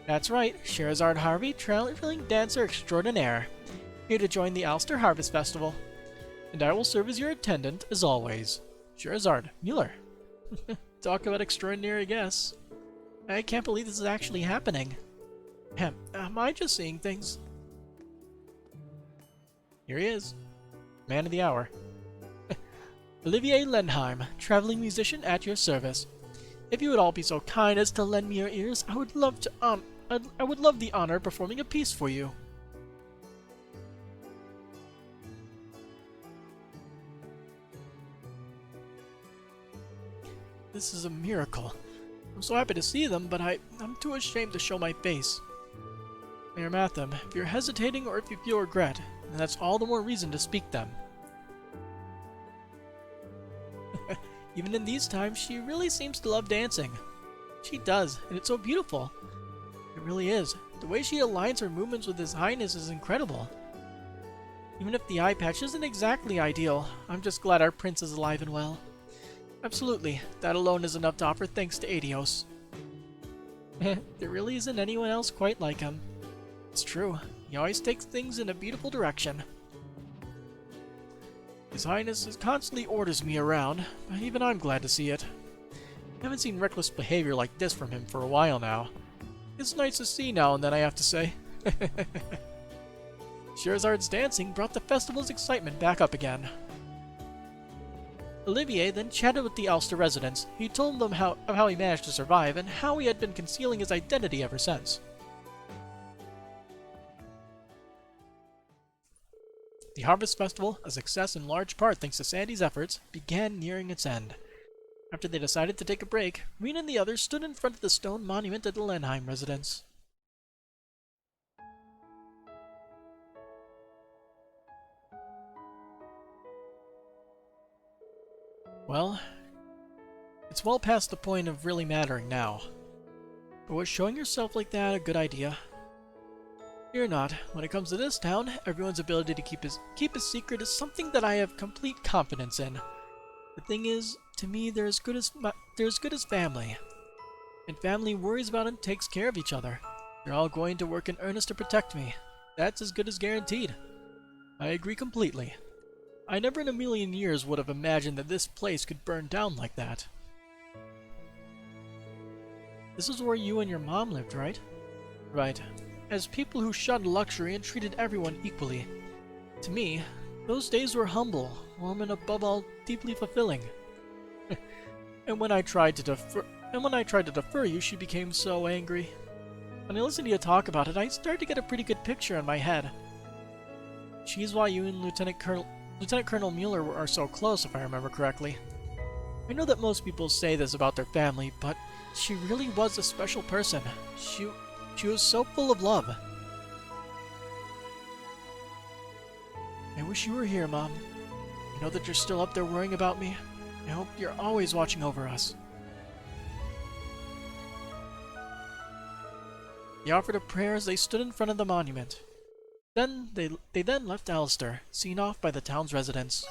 That's right, Scheherazade Harvey, traveling dancer extraordinaire, here to join the Ulster Harvest Festival. And I will serve as your attendant, as always. Scheherazade Mueller. Talk about extraordinary, I guess. I can't believe this is actually happening. Am I just seeing things? Here he is. Man of the hour. Olivier Lenheim, traveling musician at your service. If you would all be so kind as to lend me your ears, I would love the honor of performing a piece for you. This is a miracle. I'm so happy to see them, but I'm too ashamed to show my face. Mayor Matham, if you're hesitating or if you feel regret, then that's all the more reason to speak them. Even in these times, she really seems to love dancing. She does, and it's so beautiful. It really is. The way she aligns her movements with His Highness is incredible. Even if the eye patch isn't exactly ideal, I'm just glad our prince is alive and well. Absolutely, that alone is enough to offer thanks to Adios. There really isn't anyone else quite like him. It's true, he always takes things in a beautiful direction. His Highness constantly orders me around, but even I'm glad to see it. I haven't seen reckless behavior like this from him for a while now. It's nice to see now and then, I have to say. Scheherazade's dancing brought the festival's excitement back up again. Olivier then chatted with the Ulster residents. He told them how he managed to survive and how he had been concealing his identity ever since. The Harvest Festival, a success in large part thanks to Sandy's efforts, began nearing its end. After they decided to take a break, Reen and the others stood in front of the stone monument at the Lenheim residence. Well, it's well past the point of really mattering now. But was showing yourself like that a good idea? Fear not. When it comes to this town, everyone's ability to keep his secret is something that I have complete confidence in. The thing is, to me, they're as good as family. And family worries about and takes care of each other. They're all going to work in earnest to protect me. That's as good as guaranteed. I agree completely. I never in a million years would have imagined that this place could burn down like that. This is where you and your mom lived, right? Right. As people who shunned luxury and treated everyone equally. To me, those days were humble, warm, and above all, deeply fulfilling. And when I tried to defer you, she became so angry. When I listened to you talk about it, I started to get a pretty good picture in my head. She's why you and Lieutenant Colonel Mueller are so close, if I remember correctly. I know that most people say this about their family, but she really was a special person. She was so full of love. I wish you were here, Mom. I know that you're still up there worrying about me. I hope you're always watching over us. They offered a prayer as they stood in front of the monument. Then they left Alistair, seen off by the town's residents.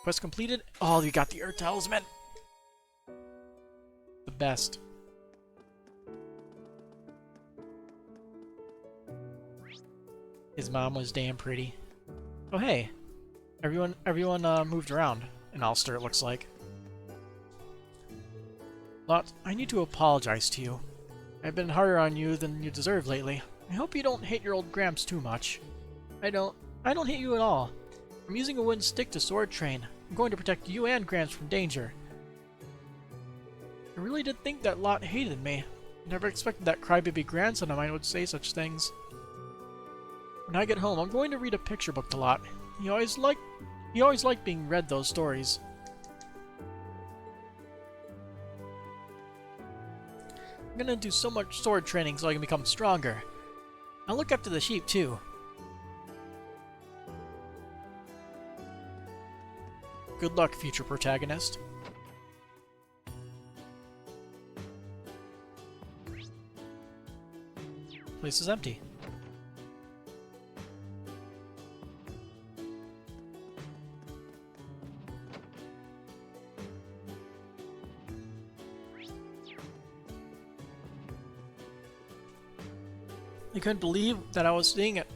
Quest completed. Oh, you got the Earth Talisman! The best. His mom was damn pretty. Oh hey, everyone moved around in Alistair, it looks like. Lot, I need to apologize to you. I've been harder on you than you deserve lately. I hope you don't hate your old Gramps too much. I don't hate you at all. I'm using a wooden stick to sword train. I'm going to protect you and Gramps from danger. I really did think that Lot hated me. I never expected that crybaby grandson of mine would say such things. When I get home, I'm going to read a picture book to Lot. He always liked being read those stories. I'm gonna do so much sword training so I can become stronger. I'll look after the sheep too. Good luck, future protagonist. Place is empty. I couldn't believe that I was seeing it.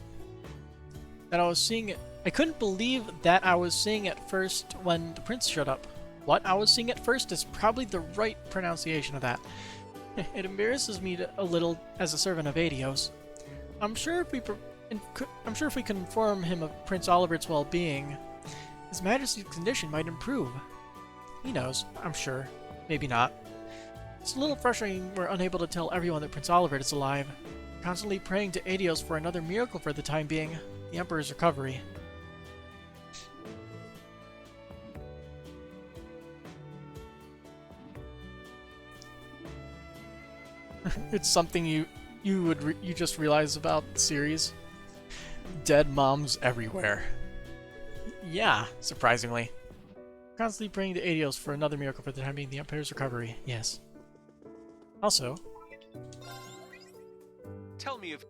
I couldn't believe that I was seeing it first when the prince showed up. What I was seeing it first is probably the right pronunciation of that. It embarrasses me a little as a servant of Adios. I'm sure if we can inform him of Prince Oliver's well-being, His Majesty's condition might improve. He knows, I'm sure. Maybe not. It's a little frustrating we're unable to tell everyone that Prince Oliver is alive. Constantly praying to Adios for another miracle for the time being, the Emperor's recovery. It's something you just realize about the series. Dead moms everywhere. Yeah, surprisingly. Constantly praying to Adios for another miracle for the time being, the Emperor's recovery. Yes. Also, Tell me if...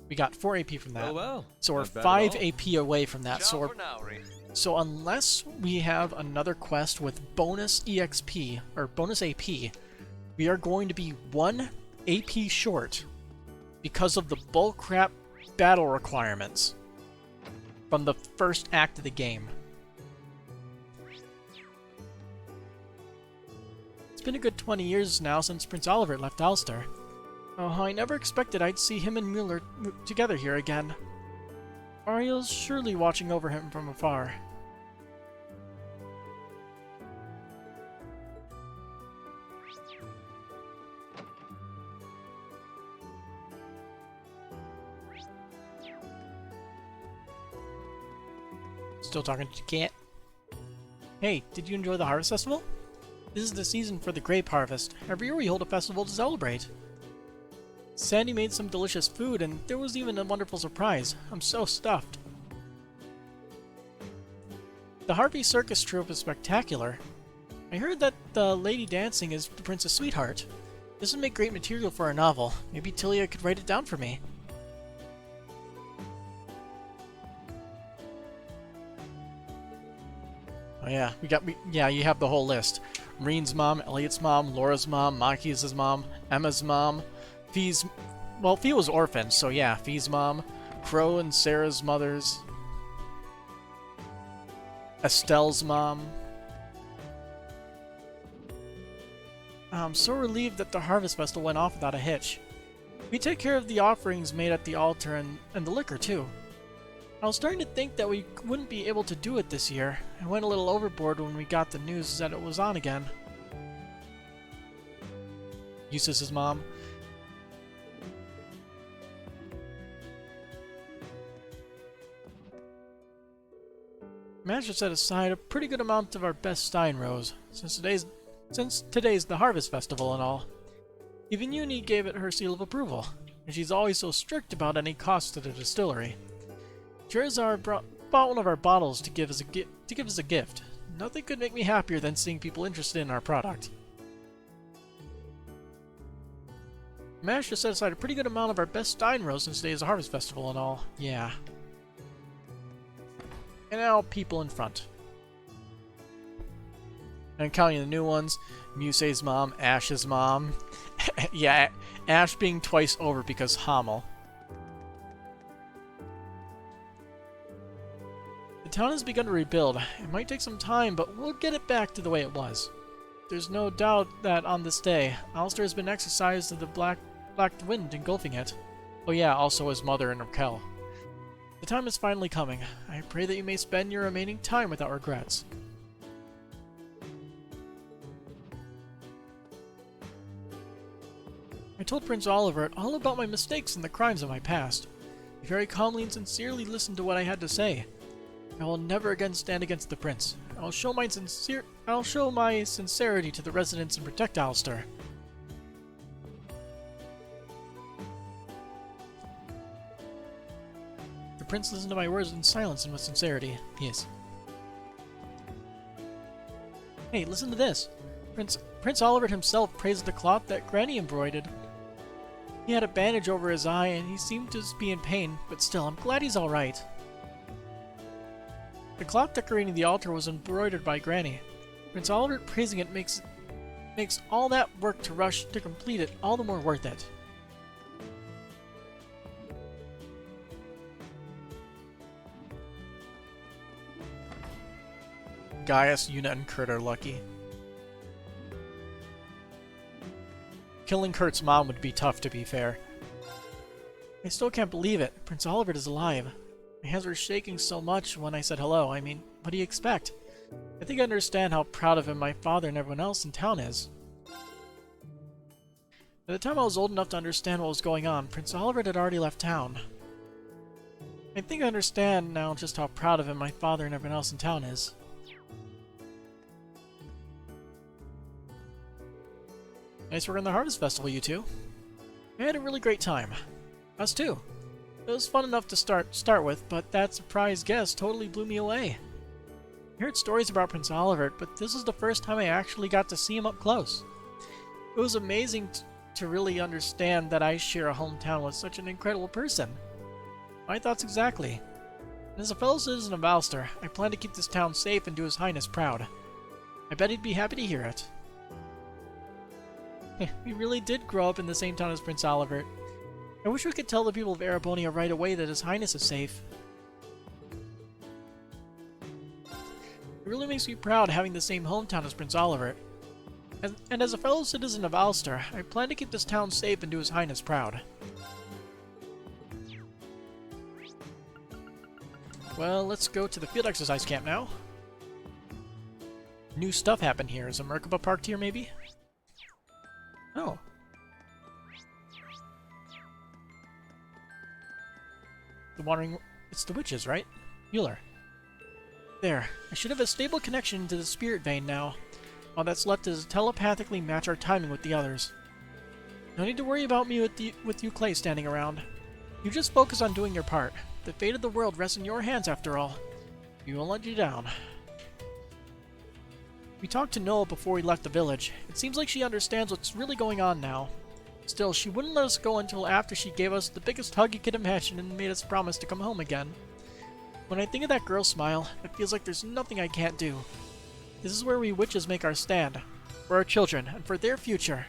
we got 4 AP from that. Oh well. So we're Not bad at 5 all. AP away from that. So unless we have another quest with bonus EXP, or bonus AP, we are going to be 1 AP short because of the bullcrap battle requirements from the first act of the game. It's been a good 20 years now since Prince Oliver left Ulster. Oh, I never expected I'd see him and Mueller together here again. Ariel's surely watching over him from afar. Still talking to the cat. Hey, did you enjoy the Harvest Festival? This is the season for the grape harvest. Every year we hold a festival to celebrate. Sandy made some delicious food, and there was even a wonderful surprise. I'm so stuffed. The Harvey Circus troupe is spectacular. I heard that the lady dancing is the prince's sweetheart. This would make great material for a novel. Maybe Tilia could write it down for me. Oh yeah, you have the whole list. Marie's mom, Elliot's mom, Laura's mom, Maki's mom, Emma's mom, Fee's... Well, Fee was orphaned, so yeah, Fee's mom, Crow and Sarah's mothers, Estelle's mom. I'm so relieved that the Harvest Festival went off without a hitch. We took care of the offerings made at the altar and the liquor, too. I was starting to think that we wouldn't be able to do it this year. I went a little overboard when we got the news that it was on again. Eustace's mom. Managed to set aside a pretty good amount of our best Stein rows, since today's the Harvest Festival and all. Even Uni gave it her seal of approval, and she's always so strict about any cost to the distillery. Charizard bought one of our bottles to give us a gift. Nothing could make me happier than seeing people interested in our product. Managed to set aside a pretty good amount of our best Stein rows since today's Harvest Festival and all. Yeah. And now people in front. And counting the new ones, Musei's mom, Ash's mom. Yeah, Ash being twice over because Hamel. The town has begun to rebuild. It might take some time, but we'll get it back to the way it was. There's no doubt that on this day, Alistair has been exorcised of the black wind engulfing it. Oh yeah, also his mother and Raquel. The time is finally coming. I pray that you may spend your remaining time without regrets. I told Prince Oliver all about my mistakes and the crimes of my past. He very calmly and sincerely listened to what I had to say. I will never again stand against the prince. I will show my sincerity to the residents and protect Alistair. The prince listened to my words in silence and with sincerity. Yes. Hey, listen to this. Prince Oliver himself praised the cloth that Granny embroidered. He had a bandage over his eye and he seemed to be in pain, but still, I'm glad he's alright. The cloth decorating the altar was embroidered by Granny. Prince Oliver praising it makes all that work to rush to complete it all the more worth it. Gaius, Una, and Kurt are lucky. Killing Kurt's mom would be tough, to be fair. I still can't believe it. Prince Oliver is alive. My hands were shaking so much when I said hello. I mean, what do you expect? I think I understand how proud of him my father and everyone else in town is. By the time I was old enough to understand what was going on, Prince Oliver had already left town. I think I understand now just how proud of him my father and everyone else in town is. Nice work on the Harvest Festival, you two. I had a really great time. Us too. It was fun enough to start with, but that surprise guest totally blew me away. I heard stories about Prince Oliver, but this is the first time I actually got to see him up close. It was amazing to really understand that I share a hometown with such an incredible person. My thoughts exactly. And as a fellow citizen of Ulster, I plan to keep this town safe and do His Highness proud. I bet he'd be happy to hear it. We really did grow up in the same town as Prince Oliver. I wish we could tell the people of Erebonia right away that His Highness is safe. It really makes me proud having the same hometown as Prince Oliver. And as a fellow citizen of Ulster, I plan to keep this town safe and do His Highness proud. Well, let's go to the field exercise camp now. New stuff happened here. Is a Merkaba parked here, maybe? Oh. It's the witches, right? Mueller. There. I should have a stable connection to the spirit vein now. All that's left is to telepathically match our timing with the others. No need to worry about me with you Clay standing around. You just focus on doing your part. The fate of the world rests in your hands after all. We won't let you down. We talked to Noah before we left the village. It seems like she understands what's really going on now. Still, she wouldn't let us go until after she gave us the biggest hug you could imagine and made us promise to come home again. When I think of that girl's smile, it feels like there's nothing I can't do. This is where we witches make our stand. For our children, and for their future.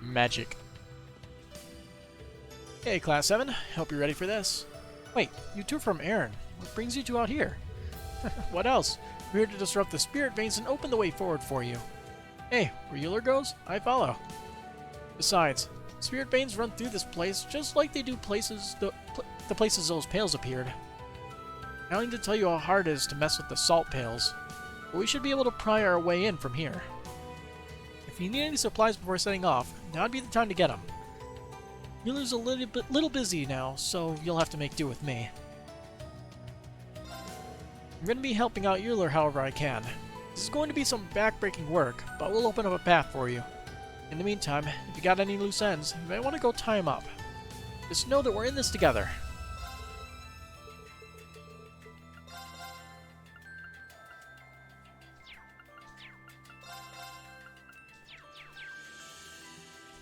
Magic. Hey, Class 7. Hope you're ready for this. Wait, you two from Aaron. What brings you two out here? What else? We're here to disrupt the spirit veins and open the way forward for you. Hey, where Euler goes, I follow. Besides, spirit veins run through this place just like they do the places those pails appeared. I don't need to tell you how hard it is to mess with the salt pails, but we should be able to pry our way in from here. If you need any supplies before setting off, now'd be the time to get them. Euler's a little busy now, so you'll have to make do with me. I'm going to be helping out Euler however I can. This is going to be some back-breaking work, but we'll open up a path for you. In the meantime, if you got any loose ends, you might want to go tie them up. Just know that we're in this together.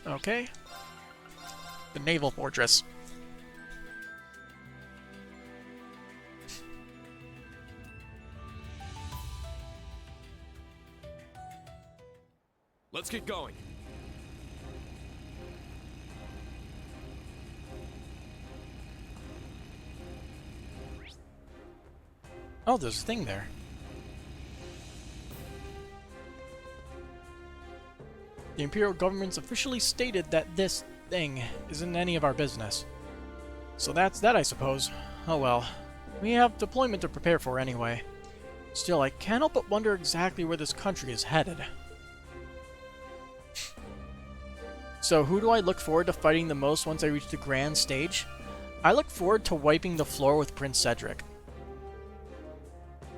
Okay. The Naval Fortress. Let's get going. Oh, there's a thing there. The Imperial government's officially stated that this thing isn't any of our business. So that's that, I suppose. Oh well. We have deployment to prepare for anyway. Still, I can't help but wonder exactly where this country is headed. So who do I look forward to fighting the most once I reach the grand stage? I look forward to wiping the floor with Prince Cedric.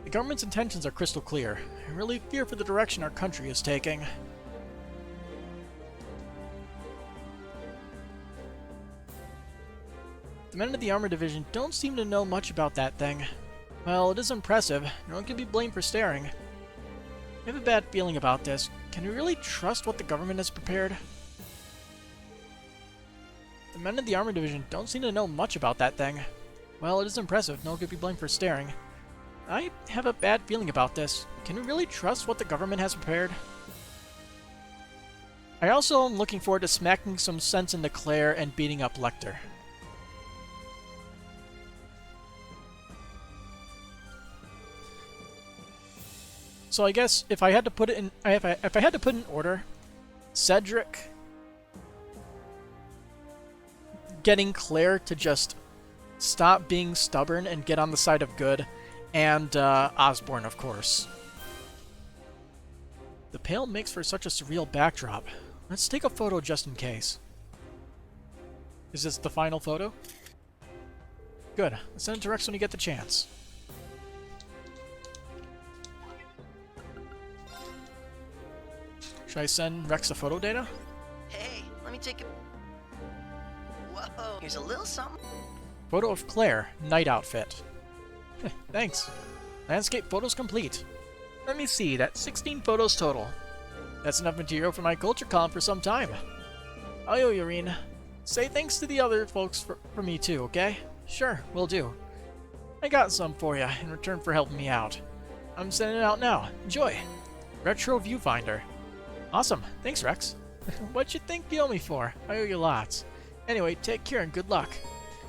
The government's intentions are crystal clear. I really fear for the direction our country is taking. The men of the Armor Division don't seem to know much about that thing. Well, it is impressive. No one can be blamed for staring. I have a bad feeling about this. Can we really trust what the government has prepared? The men of the Armor Division don't seem to know much about that thing. Well, it is impressive. No one could be blamed for staring. I have a bad feeling about this. Can we really trust what the government has prepared? I also am looking forward to smacking some sense into Claire and beating up Lecter. So I guess if I had to put it in, if I had to put in order, Cedric, getting Claire to just stop being stubborn and get on the side of good, and Osborne, of course. The pail makes for such a surreal backdrop. Let's take a photo just in case. Is this the final photo? Good. Let's send it to Rex when you get the chance. Should I send Rex the photo data? Hey, let me take a... Whoa, here's a little something. Photo of Claire, night outfit. Thanks. Landscape photos complete. Let me see, that's 16 photos total. That's enough material for my culture column for some time. Ayo, Yurine. Say thanks to the other folks for me too, okay? Sure, will do. I got some for you in return for helping me out. I'm sending it out now. Enjoy. Retro Viewfinder. Awesome. Thanks, Rex. What you think you owe me for? I owe you lots. Anyway, take care and good luck.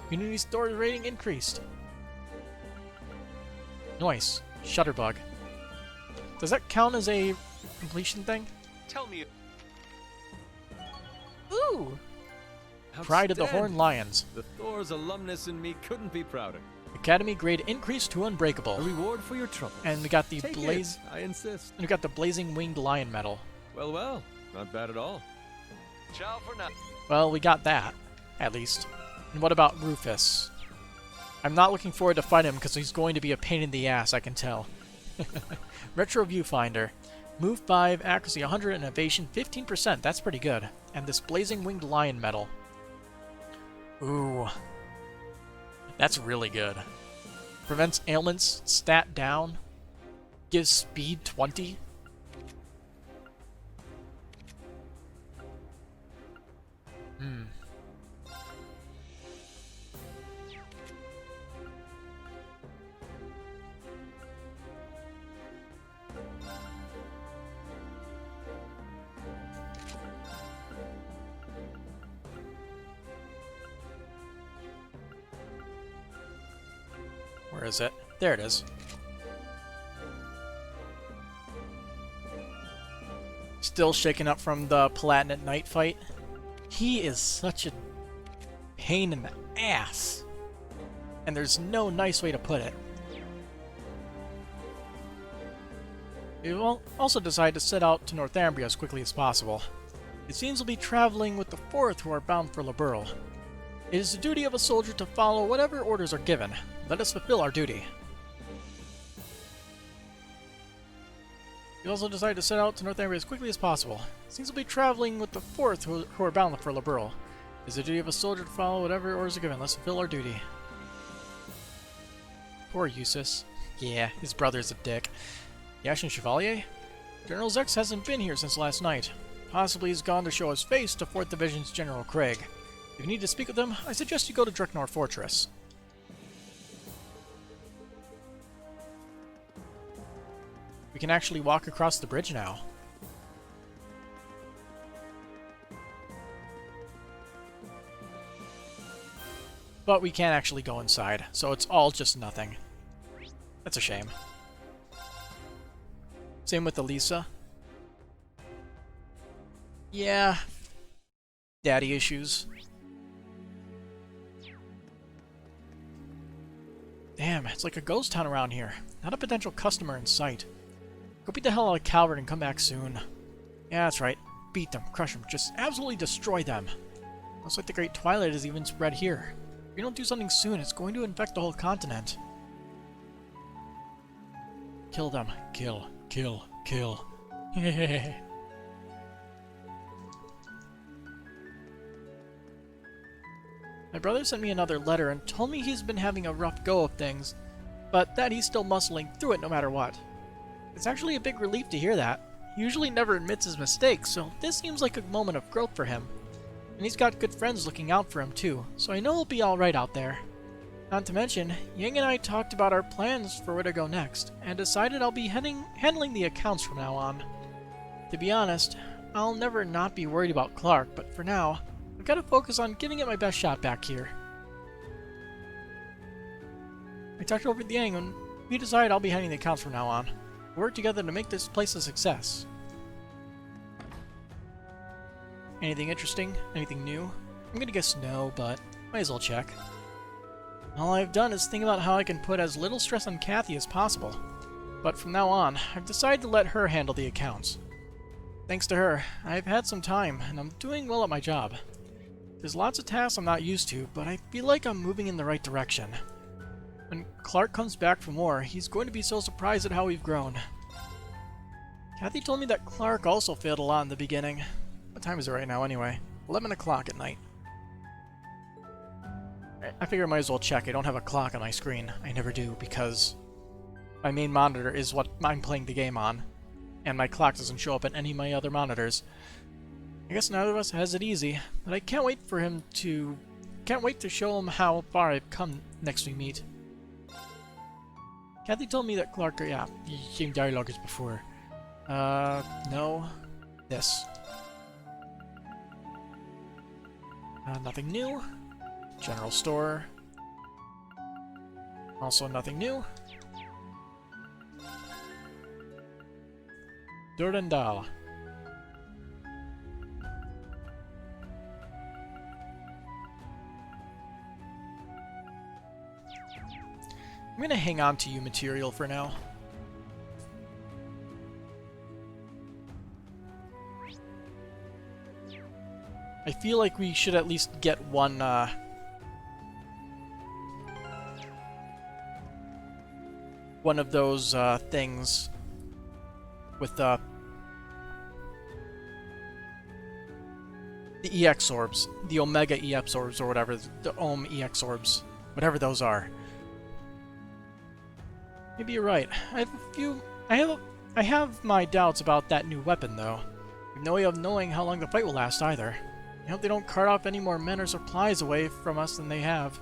Community store rating increased. Nice. Shutterbug. Does that count as a completion thing? Tell me. Ooh! Pride of the Horned Lions. The Thor's alumnus in me couldn't be prouder. Academy grade increased to unbreakable. A reward for your trouble. And we got the Take blaze. it, I insist. And we got the blazing winged lion medal. Well, well, not bad at all. Ciao for now. Well, we got that, at least. And what about Rufus? I'm not looking forward to fight him because he's going to be a pain in the ass, I can tell. Retro Viewfinder. Move 5, accuracy 100, and evasion 15%. That's pretty good. And this blazing winged lion medal. Ooh. That's really good. Prevents ailments, stat down. Gives speed 20. Hmm. Where is it? There it is. Still shaken up from the Palatinate Knight fight. He is such a pain in the ass. And there's no nice way to put it. We will also decide to set out to Northumbria as quickly as possible. It seems we'll be traveling with the 4th who are bound for Liberl. It is the duty of a soldier to follow whatever orders are given. Let us fulfill our duty. We also decide to set out to Northumbria as quickly as possible. It seems we'll be traveling with the 4th who are bound for Liberl. It is the duty of a soldier to follow whatever orders are given. Let's fulfill our duty. Poor Eustace. Yeah, his brother's a dick. The Ashen Chevalier? General Zex hasn't been here since last night. Possibly he's gone to show his face to 4th Division's General Craig. If you need to speak with him, I suggest you go to Dreknor Fortress. We can actually walk across the bridge now. But we can't actually go inside, so it's all just nothing. That's a shame. Same with Elisa. Yeah. Daddy issues. Damn, it's like a ghost town around here. Not a potential customer in sight. Go beat the hell out of Calvert and come back soon. Yeah, that's right. Beat them, crush them, just absolutely destroy them. Looks like the Great Twilight is even spread here. If we don't do something soon, it's going to infect the whole continent. Kill them. Kill. Kill. Kill. My brother sent me another letter and told me he's been having a rough go of things, but that he's still muscling through it no matter what. It's actually a big relief to hear that. He usually never admits his mistakes, so this seems like a moment of growth for him. And he's got good friends looking out for him too, so I know he'll be alright out there. Not to mention, Yang and I talked about our plans for where to go next, and decided I'll be handling the accounts from now on. To be honest, I'll never not be worried about Clark, but for now, I've got to focus on giving it my best shot back here. I talked over with Yang, and we decided I'll be handling the accounts from now on. We'll work together to make this place a success. Anything interesting? Anything new? I'm gonna guess no, but might as well check. All I've done is think about how I can put as little stress on Kathy as possible. But from now on, I've decided to let her handle the accounts. Thanks to her, I've had some time, and I'm doing well at my job. There's lots of tasks I'm not used to, but I feel like I'm moving in the right direction. When Clark comes back from war, he's going to be so surprised at how we've grown. Kathy told me that Clark also failed a lot in the beginning. What time is it right now anyway? 11 o'clock at night. I figure I might as well check. I don't have a clock on my screen. I never do, because my main monitor is what I'm playing the game on, and my clock doesn't show up on any of my other monitors. I guess neither of us has it easy, but I can't wait to show him how far I've come next we meet. Kathy told me that Clark, yeah, same dialogue as before. No. This. Nothing new. General store. Also nothing new. Durandal. I'm gonna hang on to you material for now. I feel like we should at least get one of those things with the EX orbs, the Omega EX orbs or whatever, the Ohm EX orbs. Whatever those are. Maybe you're right. I have my doubts about that new weapon, though. We have no way of knowing how long the fight will last either. I hope they don't cart off any more men or supplies away from us than they have.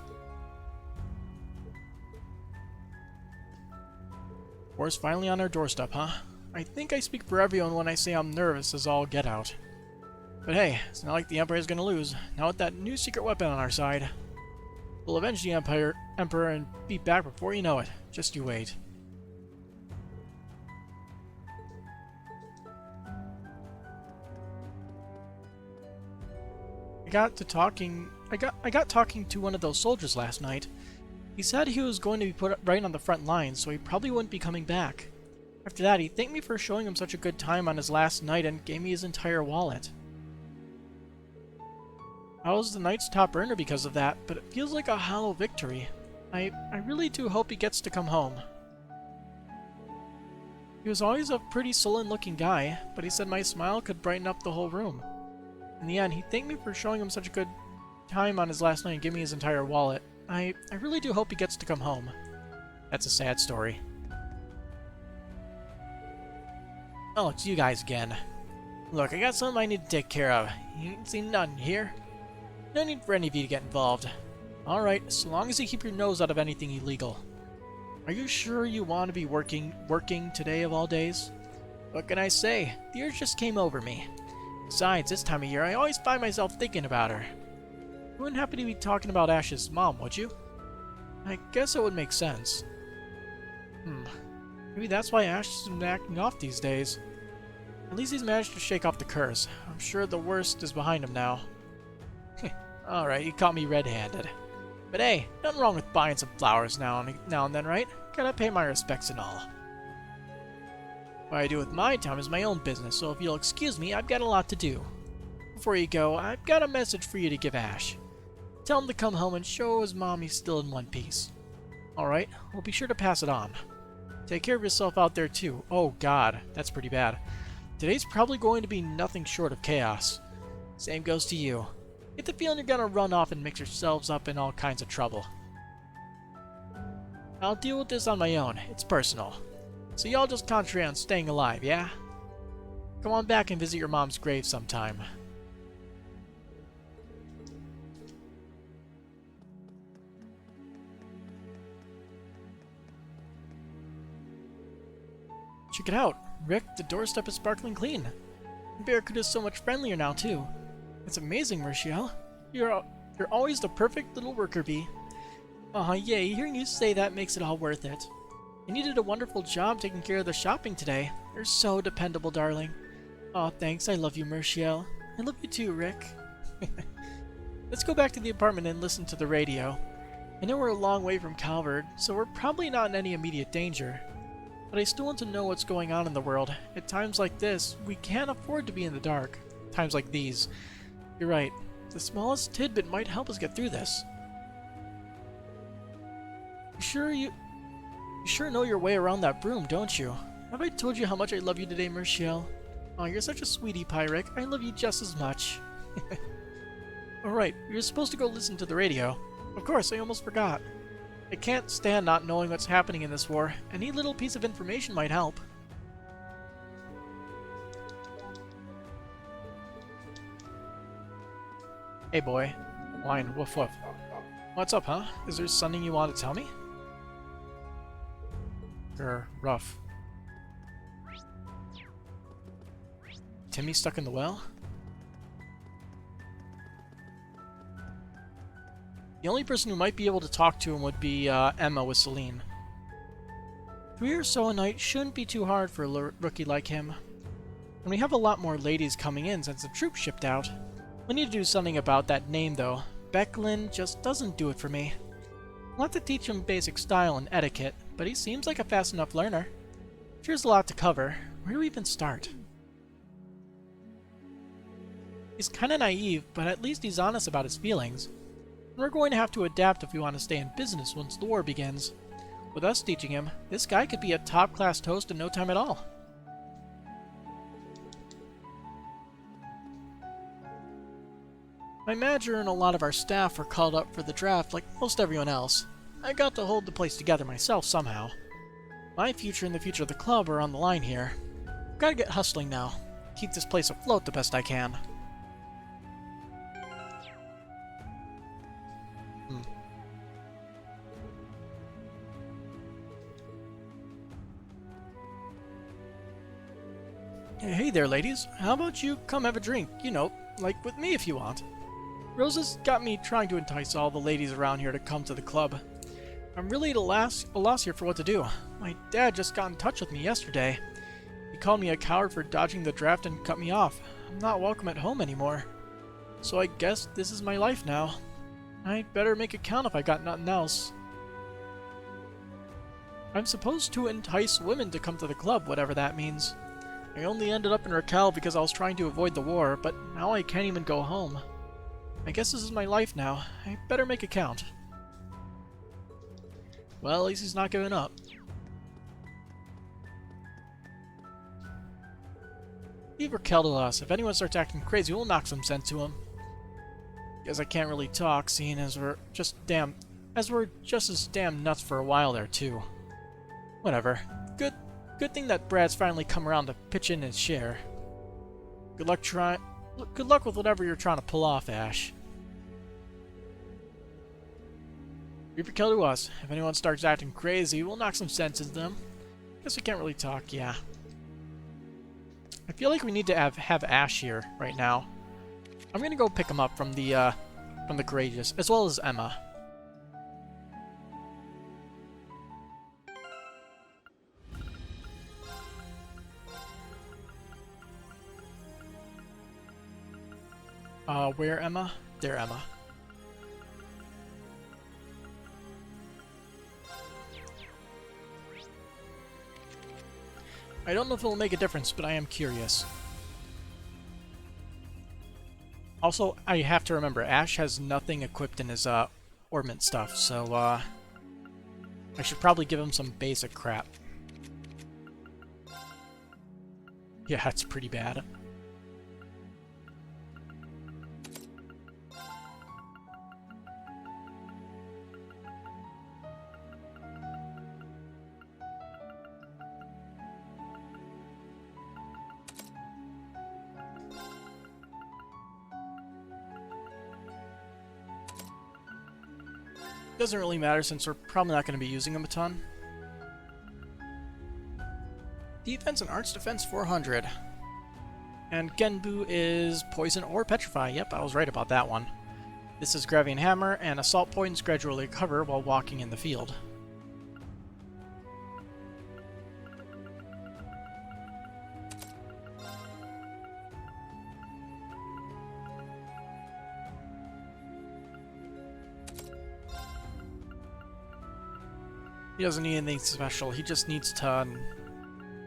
War's finally on our doorstep, huh? I think I speak for everyone when I say I'm nervous as all get out. But hey, it's not like the Empire is going to lose. Now with that new secret weapon on our side, we'll avenge the Emperor and be back before you know it. Just you wait. I got talking to one of those soldiers last night. He said he was going to be put right on the front lines, so he probably wouldn't be coming back. After that, he thanked me for showing him such a good time on his last night and gave me his entire wallet. I was the Knight's top earner because of that, but it feels like a hollow victory. I really do hope he gets to come home. He was always a pretty sullen-looking guy, but he said my smile could brighten up the whole room. In the end, he thanked me for showing him such a good time on his last night and giving me his entire wallet. I really do hope he gets to come home. That's a sad story. Oh, it's you guys again. Look, I got something I need to take care of. You ain't seen nothing here. No need for any of you to get involved. Alright, so long as you keep your nose out of anything illegal. Are you sure you want to be working today of all days? What can I say? The urge just came over me. Besides, this time of year, I always find myself thinking about her. You wouldn't happen to be talking about Ash's mom, would you? I guess it would make sense. Maybe that's why Ash has been acting off these days. At least he's managed to shake off the curse. I'm sure the worst is behind him now. Alright, you caught me red-handed. But hey, nothing wrong with buying some flowers now and then, right? Gotta pay my respects and all. What I do with my time is my own business, so if you'll excuse me, I've got a lot to do. Before you go, I've got a message for you to give Ash. Tell him to come home and show his mom he's still in one piece. Alright, well be sure to pass it on. Take care of yourself out there too. Oh god, that's pretty bad. Today's probably going to be nothing short of chaos. Same goes to you. Get the feeling you're gonna run off and mix yourselves up in all kinds of trouble. I'll deal with this on my own. It's personal. So y'all just concentrate on staying alive, yeah? Come on back and visit your mom's grave sometime. Check it out! Rick, the doorstep is sparkling clean. Barracuda's so much friendlier now, too. It's amazing, Rochelle. You're always the perfect little worker bee. Aw, yay, hearing you say that makes it all worth it. And you did a wonderful job taking care of the shopping today. You're so dependable, darling. Aw, thanks, I love you, Rochelle. I love you too, Rick. Let's go back to the apartment and listen to the radio. I know we're a long way from Calvard, so we're probably not in any immediate danger. But I still want to know what's going on in the world. At times like this, we can't afford to be in the dark. Times like these. You're right. The smallest tidbit might help us get through this. You sure know your way around that broom, don't you? Have I told you how much I love you today, Merciel? Oh, you're such a sweetie pie, Rick. I love you just as much. Alright, you're supposed to go listen to the radio. Of course, I almost forgot. I can't stand not knowing what's happening in this war. Any little piece of information might help. Hey boy. Whine, woof woof. What's up, huh? Is there something you want to tell me? Rough. Timmy stuck in the well? The only person who might be able to talk to him would be Emma with Celine. 3 or so a night shouldn't be too hard for a rookie like him. And we have a lot more ladies coming in since the troops shipped out. We need to do something about that name though. Becklin just doesn't do it for me. I'll have to teach him basic style and etiquette, but he seems like a fast enough learner. Here's a lot to cover. Where do we even start? He's kinda naive, but at least he's honest about his feelings. We're going to have to adapt if we want to stay in business once the war begins. With us teaching him, this guy could be a top-class toast in no time at all. My manager and a lot of our staff were called up for the draft like most everyone else. I got to hold the place together myself somehow. My future and the future of the club are on the line here. Gotta get hustling now. Keep this place afloat the best I can. Hey there, ladies. How about you come have a drink? You know, like with me if you want. Rosa's got me trying to entice all the ladies around here to come to the club. I'm really at a loss here for what to do. My dad just got in touch with me yesterday. He called me a coward for dodging the draft and cut me off. I'm not welcome at home anymore. So I guess this is my life now. I'd better make it count if I got nothing else. I'm supposed to entice women to come to the club, whatever that means. I only ended up in Raquel because I was trying to avoid the war, but now I can't even go home. I guess this is my life now. I better make it count. Well, at least he's not giving up. Leave Raquel to us. If anyone starts acting crazy, we'll knock some sense to him. Guess I can't really talk, seeing as we're just as damn nuts for a while there too. Whatever. Good thing that Brad's finally come around to pitch in his share. Good luck with whatever you're trying to pull off, Ash. Leave Raquel to us. If anyone starts acting crazy, we'll knock some sense into them. Guess we can't really talk, yeah. I feel like we need to have Ash here right now. I'm gonna go pick him up from the Courageous, as well as Emma. Where Emma? There, Emma. I don't know if it'll make a difference, but I am curious. Also, I have to remember, Ash has nothing equipped in his ornament stuff, so I should probably give him some basic crap. Yeah, that's pretty bad. Doesn't really matter since we're probably not going to be using them a ton. Defense and Arts Defense 400. And Genbu is Poison or Petrify. Yep, I was right about that one. This is Gravian Hammer, and Assault Points gradually recover while walking in the field. He doesn't need anything special, he just needs to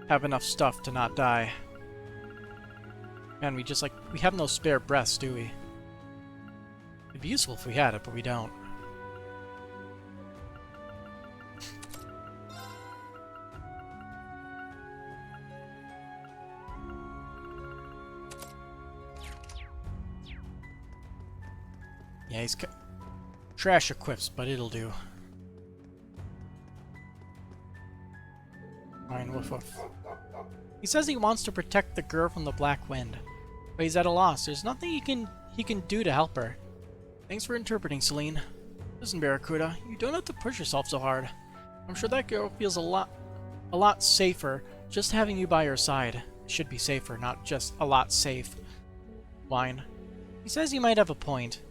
have enough stuff to not die. Man, we have no spare breaths, do we? It'd be useful if we had it, but we don't. Yeah, he's trash equips, but it'll do. Fine, woof woof. He says he wants to protect the girl from the Black Wind, but he's at a loss. There's nothing he can do to help her. Thanks for interpreting, Celine. Listen, Barracuda, you don't have to push yourself so hard. I'm sure that girl feels a lot safer just having you by her side. Should be safer, not just a lot safe. Whine. He says you might have a point.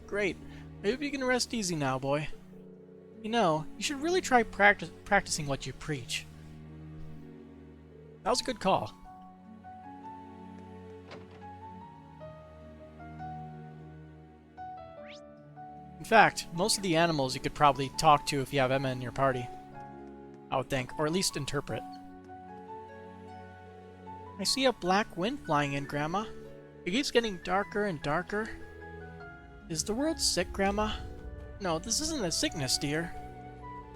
Great. I hope you can rest easy now, boy. You know, you should really try practicing what you preach. That was a good call. In fact, most of the animals you could probably talk to if you have Emma in your party. I would think, or at least interpret. I see a black wind flying in, Grandma. It keeps getting darker and darker. Is the world sick, Grandma? No, this isn't a sickness, dear.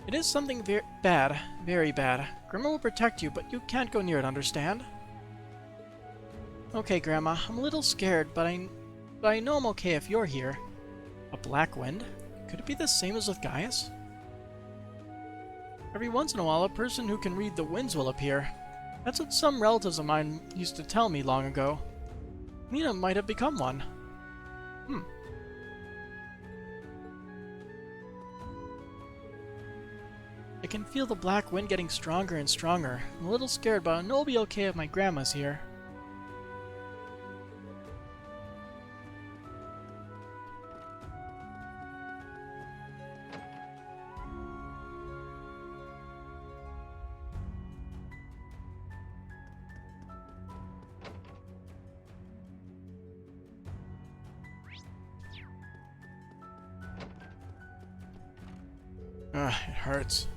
It is something bad, very bad. Grandma will protect you, but you can't go near it, understand? Okay, Grandma, I'm a little scared, but But I know I'm okay if you're here. A black wind? Could it be the same as with Gaius? Every once in a while, a person who can read the winds will appear. That's what some relatives of mine used to tell me long ago. Nina might have become one. I can feel the black wind getting stronger and stronger. I'm a little scared, but I know it'll be okay if my grandma's here. It hurts.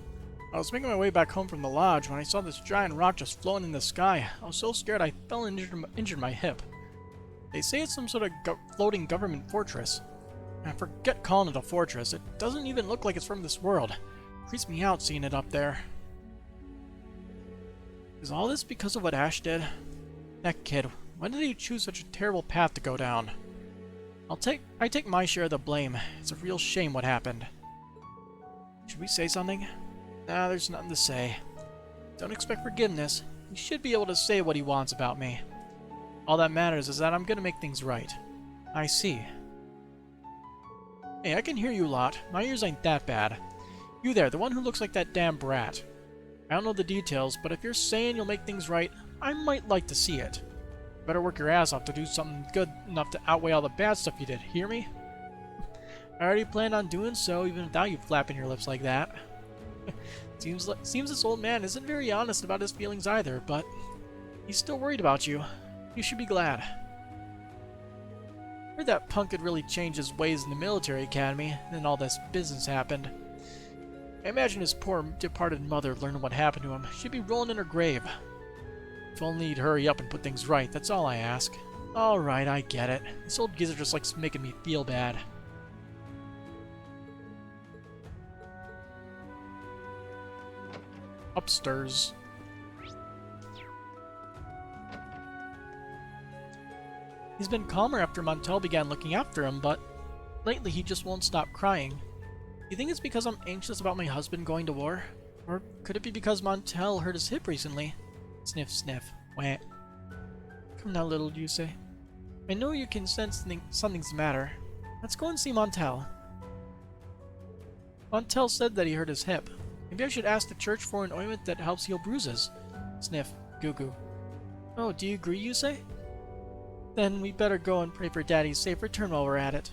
I was making my way back home from the lodge when I saw this giant rock just floating in the sky. I was so scared I fell and injured my hip. They say it's some sort of floating government fortress. And forget calling it a fortress. It doesn't even look like it's from this world. It creeps me out seeing it up there. Is all this because of what Ash did? That kid, why did he choose such a terrible path to go down? I take my share of the blame. It's a real shame what happened. Should we say something? Nah, there's nothing to say. Don't expect forgiveness. He should be able to say what he wants about me. All that matters is that I'm gonna make things right. I see. Hey, I can hear you a lot. My ears ain't that bad. You there, the one who looks like that damn brat. I don't know the details, but if you're saying you'll make things right, I might like to see it. You better work your ass off to do something good enough to outweigh all the bad stuff you did, hear me? I already planned on doing so, even without you flapping your lips like that. Seems this old man isn't very honest about his feelings either, but he's still worried about you. You should be glad. Heard that punk had really changed his ways in the military academy, and then all this business happened. I imagine his poor departed mother learning what happened to him. She'd be rolling in her grave. If only he'd hurry up and put things right, that's all I ask. Alright, I get it. This old geezer just likes making me feel bad. Upstairs. He's been calmer after Montel began looking after him, but lately he just won't stop crying. You think it's because I'm anxious about my husband going to war? Or could it be because Montel hurt his hip recently? Sniff, sniff. Wah. Come now, little Yusei. I know you can sense something's the matter. Let's go and see Montel. Montel said that he hurt his hip. Maybe I should ask the church for an ointment that helps heal bruises. Sniff. Goo goo. Oh, do you agree, Yusei? Then we better go and pray for Daddy's safe return while we're at it.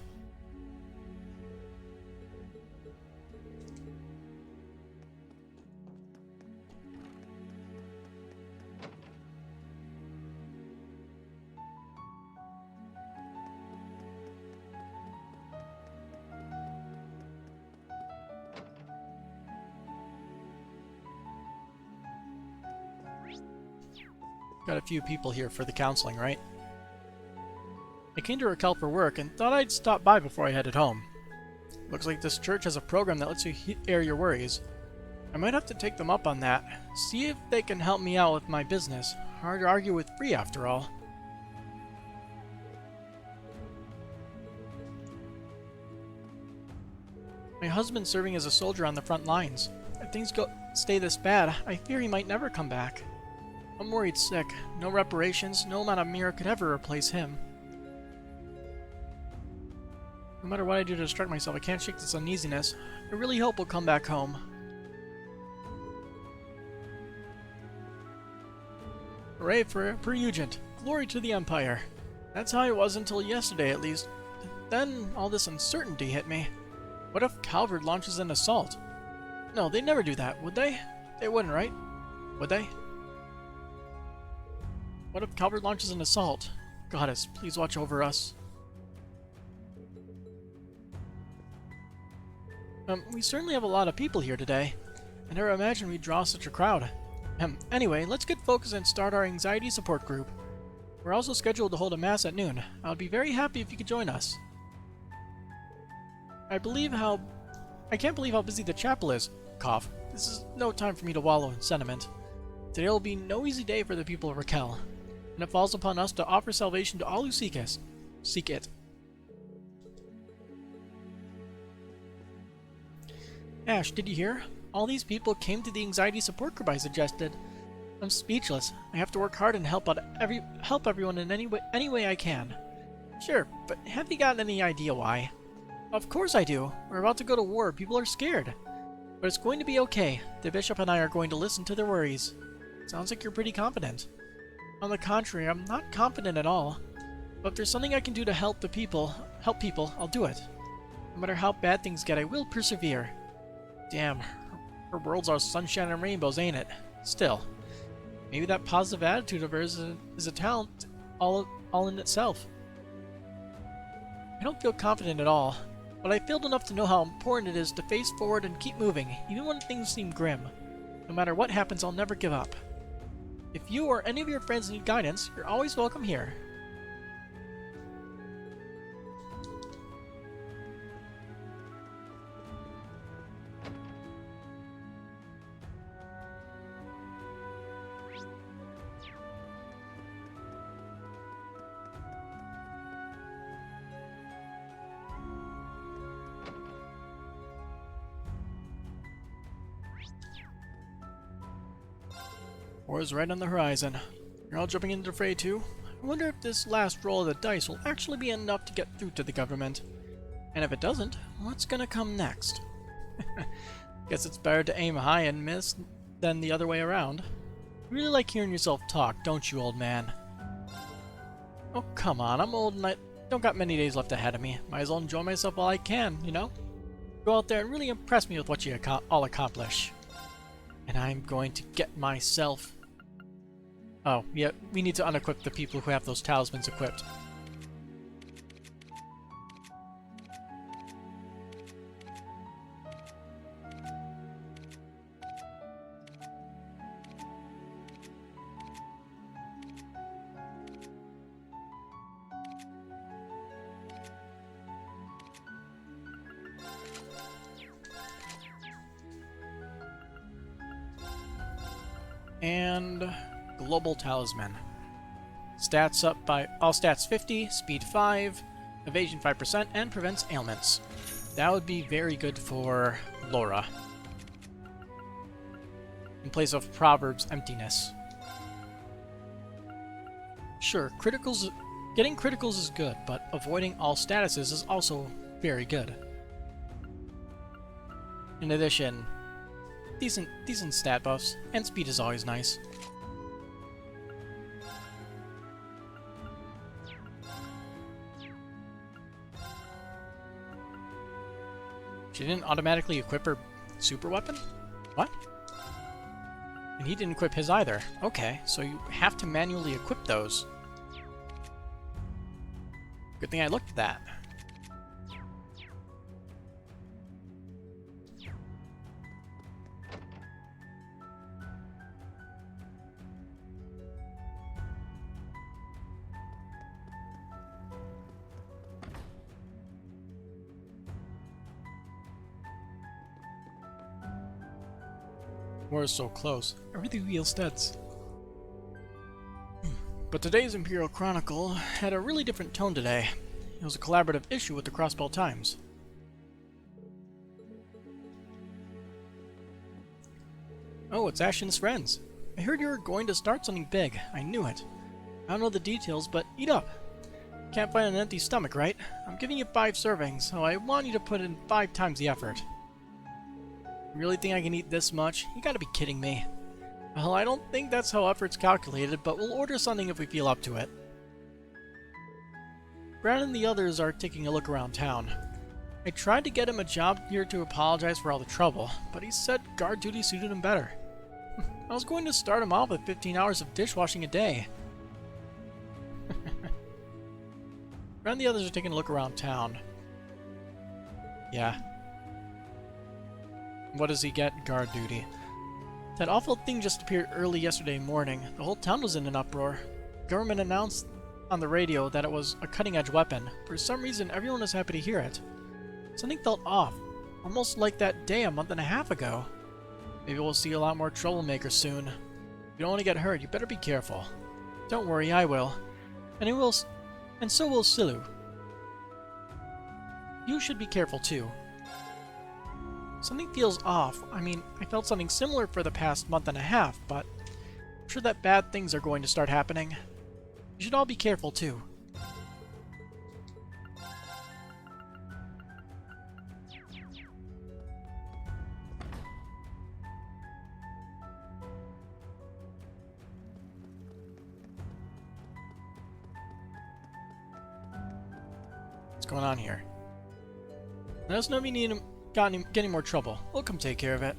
Got a few people here for the counseling, right? I came to Raquel for work and thought I'd stop by before I headed home. Looks like this church has a program that lets you air your worries. I might have to take them up on that. See if they can help me out with my business. Hard to argue with free after all. My husband's serving as a soldier on the front lines. If things stay this bad, I fear he might never come back. I'm worried sick. No reparations, no amount of Mira could ever replace him. No matter what I do to distract myself, I can't shake this uneasiness. I really hope we'll come back home. Hooray for Ugent! Glory to the Empire! That's how it was until yesterday, at least. Then all this uncertainty hit me. What if Calvert launches an assault? No, they'd never do that, would they? They wouldn't, right? Would they? What if Calvert launches an assault? Goddess, please watch over us. We certainly have a lot of people here today. I never imagined we'd draw such a crowd. Anyway, let's get focused and start our anxiety support group. We're also scheduled to hold a mass at noon. I'd be very happy if you could join us. I can't believe how busy the chapel is. Cough. This is no time for me to wallow in sentiment. Today will be no easy day for the people of Raquel, and it falls upon us to offer salvation to all who seek it. Ash, did you hear? All these people came to the anxiety support group I suggested. I'm speechless. I have to work hard and help everyone in any way I can. Sure, but have you got any idea why? Of course I do. We're about to go to war. People are scared. But it's going to be okay. The bishop and I are going to listen to their worries. Sounds like you're pretty confident. On the contrary, I'm not confident at all. But if there's something I can do to help people, I'll do it. No matter how bad things get, I will persevere. Damn, her world's all sunshine and rainbows, ain't it? Still, maybe that positive attitude of hers is a talent all in itself. I don't feel confident at all, but I feel enough to know how important it is to face forward and keep moving, even when things seem grim. No matter what happens, I'll never give up. If you or any of your friends need guidance, you're always welcome here. War is right on the horizon. You're all jumping into the fray too? I wonder if this last roll of the dice will actually be enough to get through to the government. And if it doesn't, what's gonna come next? Guess it's better to aim high and miss than the other way around. You really like hearing yourself talk, don't you, old man? Oh, come on, I'm old and I don't got many days left ahead of me. Might as well enjoy myself while I can, you know? Go out there and really impress me with what you all accomplish. And I'm going to get myself... Oh, yeah, we need to unequip the people who have those talismans equipped. And global talisman. Stats up by all stats 50, speed 5, evasion 5%, and prevents ailments. That would be very good for Laura. In place of Proverbs emptiness. Sure, getting criticals is good, but avoiding all statuses is also very good. In addition, decent stat buffs, and speed is always nice. She didn't automatically equip her super weapon? What? And he didn't equip his either. Okay, so you have to manually equip those. Good thing I looked at that. War is so close. I really feel tense. But today's Imperial Chronicle had a really different tone today. It was a collaborative issue with the Crossbell Times. Oh, it's Ash and his friends. I heard you were going to start something big. I knew it. I don't know the details, but eat up. Can't find an empty stomach, right? I'm giving you 5 servings, so I want you to put in 5 times the effort. You really think I can eat this much? You gotta be kidding me. Well, I don't think that's how effort's calculated, but we'll order something if we feel up to it. Brad and the others are taking a look around town. I tried to get him a job here to apologize for all the trouble, but he said guard duty suited him better. I was going to start him off with 15 hours of dishwashing a day. Brad and the others are taking a look around town. Yeah. What does he get? Guard duty. That awful thing just appeared early yesterday morning. The whole town was in an uproar. The government announced on the radio that it was a cutting-edge weapon. For some reason, everyone was happy to hear it. Something felt off, almost like that day a month and a half ago. Maybe we'll see a lot more troublemakers soon. If you don't want to get hurt, you better be careful. Don't worry, I will. And so will Silu. You should be careful too. Something feels off. I mean, I felt something similar for the past month and a half, but I'm sure that bad things are going to start happening. You should all be careful, too. What's going on here? Let us know if you need get any more trouble. We'll come take care of it.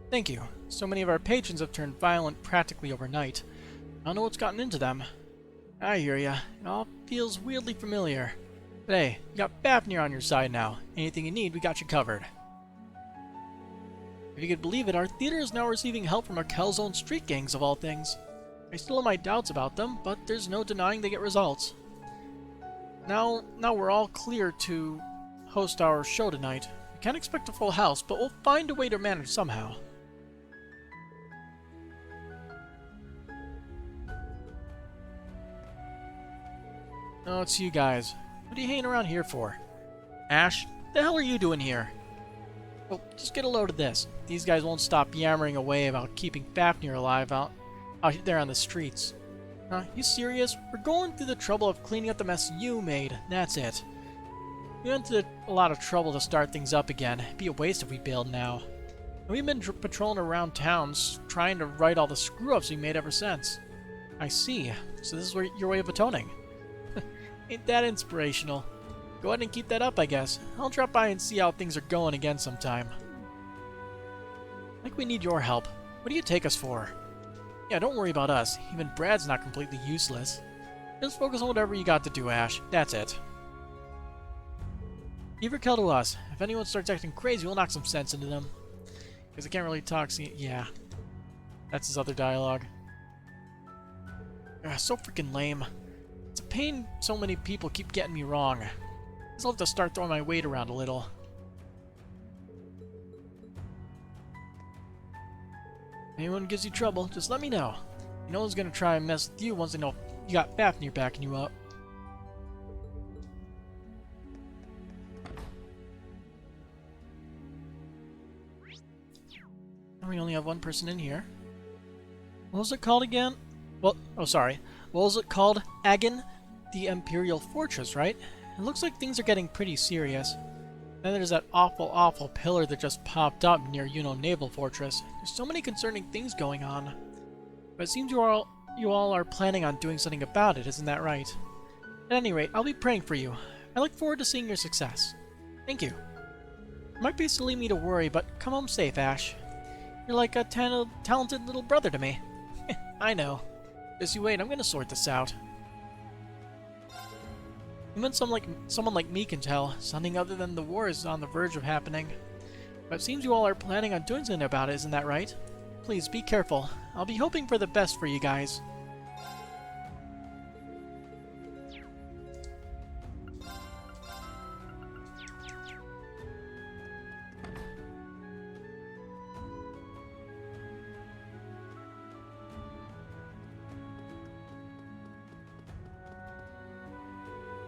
Thank you. So many of our patrons have turned violent practically overnight. I don't know what's gotten into them. I hear ya. It all feels weirdly familiar. But hey, you got Fafnir on your side now. Anything you need, we got you covered. If you could believe it, our theater is now receiving help from our Calzone street gangs of all things. I still have my doubts about them, but there's no denying they get results. Now we're all clear to host our show tonight. We can't expect a full house, but we'll find a way to manage somehow. Oh, it's you guys. What are you hanging around here for? Ash, the hell are you doing here? Well, just get a load of this. These guys won't stop yammering away about keeping Fafnir alive out there on the streets. You serious? We're going through the trouble of cleaning up the mess you made. That's it. We went to a lot of trouble to start things up again. It'd be a waste if we bailed now. And we've been patrolling around towns, trying to right all the screw-ups we made ever since. I see. So this is your way of atoning. Ain't that inspirational? Go ahead and keep that up, I guess. I'll drop by and see how things are going again sometime. I think we need your help. What do you take us for? Yeah, don't worry about us. Even Brad's not completely useless. Just focus on whatever you got to do, Ash. That's it. Leave your kill to us. If anyone starts acting crazy, we'll knock some sense into them. Because I can't really talk, see, yeah. That's his other dialogue. So freaking lame. It's a pain so many people keep getting me wrong. I'll have to start throwing my weight around a little. If anyone gives you trouble, just let me know. No one's gonna try and mess with you once they know you got Fafnir backing you up. And we only have one person in here. What was it called again? Well, oh sorry. What was it called? Agon? The Imperial Fortress, right? It looks like things are getting pretty serious. Then there's that awful pillar that just popped up near Naval Fortress. There's so many concerning things going on. But it seems you all are planning on doing something about it, isn't that right? At any rate, I'll be praying for you. I look forward to seeing your success. Thank you. It might be silly me to worry, but come home safe, Ash. You're like a talented little brother to me. I know. Just you wait, I'm gonna sort this out. Even someone like me can tell, something other than the war is on the verge of happening. But it seems you all are planning on doing something about it, isn't that right? Please, be careful. I'll be hoping for the best for you guys.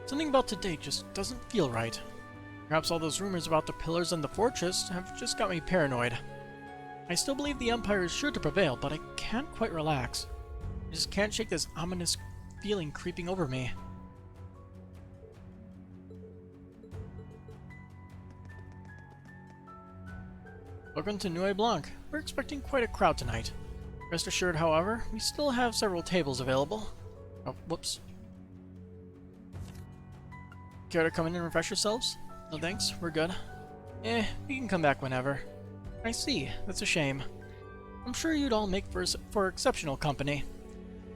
Something about today just doesn't feel right. Perhaps all those rumors about the pillars and the fortress have just got me paranoid. I still believe the Empire is sure to prevail, but I can't quite relax. I just can't shake this ominous feeling creeping over me. Welcome to Nuit Blanc. We're expecting quite a crowd tonight. Rest assured, however, we still have several tables available. Oh, whoops. Care to come in and refresh yourselves? No thanks, we're good. We can come back whenever. I see, that's a shame. I'm sure you'd all make for exceptional company.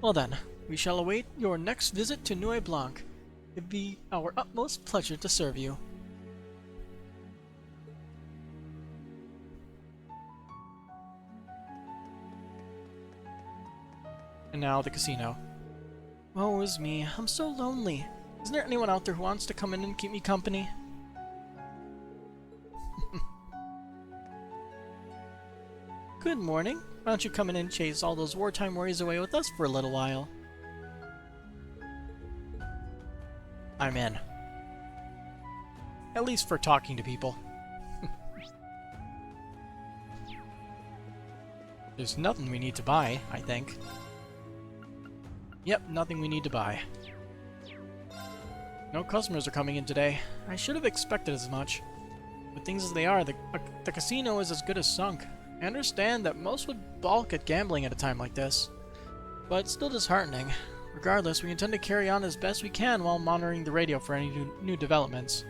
Well then, we shall await your next visit to Nuit Blanc. It'd be our utmost pleasure to serve you. And now the casino. Woe is me, I'm so lonely. Isn't there anyone out there who wants to come in and keep me company? Good morning. Why don't you come in and chase all those wartime worries away with us for a little while? I'm in. At least for talking to people. There's nothing we need to buy, I think. Yep, nothing we need to buy. No customers are coming in today. I should have expected as much. With things as they are, the casino is as good as sunk. I understand that most would balk at gambling at a time like this, but it's still disheartening. Regardless, we intend to carry on as best we can while monitoring the radio for any new developments.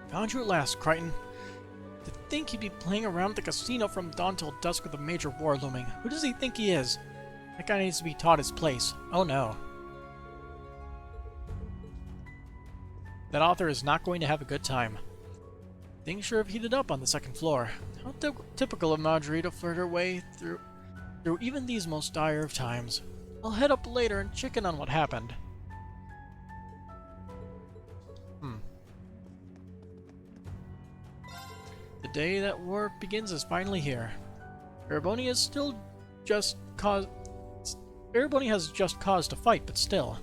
Found you at last, Crichton. To think he'd be playing around at the casino from dawn till dusk with a major war looming. Who does he think he is? That guy needs to be taught his place. Oh no. That author is not going to have a good time. Things sure have heated up on the second floor. How typical of Marjorie to flirt her way through even these most dire of times. I'll head up later and check in on what happened. The day that war begins is finally here. Erebony has just cause to fight, but still.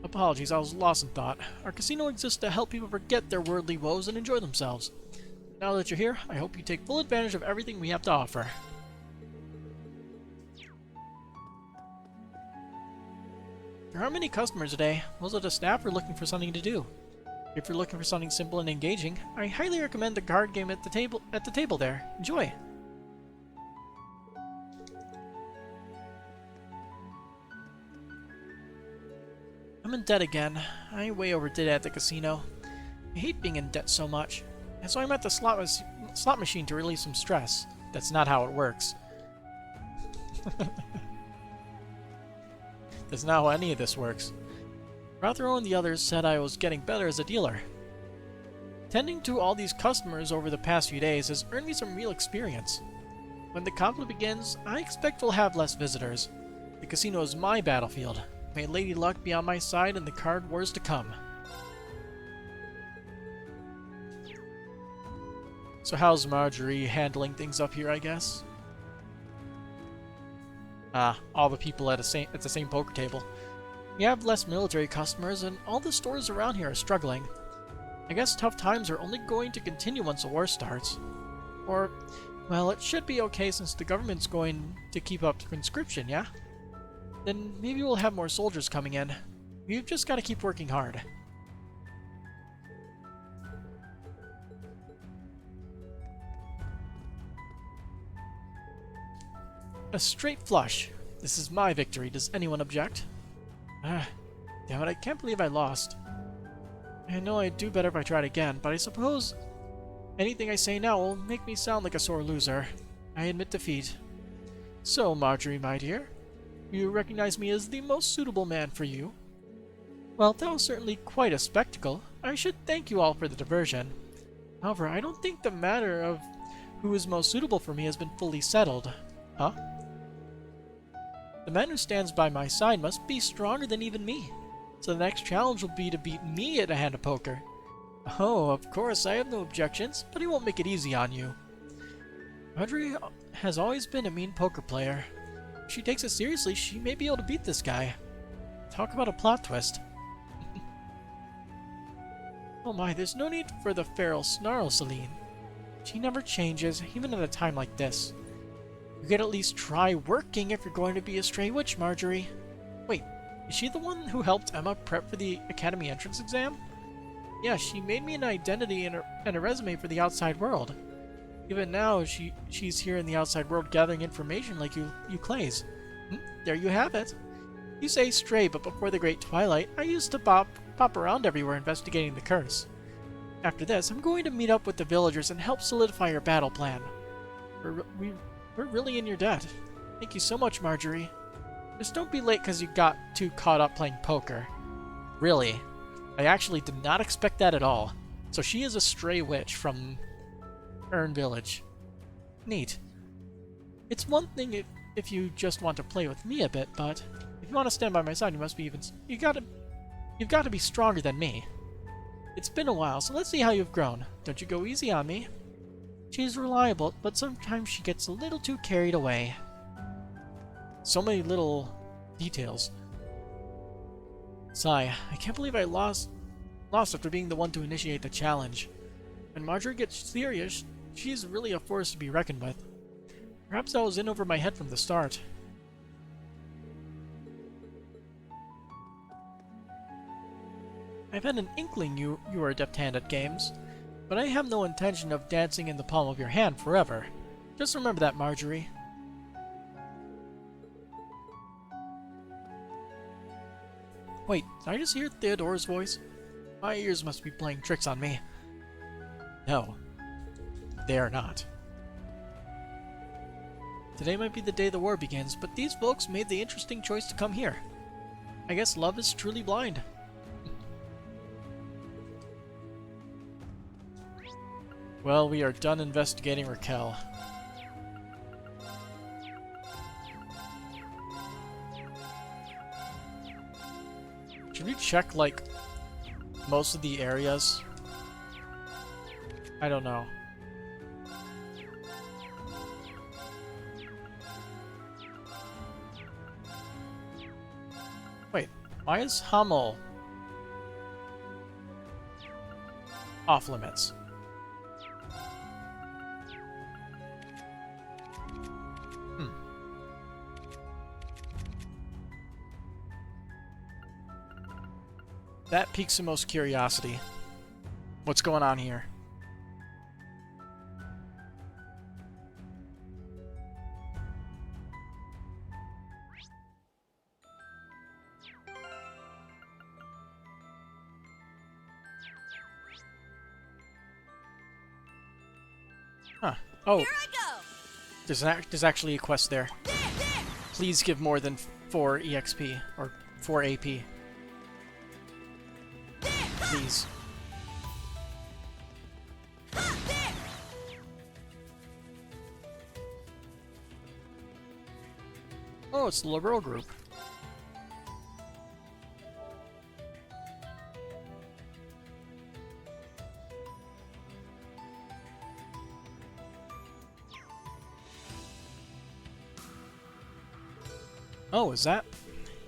Apologies, I was lost in thought. Our casino exists to help people forget their worldly woes and enjoy themselves. Now that you're here, I hope you take full advantage of everything we have to offer. There aren't many customers today. Most of the staff are looking for something to do. If you're looking for something simple and engaging, I highly recommend the card game at the table there. Enjoy! I'm in debt again. I way overdid it at the casino. I hate being in debt so much. And so I'm at the slot machine to relieve some stress. That's not how it works. That's not how any of this works. Rothero and the others said I was getting better as a dealer. Tending to all these customers over the past few days has earned me some real experience. When the conflict begins, I expect we'll have less visitors. The casino is my battlefield. May Lady Luck be on my side in the card wars to come. So how's Marjorie handling things up here, I guess? All the people at the same poker table. We have less military customers, and all the stores around here are struggling. I guess tough times are only going to continue once the war starts. Or, well, it should be okay since the government's going to keep up conscription, yeah? Then maybe we'll have more soldiers coming in. We've just got to keep working hard. A straight flush. This is my victory. Does anyone object? Damn it, I can't believe I lost. I know I'd do better if I tried again, but I suppose anything I say now will make me sound like a sore loser. I admit defeat. So, Marjorie, my dear, you recognize me as the most suitable man for you? Well, that was certainly quite a spectacle. I should thank you all for the diversion. However, I don't think the matter of who is most suitable for me has been fully settled. Huh? The man who stands by my side must be stronger than even me. So the next challenge will be to beat me at a hand of poker. Oh, of course, I have no objections, but he won't make it easy on you. Marjorie has always been a mean poker player. If she takes it seriously, she may be able to beat this guy. Talk about a plot twist. Oh my, there's no need for the feral snarl, Celine. She never changes, even at a time like this. You could at least try working if you're going to be a stray witch, Marjorie. Wait, is she the one who helped Emma prep for the Academy entrance exam? Yeah, she made me an identity and a resume for the outside world. Even now, she's here in the outside world gathering information like you clays. There you have it. You say stray, but before the Great Twilight, I used to pop around everywhere investigating the curse. After this, I'm going to meet up with the villagers and help solidify your battle plan. We're really in your debt. Thank you so much, Marjorie. Just don't be late because you got too caught up playing poker. Really? I actually did not expect that at all. So she is a stray witch from Earn Village. Neat. It's one thing if you just want to play with me a bit, but if you want to stand by my side, you must be you've got to be stronger than me. It's been a while, so let's see how you've grown. Don't you go easy on me. She's reliable, but sometimes she gets a little too carried away. So many little details. Sigh, I can't believe I lost after being the one to initiate the challenge. When Marjorie gets serious, she's really a force to be reckoned with. Perhaps I was in over my head from the start. I've had an inkling you are a deft hand at games, but I have no intention of dancing in the palm of your hand forever. Just remember that, Marjorie. Wait, did I just hear Theodore's voice? My ears must be playing tricks on me. No, they are not. Today might be the day the war begins, but these folks made the interesting choice to come here. I guess love is truly blind. Well, we are done investigating Raquel. Should we check, like, most of the areas? I don't know. Wait, why is Hummel off limits? That piques the most curiosity. What's going on here? Huh. Oh, Here I go! there's actually a quest there. Please give more than 4 EXP, or 4 AP. Please. Oh, it's the liberal group. Oh, is that?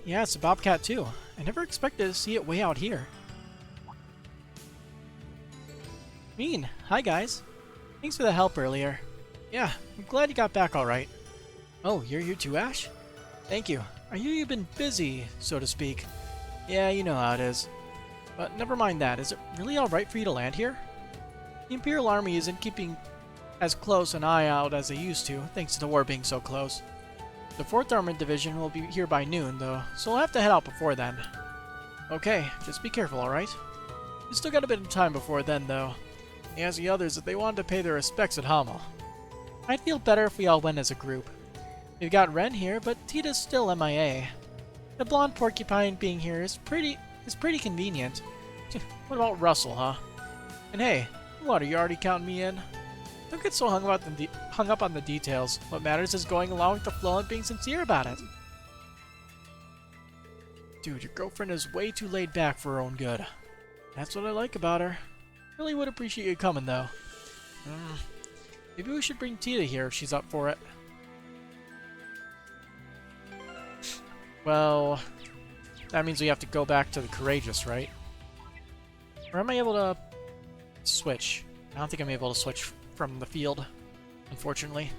Yeah, it's a bobcat too. I never expected to see it way out here. Mean, hi guys. Thanks for the help earlier. Yeah, I'm glad you got back alright. Oh, you're here too, Ash? Thank you. I hear you've been busy, so to speak. Yeah, you know how it is. But never mind that, is it really alright for you to land here? The Imperial Army isn't keeping as close an eye out as they used to, thanks to the war being so close. The 4th Armored Division will be here by noon, though, so we'll have to head out before then. Okay, just be careful, alright? You still got a bit of time before then, though. He asked the others if they wanted to pay their respects at Hamel. I'd feel better if we all went as a group. We've got Ren here, but Tita's still MIA. The blonde porcupine being here is pretty convenient. What about Russell, huh? And hey, what, are you already counting me in? Don't get so hung up on the details. What matters is going along with the flow and being sincere about it. Dude, your girlfriend is way too laid back for her own good. That's what I like about her. Really would appreciate you coming, though. Maybe we should bring Tita here if she's up for it. Well, that means we have to go back to the Courageous, right? Or am I able to switch? I don't think I'm able to switch from the field, unfortunately.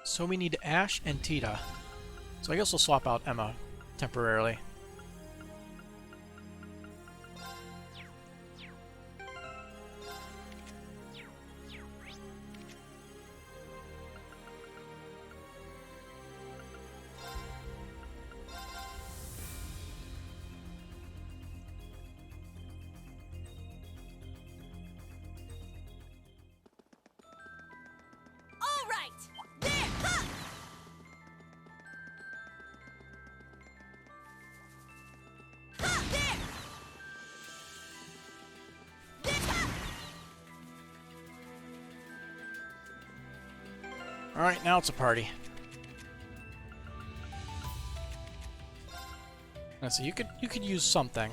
So we need Ash and Tita. So I guess we'll swap out Emma temporarily. All right! There! Ha! Ha! There! There! Ha! Alright, now it's a party. Let's see, you could use something.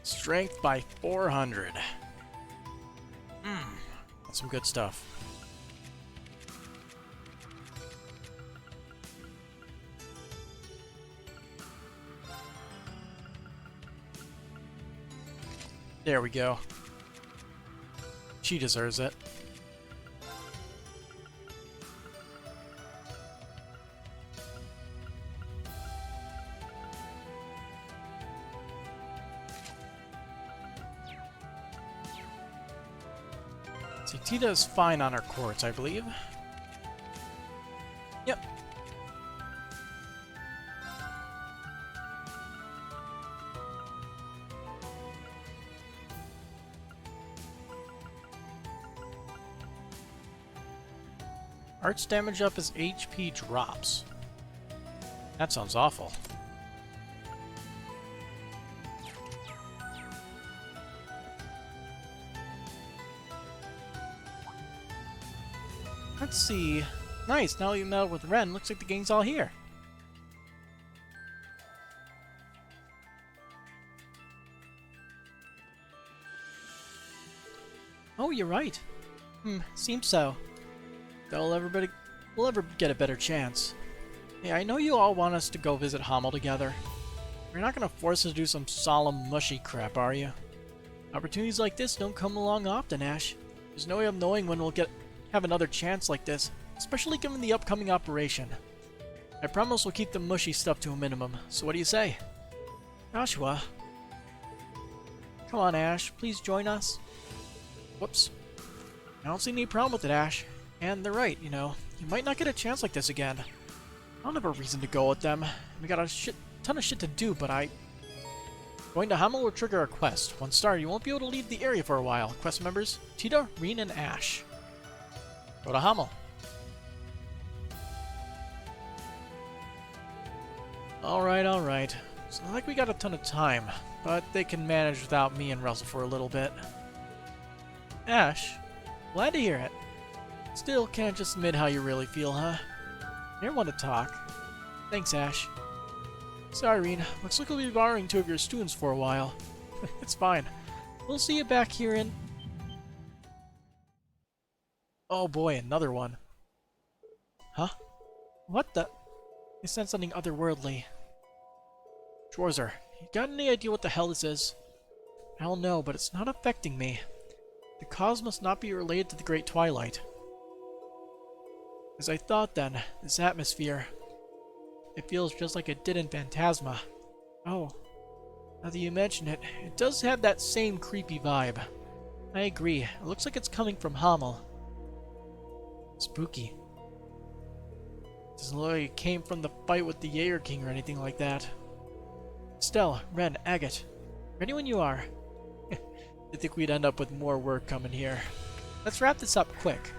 Strength by 400. That's some good stuff. There we go. She deserves it. See, Tita is fine on her quartz, I believe. Yep. Arts damage up as HP drops. That sounds awful. Let's see. Nice, now you met up with Ren, looks like the gang's all here. Oh, you're right. Seems so. We'll ever get a better chance. Hey, I know you all want us to go visit Hamel together. You're not gonna force us to do some solemn, mushy crap, are you? Opportunities like this don't come along often, Ash. There's no way of knowing when we'll have another chance like this, especially given the upcoming operation. I promise we'll keep the mushy stuff to a minimum, so what do you say? Joshua? Come on, Ash, please join us. Whoops. I don't see any problem with it, Ash. And they're right, you know. You might not get a chance like this again. I don't have a reason to go with them. We got a ton of shit to do, but going to Hamel will trigger a quest. Once started, you won't be able to leave the area for a while. Quest members, Tita, Reen, and Ash. Go to Hamel. Alright. It's not like we got a ton of time, but they can manage without me and Russell for a little bit. Ash, glad to hear it. Still, can't just admit how you really feel, huh? You want to talk. Thanks, Ash. Sorry, Reen. Looks like we'll be borrowing two of your students for a while. It's fine. We'll see you back here in... Oh boy, another one. Huh? What the... I sense something otherworldly. Schwarzer, you got any idea what the hell this is? I don't know, but it's not affecting me. The cause must not be related to the Great Twilight. As I thought then, this atmosphere... It feels just like it did in Phantasma. Oh, now that you mention it, it does have that same creepy vibe. I agree, it looks like it's coming from Hamel. Spooky. Doesn't look like it came from the fight with the Jaeger King or anything like that. Stella, Ren, Agate, ready when you are. I think we'd end up with more work coming here. Let's wrap this up quick.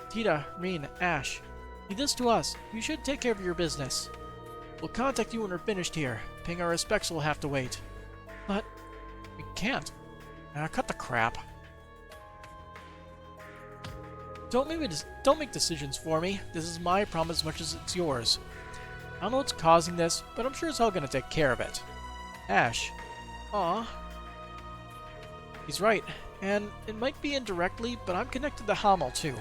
Tita, Reen, Ash, leave this to us. You should take care of your business. We'll contact you when we're finished here. Paying our respects will have to wait. But we can't. Cut the crap. Don't make decisions for me. This is my problem as much as it's yours. I don't know what's causing this, but I'm sure it's all gonna take care of it. Ash. Aw. He's right, and it might be indirectly, but I'm connected to Hamel too.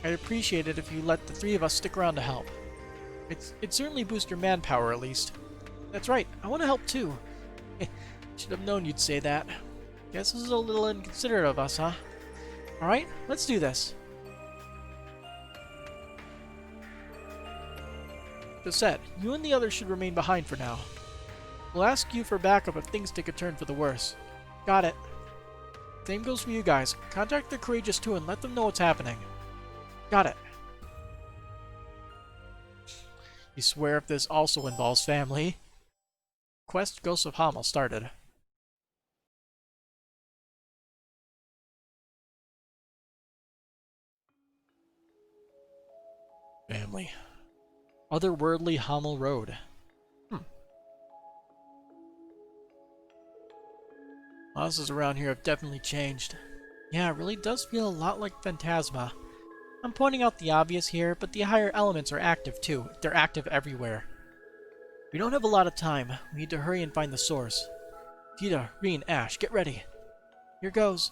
I'd appreciate it if you let the three of us stick around to help. It'd certainly boost your manpower, at least. That's right, I want to help too. Should have known you'd say that. Guess this is a little inconsiderate of us, huh? Alright, let's do this. Basset, you and the others should remain behind for now. We'll ask you for backup if things take a turn for the worse. Got it. Same goes for you guys. Contact the Courageous too and let them know what's happening. Got it. You swear if this also involves family? Quest Ghosts of Hamel started. Family. Otherworldly Hamel Road. Monsters around here have definitely changed. Yeah, it really does feel a lot like Phantasma. I'm pointing out the obvious here, but the higher elements are active too. They're active everywhere. We don't have a lot of time. We need to hurry and find the source. Tita, Reen, Ash, get ready. Here goes.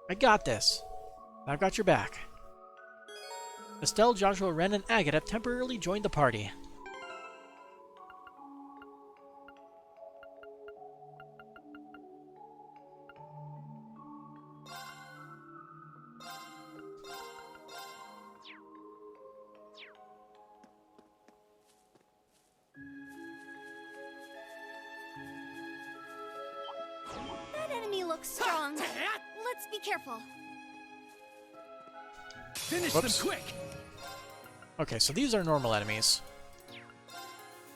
I got this. I've got your back. Estelle, Joshua, Ren, and Agate have temporarily joined the party. That enemy looks strong. Let's be careful. Finish Whoops. them quick! Okay, so these are normal enemies.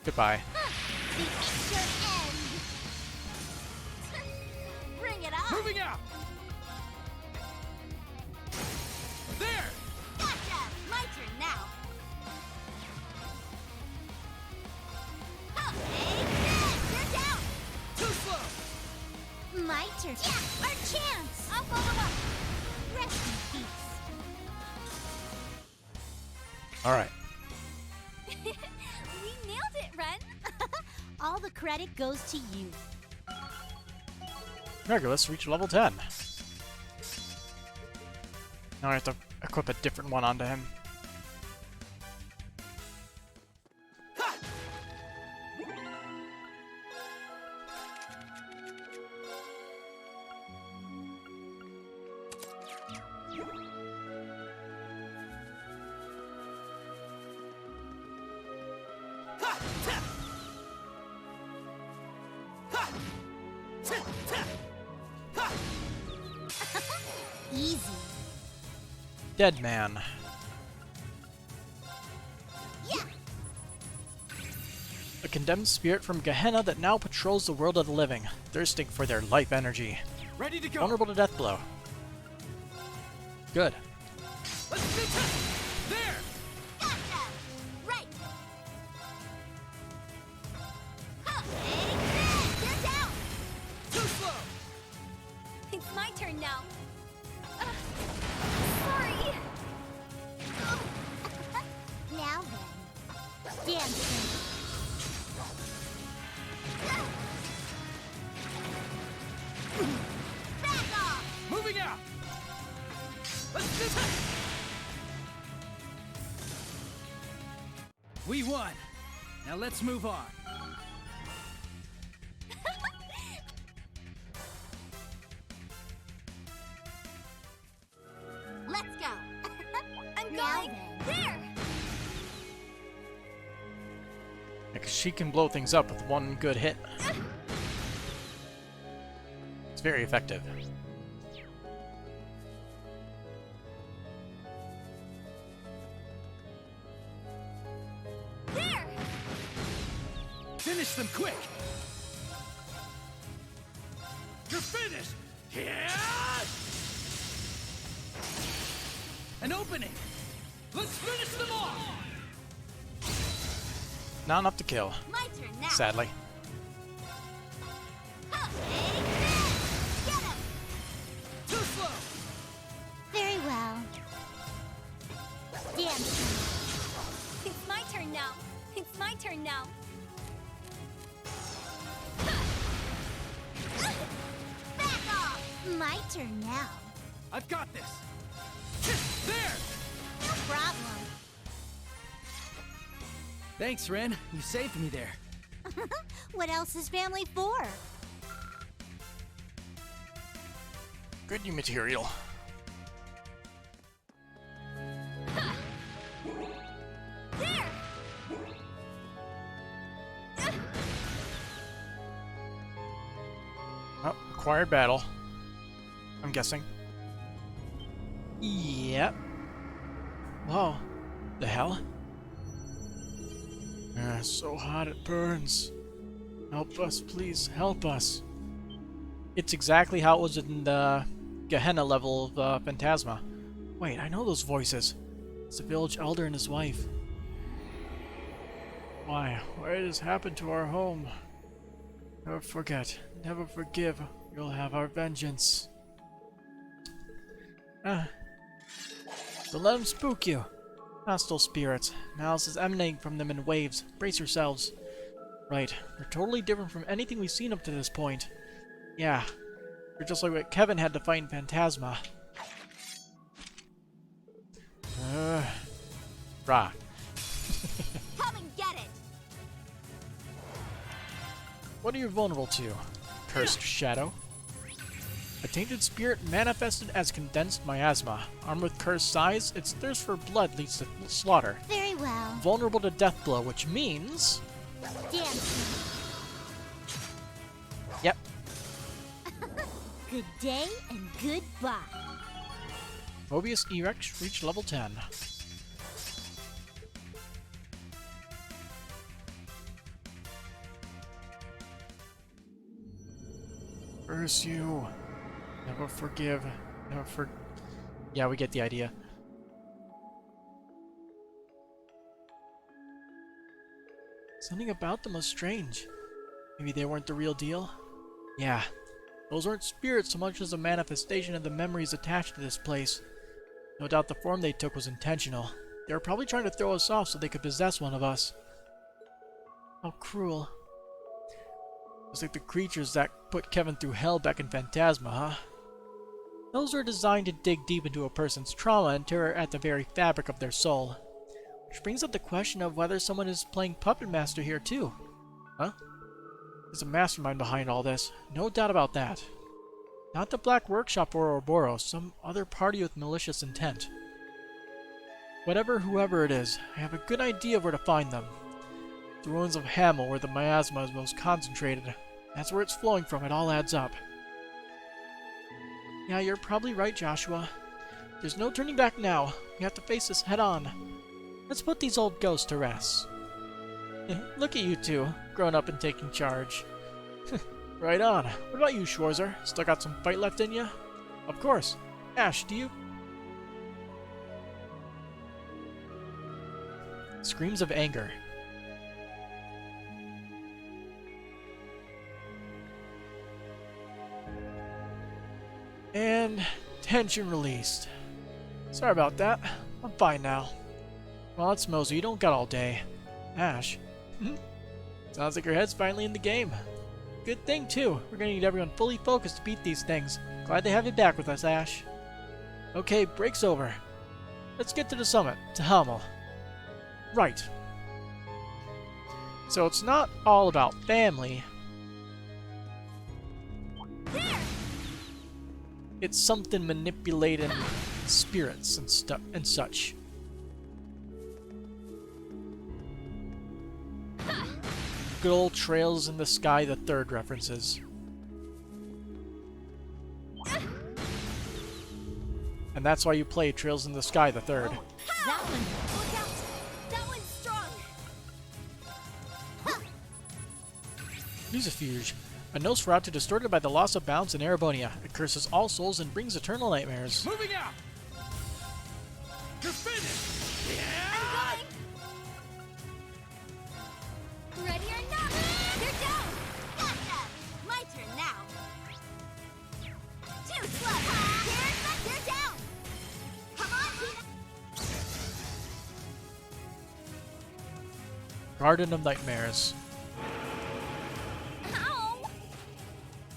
Goodbye. The end. Bring it on. Moving out! There! Gotcha. My turn now. Okay, you're down. Too slow! My turn. Yeah, our chance. I'll follow up. Rest in peace. Alright. We nailed it, Ren. All the credit goes to you. Regulus reached level 10. Now I have to equip a different one onto him. Ha! Ta! Ha! Ta! Ta! Ha! Easy. Dead man. Yeah. A condemned spirit from Gehenna that now patrols the world of the living, thirsting for their life energy. Ready to go! Vulnerable to death blow. Good. Let's finish it! There! Gotcha. Right. Okay, you're down. Too slow! It's my turn now. Sorry. Now then, dancing. Back off. Moving out! Let's finish it! We won! Now let's move on. Let's go. I'm Now going. There. Like, she can blow things up with one good hit. It's very effective. There. Finish them quick! You're finished! Yeah! An opening! Let's finish them off! Not enough to kill, My turn now. sadly. Okay, get him. Too slow! Very well. Dancing. It's my turn now. It's my turn now. Back off. My turn now. I've got this! There! No problem. Thanks, Ren. You saved me there. What else is family for? Good new material. There. Oh, acquired battle. I'm guessing. Yep. Whoa. The hell? So hot it burns. Help us, please. Help us. It's exactly how it was in the Gehenna level of Phantasma. Wait, I know those voices. It's the village elder and his wife. Why? Why did this happen to our home? Never forget. Never forgive. You'll have our vengeance. Don't let them spook you. Hostile spirits. Malice is emanating from them in waves. Brace yourselves. Right. They're totally different from anything we've seen up to this point. Yeah. They're just like what Kevin had to fight in Phantasma. Rah. Come and get it! What are you vulnerable to? Cursed Shadow. A tainted spirit manifested as condensed miasma. Armed with cursed size, its thirst for blood leads to slaughter. Very well. Vulnerable to death blow, which means... Damn. Yep. Good day and goodbye. Mobius EX reached level 10. Curse you. Never forgive. Yeah, we get the idea. Something about them was strange. Maybe they weren't the real deal? Yeah. Those weren't spirits so much as a manifestation of the memories attached to this place. No doubt the form they took was intentional. They were probably trying to throw us off so they could possess one of us. How cruel. It's like the creatures that put Kevin through hell back in Phantasma, huh? Those were designed to dig deep into a person's trauma and tear at the very fabric of their soul. Which brings up the question of whether someone is playing Puppet Master here too. Huh? There's a mastermind behind all this, no doubt about that. Not the Black Workshop or Ouroboros, some other party with malicious intent. Whoever it is, I have a good idea of where to find them. The ruins of Hamel, where the miasma is most concentrated. That's where it's flowing from, it all adds up. Yeah, you're probably right, Joshua. There's no turning back now. We have to face this head on. Let's put these old ghosts to rest. Look at you two, grown up and taking charge. Right on. What about you, Schwarzer? Still got some fight left in you? Of course. Ash, do you? Screams of anger. And tension released. Sorry about that. I'm fine now. Well, it's Mosey. You don't got all day. Ash. Sounds like your head's finally in the game. Good thing, too. We're gonna need everyone fully focused to beat these things. Glad to have you back with us, Ash. Okay, break's over. Let's get to the summit, to Hamel. Right. So it's not all about family. There! It's something manipulating spirits and such. Good old Trails in the Sky the Third references. And that's why you play Trails in the Sky the Third. That one! Look out! That one's strong! Lucifuge. A Nosferatu distorted by the loss of balance in Erebonia. It curses all souls and brings eternal nightmares. Moving out! You're finished! Yeah! I'm going! Ready or not! You're down! Gotcha! My turn now! Too slow! You're down! Come on, Tina! Garden of Nightmares. Ow!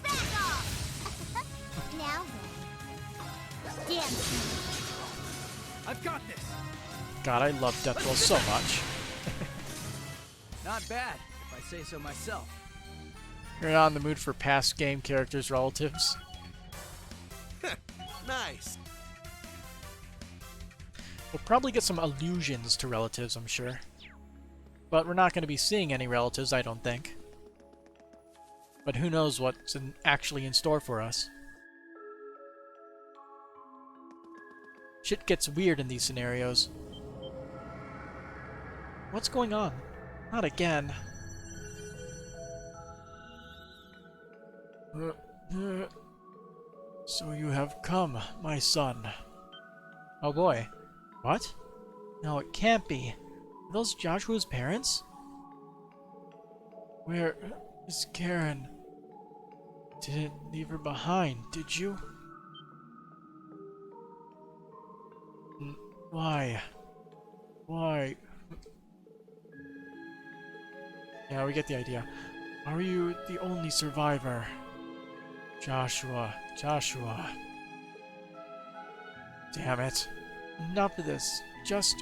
Back off! Now then. Damn. I've got this! God, I love Deathwell so much. Not bad, if I say so myself. You're not in the mood for past game characters' relatives. Nice. We'll probably get some allusions to relatives, I'm sure. But we're not going to be seeing any relatives, I don't think. But who knows what's actually in store for us. Shit gets weird in these scenarios. What's going on? Not again. So you have come, my son. Oh boy. What? No, it can't be. Are those Joshua's parents? Where is Karen? Didn't leave her behind, did you? Why? Why? Yeah, we get the idea. Are you the only survivor? Joshua. Joshua. Damn it. Enough of this. Just...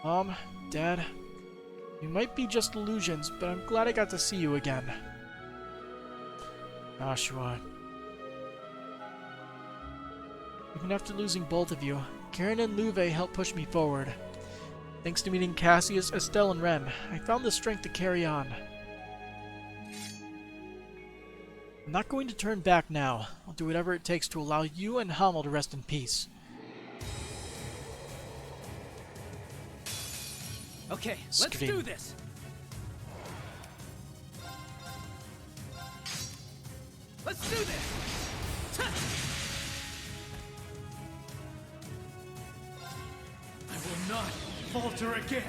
Mom, Dad, you might be just illusions, but I'm glad I got to see you again. Joshua. Even after losing both of you, Karen and Luve helped push me forward. Thanks to meeting Cassius, Estelle, and Ren, I found the strength to carry on. I'm not going to turn back now. I'll do whatever it takes to allow you and Hamel to rest in peace. Okay, let's Scream. do this. Let's do this. Tuh. I will not falter again.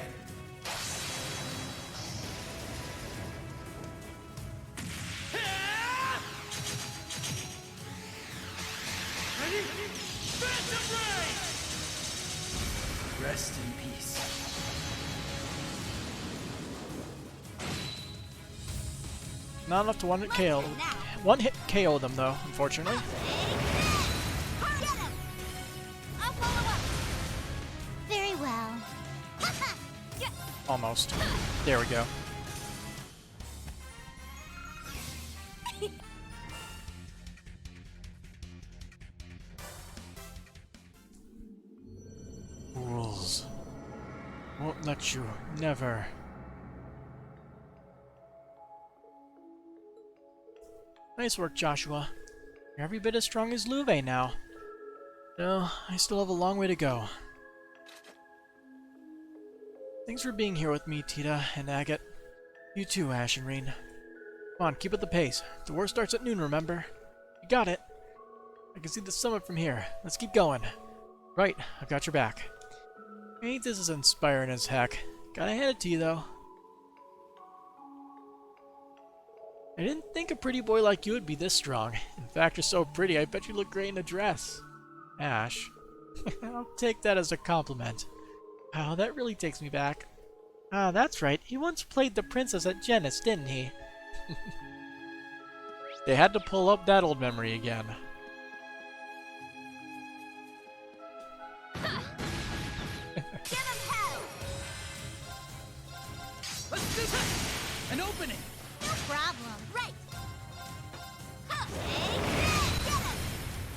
Ready? Phantom Ray! Rest in peace. Not enough to one hit KO them though, unfortunately. Get him! I'll follow up. Very well. Yeah. Almost. There we go. Rules. Won't let you. Never. Nice work, Joshua. You're every bit as strong as Luve now. No, I still have a long way to go. Thanks for being here with me, Tita and Agate. You too, Ash and Reen. Come on, keep up the pace. The war starts at noon, remember? You got it. I can see the summit from here. Let's keep going. Right, I've got your back. Ain't this is inspiring as heck. Gotta hand it to you, though. I didn't think a pretty boy like you would be this strong. In fact, you're so pretty, I bet you look great in a dress. Ash. I'll take that as a compliment. Wow, that really takes me back. Ah, that's right. He once played the princess at Genis, didn't he? They had to pull up that old memory again. Give him hell! Let's do this. An opening. No problem. Right. Huh. Hey, get him!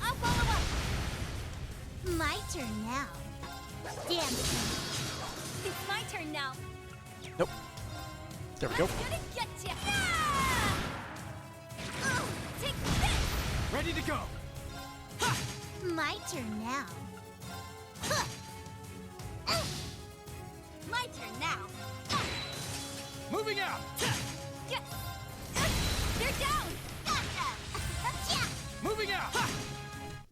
I'll follow up. My turn now. Damn it. It's my turn now. Nope. There we go. I'm gonna get you. Ah! Oh, take this. Ready to go. Ha! My turn now. Huh. My turn now. Moving out. Yes. They're down. Gotcha. Yeah. Moving out. Ha!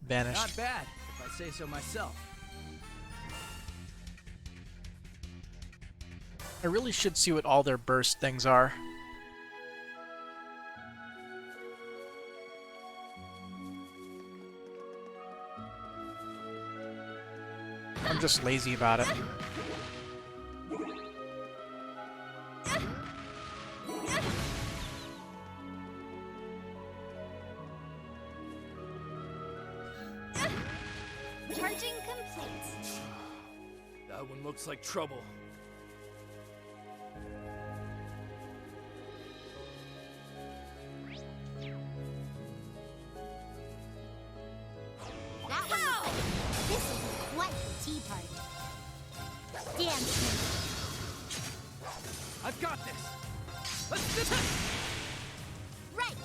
Vanished. Not bad, if I say so myself. I really should see what all their burst things are. I'm just lazy about it. Charging complete. That one looks like trouble. That one. This will be quite the tea party. Damn straight. I've got this. Let's do this. Right.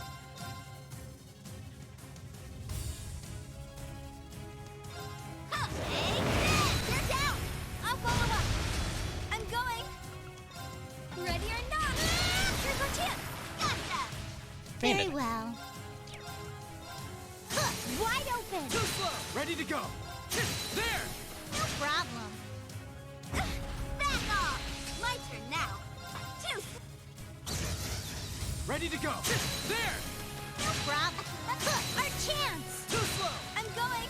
Huh. Hey, they're down. I'll follow up. I'm going. Ready or not? Here's our chance. Gotcha. Very Fainted. well. Huh. Wide open. Too slow. Ready to go. There. No problem. Back off. My turn now. Two. Ready to go. There. No problem. Our chance. Too slow. I'm going.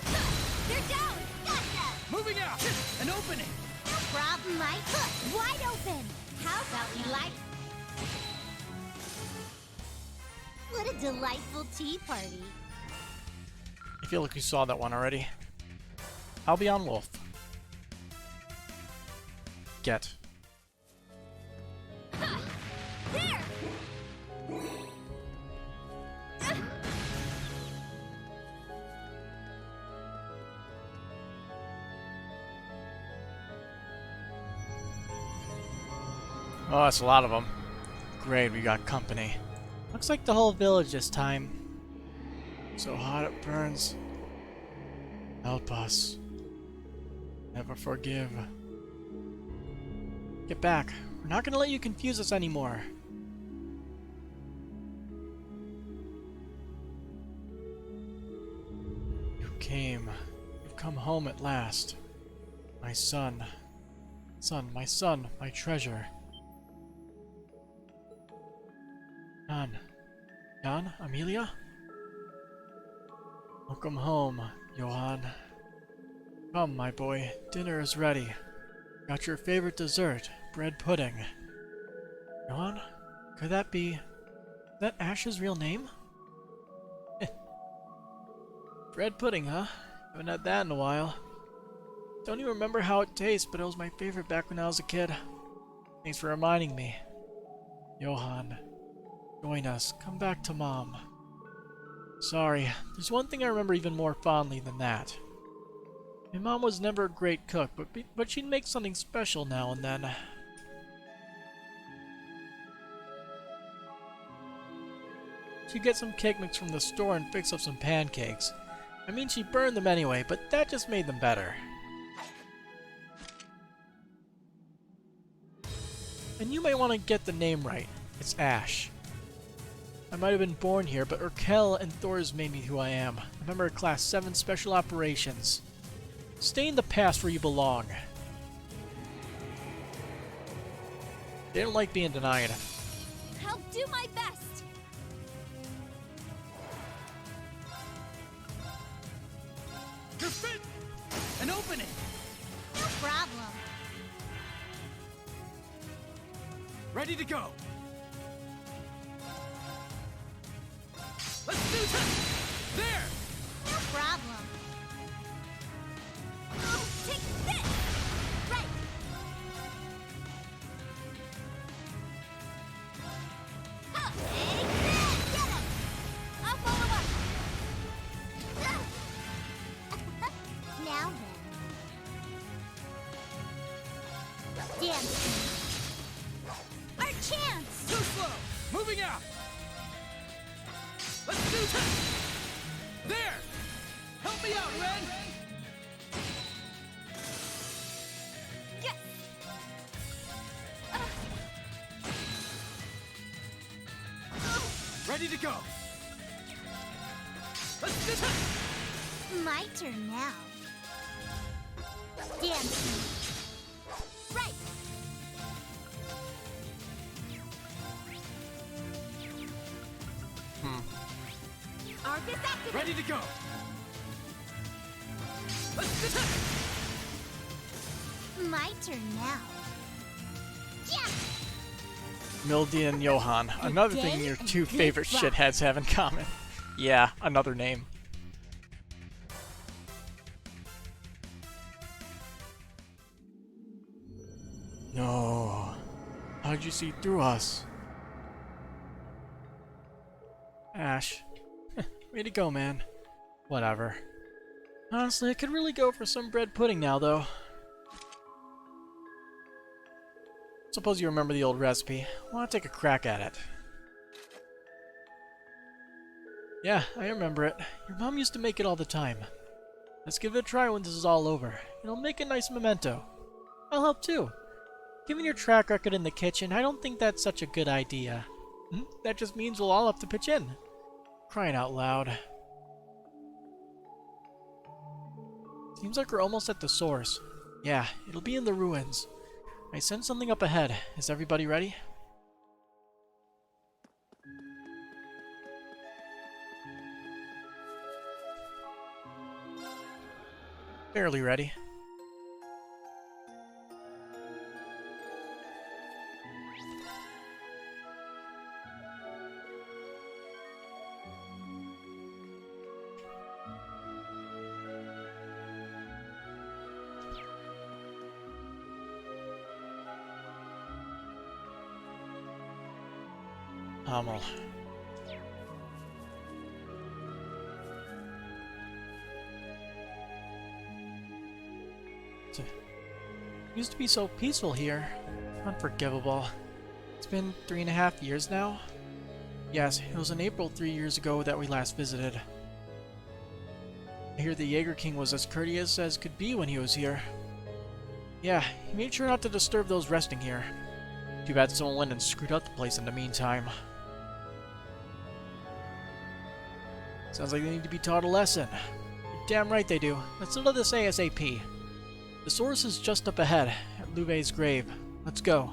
Felt me like. What a delightful tea party. I feel like you saw that one already. I'll be on Wolf. Get. There! Oh, that's a lot of them. Great, we got company. Looks like the whole village this time. So hot it burns. Help us. Never forgive. Get back. We're not gonna let you confuse us anymore. You came. You've come home at last. My son. My son, my treasure. Jan? Amelia? Welcome home, Johann. Come, my boy. Dinner is ready. Got your favorite dessert, bread pudding. Johann? Could that be... Is that Ash's real name? Bread pudding, huh? Haven't had that in a while. Don't even remember how it tastes, but it was my favorite back when I was a kid. Thanks for reminding me. Johann. Join us. Come back to Mom. Sorry, there's one thing I remember even more fondly than that. My mom was never a great cook, but she'd make something special now and then. She'd get some cake mix from the store and fix up some pancakes. I mean, she burned them anyway, but that just made them better. And you might want to get the name right. It's Ash. I might have been born here, but Urkel and Thors made me who I am. A member of Class 7 Special Operations. Stay in the past where you belong. They don't like being denied. I'll do my best. You're fit! An opening! No problem. Ready to go! Let's do this! There! No problem. Oh, take this! Right! Huh, hey, get him! I'll follow up! Now then. Dance. Our chance! Too slow! Moving out! Let's do this! There! Help me out, Ren! Yes! Ready to go! Let's do this! My turn now. Dancing. Right! Arcus activate! Ready to go! Let's do this! My turn now. Yeah! Mildy and Johann. Another day thing your and two good favorite luck. shitheads have in common. Yeah, another name. No. How did you see through us? Ash. Way to go, man. Whatever. Honestly, I could really go for some bread pudding now, though. Suppose you remember the old recipe. Want to take a crack at it? Yeah, I remember it. Your mom used to make it all the time. Let's give it a try when this is all over. It'll make a nice memento. I'll help too. Given your track record in the kitchen, I don't think that's such a good idea. That just means we'll all have to pitch in. Crying out loud. Seems like we're almost at the source. Yeah, it'll be in the ruins. I sense something up ahead. Is everybody ready? Barely ready. Hummel. It used to be so peaceful here. Unforgivable. It's been 3.5 years now. Yes, it was in April 3 years ago that we last visited. I hear the Jaeger King was as courteous as could be when he was here. Yeah, he made sure not to disturb those resting here. Too bad someone went and screwed up the place in the meantime. Sounds like they need to be taught a lesson. You're damn right they do. Let's settle this ASAP. The source is just up ahead, at Louvet's grave. Let's go.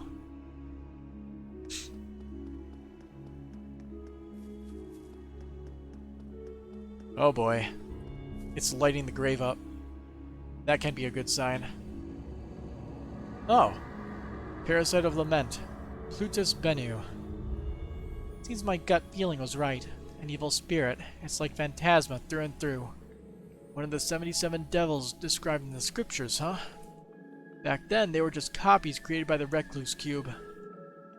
Oh boy. It's lighting the grave up. That can't be a good sign. Oh. Parasite of Lament. Plutus Bennu. Seems my gut feeling was right. An evil spirit. It's like Phantasma through and through. One of the 77 devils described in the scriptures, huh? Back then, they were just copies created by the Recluse Cube.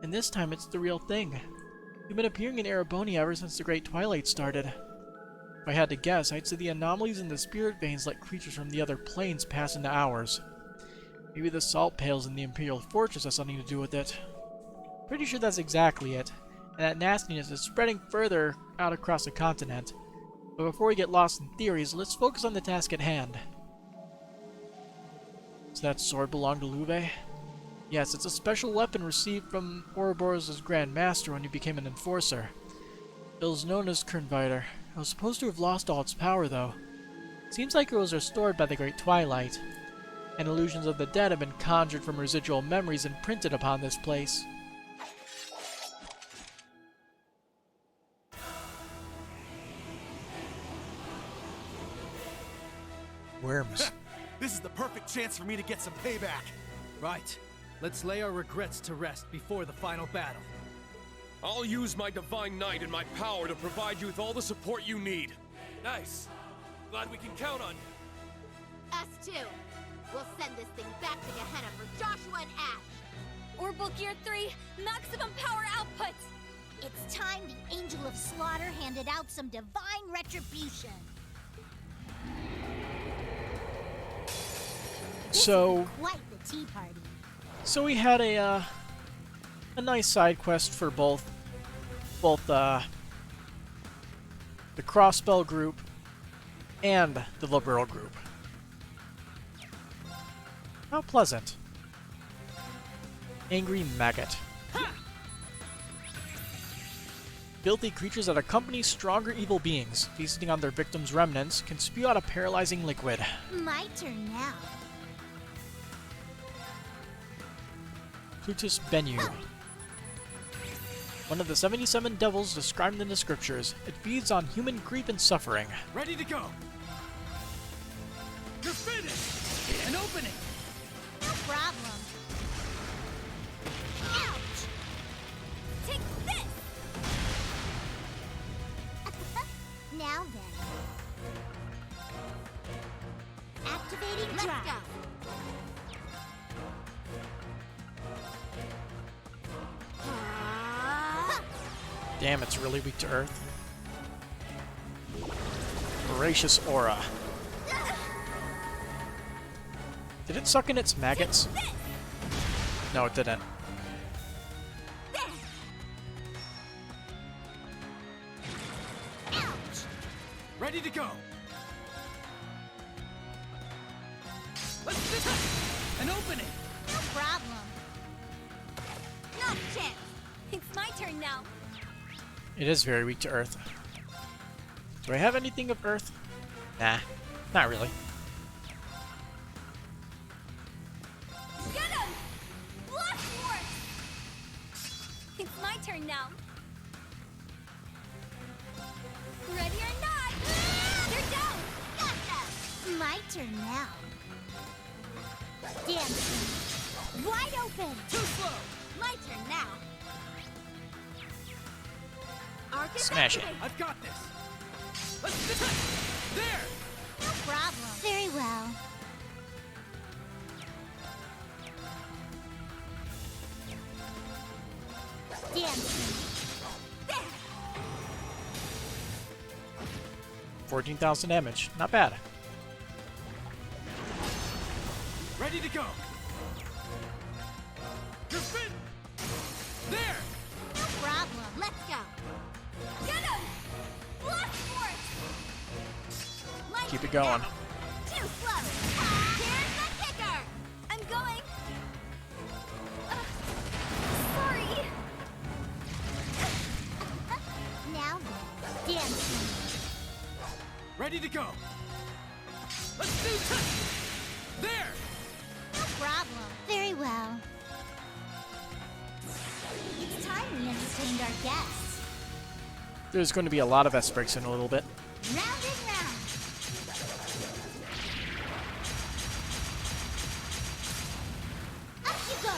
And this time, it's the real thing. They've been appearing in Ereboni ever since the Great Twilight started. If I had to guess, I'd say the anomalies in the spirit veins let creatures from the other planes pass into ours. Maybe the salt pails in the Imperial Fortress has something to do with it. Pretty sure that's exactly it, and that nastiness is spreading further out across the continent. But before we get lost in theories, let's focus on the task at hand. Does that sword belong to Louvet? Yes, it's a special weapon received from Ouroboros' Grand Master when he became an enforcer. It was known as Kernviter. It was supposed to have lost all its power, though. Seems like it was restored by the Great Twilight, and illusions of the dead have been conjured from residual memories imprinted upon this place. Worms. This is the perfect chance for me to get some payback. Right. Let's lay our regrets to rest before the final battle. I'll use my Divine Knight and my power to provide you with all the support you need. Nice. Glad we can count on you. Us too. We'll send this thing back to Gehenna for Joshua and Ash. Orbital Gear 3, maximum power output! It's time the Angel of Slaughter handed out some divine retribution. So, Quite the tea party. so we had a nice side quest for both the Crossbell group and the Liberal group. How pleasant. Angry Maggot. Filthy creatures that accompany stronger evil beings, feasting on their victims' remnants, can spew out a paralyzing liquid. My turn now. Plutus Bennu. One of the 77 devils described in the scriptures. It feeds on human grief and suffering. Ready to go. You're finished! An opening! No problem. Ouch! Take this! Now then. Activating Let's drive. go. Damn, it's really weak to Earth. Voracious Aura. Did it suck in its maggots? No, it didn't. Ouch! Ready to go. Let's detect an opening! No problem. Not a chance! It's my turn now. It is very weak to Earth. Do I have anything of Earth? Nah, not really. Get him! Blast force! It's my turn now. Ready or not? They're down! Gotcha! My turn now. Damn. Wide open. Too slow! My turn now. Arcus Smash it. activate. I've got this! Let's detect! There! No problem. Very well. Damn. 14,000 damage. Not bad. Ready to go. You're fit! There! No problem. Let's go. Get him! Blast force! Light Keep it going. Too slow. Here's the kicker! I'm going. Sorry. Now then, dance. Ready to go. Let's do this! There! No problem. Very well. It's time we entertained our guests. There's going to be a lot of S-breaks in a little bit. Round and round. Up you go.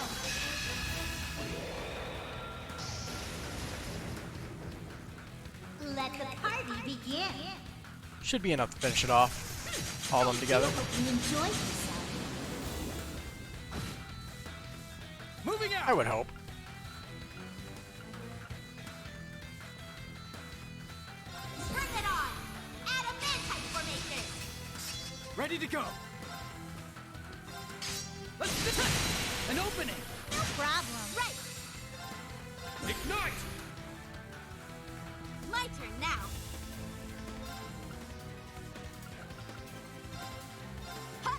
Let the party begin. Should be enough to finish it off. All of them together. Hope you enjoyed yourself. Moving out! I would hope. Bring it on! Add a Vantage formation! Ready to go. Let's detect an opening! No problem. Right! Ignite! My turn now. Ha!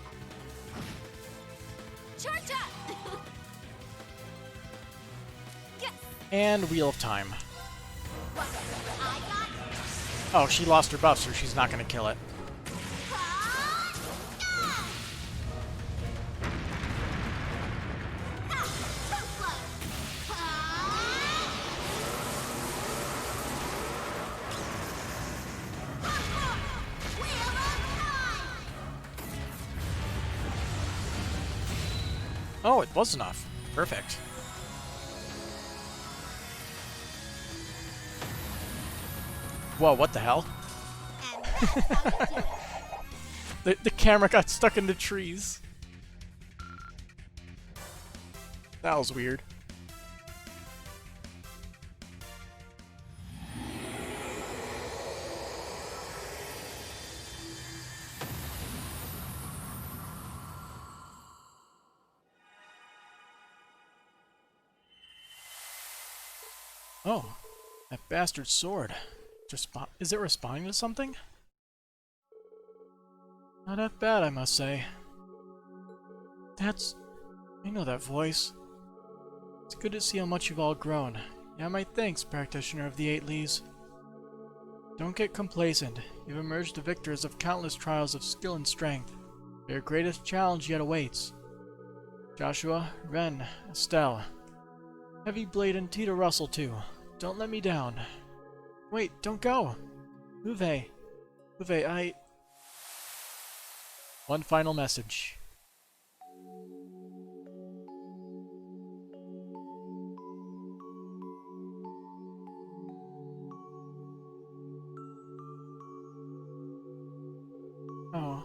Charge up! Yes! And Wheel of Time. What? I got... Oh, she lost her buff, so she's not going to kill it. Ha! Ah! Ah! Too close! Ha! Wheel of time! Oh, it was enough. Perfect. Whoa, what the hell? And that's how you do it. The camera got stuck in the trees. That was weird. Oh, that bastard sword. Is it responding to something? Not that bad, I must say. I know that voice. It's good to see how much you've all grown. Yeah, my thanks, practitioner of the Eight Leaves. Don't get complacent. You've emerged the victors of countless trials of skill and strength. Your greatest challenge yet awaits. Joshua, Ren, Estelle, Heavy Blade, and Tita Russell too. Don't let me down. Wait, don't go! Uwe, One final message. Oh.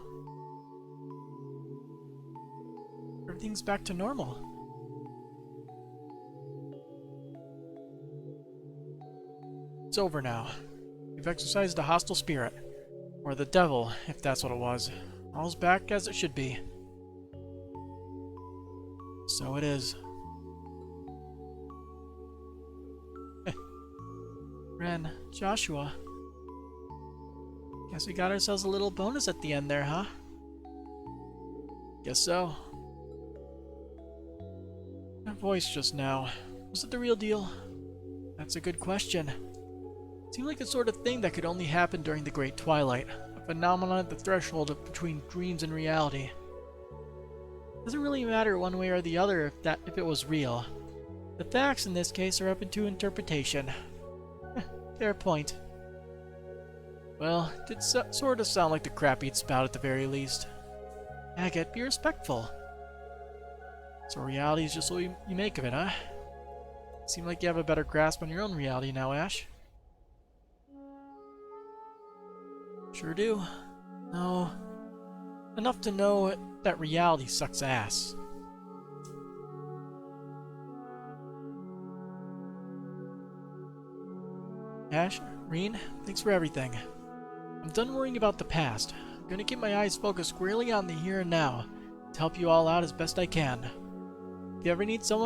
Everything's back to normal. It's over now. You've exercised a hostile spirit. Or the devil, if that's what it was. All's back as it should be. So it is. Ren, Joshua. Guess we got ourselves a little bonus at the end there, huh? Guess so. That voice just now, was it the real deal? That's a good question. Seemed like the sort of thing that could only happen during the Great Twilight, a phenomenon at the threshold between dreams and reality. Doesn't really matter one way or the other if it was real. The facts in this case are open to interpretation. Fair point. Well, it did sort of sound like the crap he'd spout at the very least. Agate, be respectful. So reality is just what you make of it, huh? Seem like you have a better grasp on your own reality now, Ash. Sure do. No. Enough to know that reality sucks ass. Ash, Reen, thanks for everything. I'm done worrying about the past. I'm gonna keep my eyes focused squarely on the here and now to help you all out as best I can. If you ever need to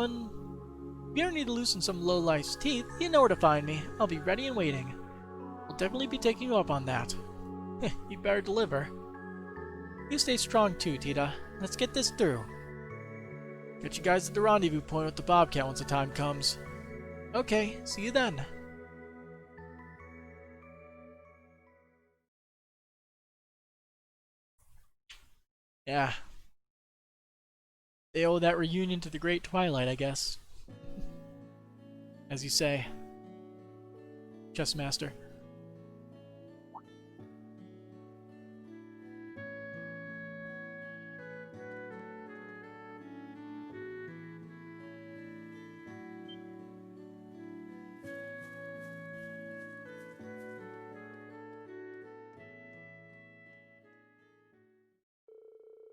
loosen some low-life's teeth, you know where to find me. I'll be ready and waiting. I'll definitely be taking you up on that. You better deliver. You stay strong too, Tita. Let's get this through. Get you guys at the rendezvous point with the Bobcat once the time comes. Okay, see you then. Yeah. They owe that reunion to the Great Twilight, I guess. As you say. Chess Master.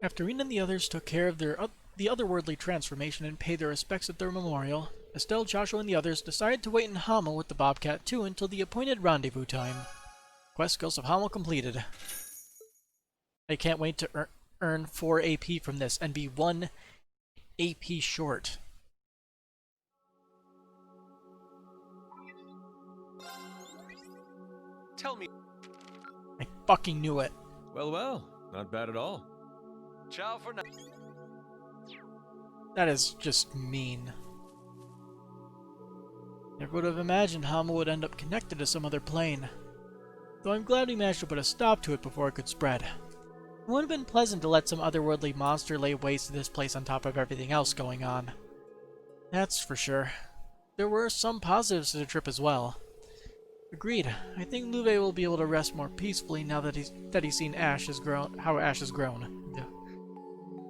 After Reen and the others took care of the otherworldly transformation and paid their respects at their memorial, Estelle, Joshua, and the others decided to wait in Hamel with the Bobcat too until the appointed rendezvous time. Quest Ghost of Hamel completed. I can't wait to earn 4 AP from this and be 1 AP short. Tell me. I fucking knew it. Well, not bad at all. Ciao for now. That is just mean. Never would have imagined Hamel would end up connected to some other plane. Though I'm glad we managed to put a stop to it before it could spread. It would have been pleasant to let some otherworldly monster lay waste to this place on top of everything else going on. That's for sure. There were some positives to the trip as well. Agreed. I think Luve will be able to rest more peacefully now that he's seen Ash has grown. How Ash has grown.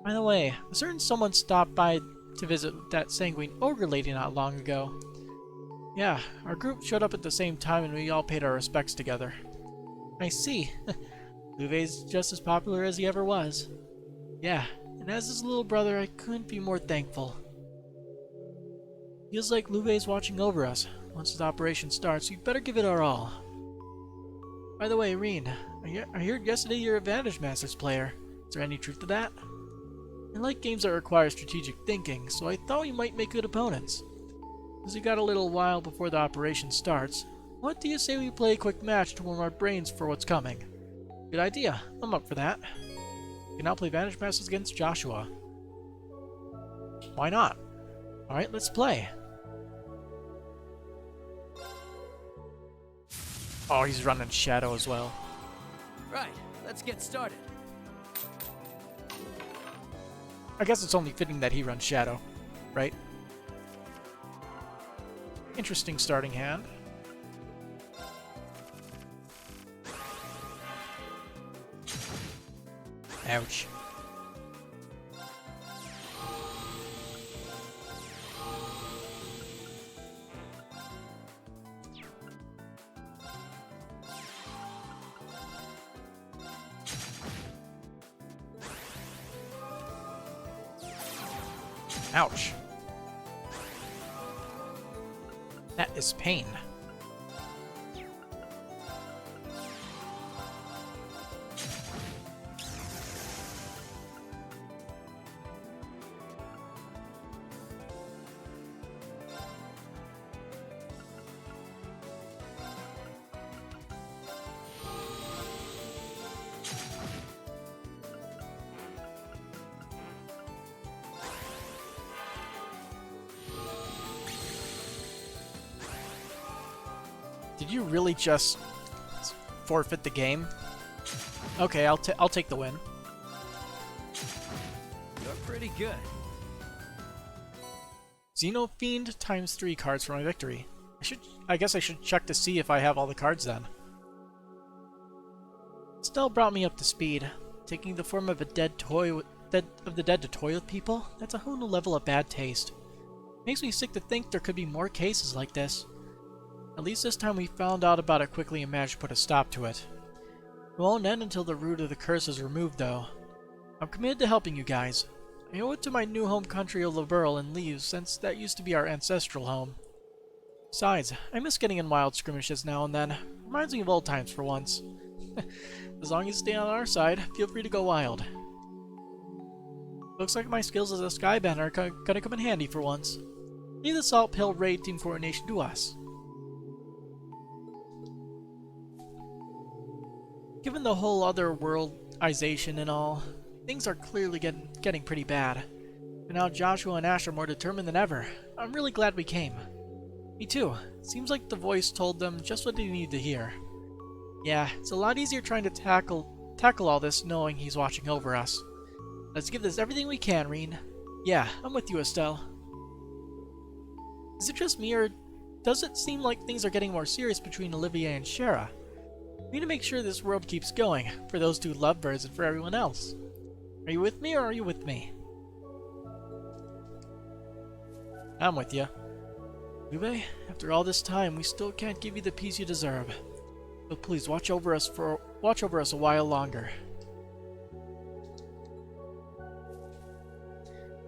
By the way, a certain someone stopped by to visit that sanguine ogre lady not long ago. Yeah, our group showed up at the same time and we all paid our respects together. I see. Luve's just as popular as he ever was. Yeah, and as his little brother, I couldn't be more thankful. Feels like Luve's watching over us. Once the operation starts, we'd better give it our all. By the way, Reen, I heard yesterday you're a Vantage Masters player. Is there any truth to that? I like games that require strategic thinking, so I thought we might make good opponents. As we got a little while before the operation starts, what do you say we play a quick match to warm our brains for what's coming? Good idea. I'm up for that. We can now play Vantage Masters against Joshua. Why not? Alright, let's play. Oh, he's running Shadow as well. Right, let's get started. I guess it's only fitting that he runs Shadow, right? Interesting starting hand. Ouch. Ouch. That is pain. Did you really just forfeit the game? Okay, I'll take the win. You're pretty good. Xenofiend ×3 cards for my victory. I guess I should check to see if I have all the cards then. Estelle brought me up to speed, taking the form of a dead to toy with people. That's a whole new level of bad taste. Makes me sick to think there could be more cases like this. At least this time we found out about it quickly and managed to put a stop to it. It won't end until the root of the curse is removed, though. I'm committed to helping you guys. I owe it to my new home country of Liberl and Leaves, since that used to be our ancestral home. Besides, I miss getting in wild skirmishes now and then. Reminds me of old times for once. As long as you stay on our side, feel free to go wild. Looks like my skills as a skybender are gonna come in handy for once. Leave the Salt Pill raid team coordination to us. Given the whole other worldization and all, things are clearly getting pretty bad. And now Joshua and Ash are more determined than ever. I'm really glad we came. Me too. Seems like the voice told them just what they needed to hear. Yeah, it's a lot easier trying to tackle all this knowing he's watching over us. Let's give this everything we can, Reen. Yeah, I'm with you, Estelle. Is it just me, or does it seem like things are getting more serious between Olivia and Shara? We need to make sure this world keeps going, for those two lovebirds and for everyone else. Are you with me, or are you with me? I'm with you. Lube, after all this time, we still can't give you the peace you deserve. But please watch over us a while longer.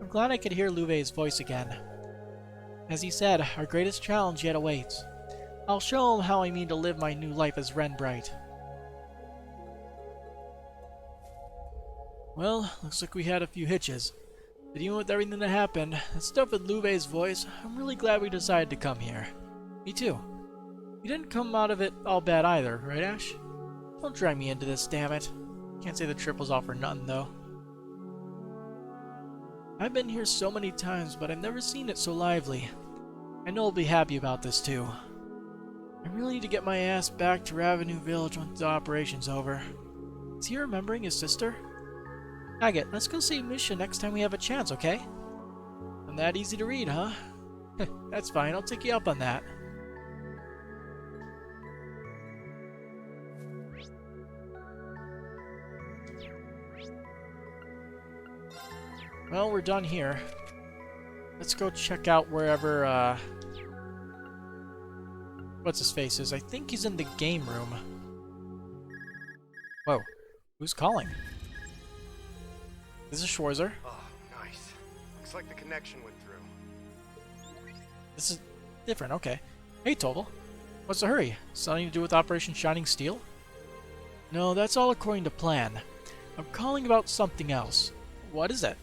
I'm glad I could hear Luve's voice again. As he said, our greatest challenge yet awaits. I'll show him how I mean to live my new life as Renbright. Well, looks like we had a few hitches. But even with everything that happened, and stuff with Luve's voice, I'm really glad we decided to come here. Me too. You didn't come out of it all bad either, right, Ash? Don't drag me into this, damn it. Can't say the trip was all for nothing, though. I've been here so many times, but I've never seen it so lively. I know I'll be happy about this, too. I really need to get my ass back to Ravenue Village once the operation's over. Is he remembering his sister? Agate, let's go see Misha next time we have a chance, okay? I'm that easy to read, huh? That's fine, I'll take you up on that. Well, we're done here. Let's go check out wherever, what's his face is. I think he's in the game room. Whoa. Who's calling? This is Schwarzer. Oh, nice. Looks like the connection went through. This is different, okay. Hey, Total. What's the hurry? Something to do with Operation Shining Steel? No, that's all according to plan. I'm calling about something else. What is it?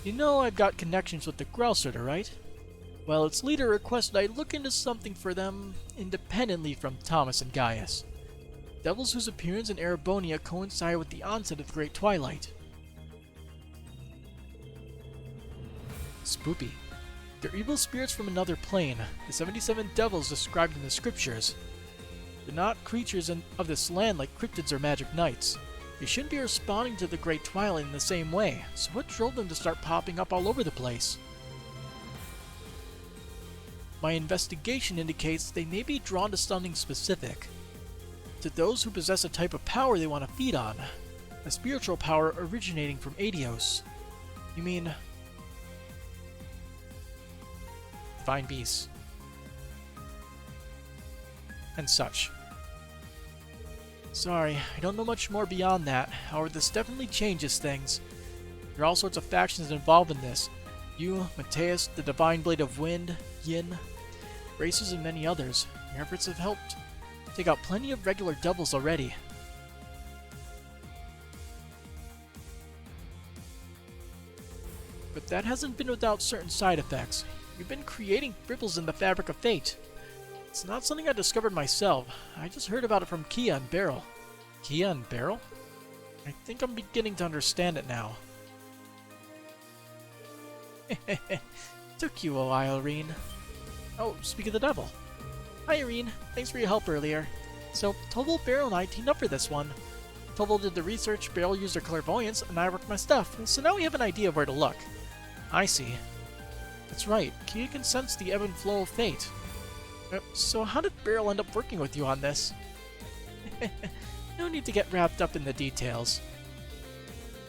You know I've got connections with the Growlsitter, right? Well, its leader requested I look into something for them independently from Thomas and Gaius. Devils whose appearance in Erebonia coincide with the onset of the Great Twilight. Spoopy. They're evil spirits from another plane, the 77 devils described in the scriptures. They're not creatures of this land like cryptids or magic knights. They shouldn't be responding to the Great Twilight in the same way, so what drove them to start popping up all over the place? My investigation indicates they may be drawn to something specific. To those who possess a type of power they want to feed on. A spiritual power originating from Adios. You mean... Divine beasts. And such. Sorry, I don't know much more beyond that. However, this definitely changes things. There are all sorts of factions involved in this. You, Mateus, the Divine Blade of Wind, Yin, Racers, and many others. Your efforts have helped take out plenty of regular devils already. But that hasn't been without certain side effects. You've been creating ripples in the fabric of fate. It's not something I discovered myself. I just heard about it from Kia and Beryl. Kia and Beryl? I think I'm beginning to understand it now. Took you a while, Irene. Oh, speak of the devil. Hi, Irene. Thanks for your help earlier. So, Toval, Beryl, and I teamed up for this one. Toval did the research, Beryl used her clairvoyance, and I worked my stuff, so now we have an idea of where to look. I see. That's right, Kia can sense the ebb and flow of fate. So how did Beryl end up working with you on this? No need to get wrapped up in the details.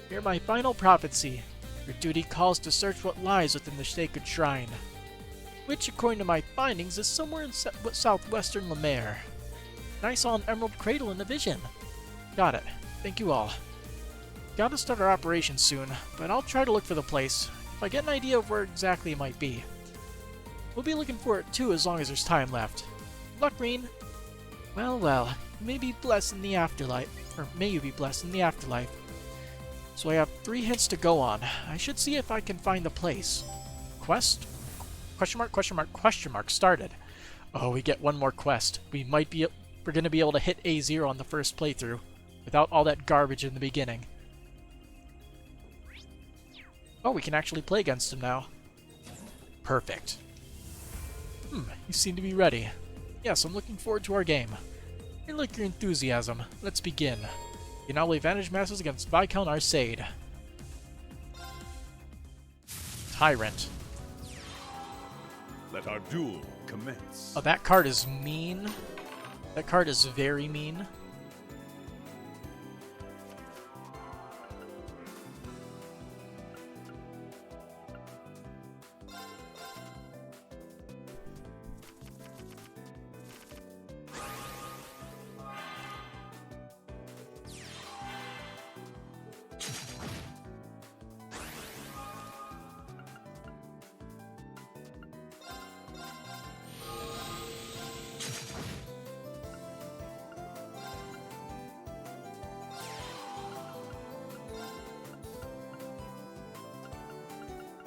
Hear my final prophecy. Your duty calls to search what lies within the sacred shrine, which, according to my findings, is somewhere in southwestern Lemaire. And I saw an emerald cradle in a vision. Got it. Thank you all. Gotta start our operation soon, but I'll try to look for the place, if I get an idea of where exactly it might be. We'll be looking for it too as long as there's time left. Good luck, Reen. Well, well, you may be blessed in the afterlife, or may you be blessed in the afterlife. So I have 3 hints to go on. I should see if I can find the place. Quest? Question mark, question mark, question mark, started. Oh, we get one more quest. We're gonna be able to hit A0 on the first playthrough, without all that garbage in the beginning. Oh, we can actually play against him now. Perfect. You seem to be ready. Yes, I'm looking forward to our game. I like your enthusiasm. Let's begin. You now play Vantage Masters against Viscount Arcade. Tyrant. Let our duel commence. Oh, that card is mean. That card is very mean.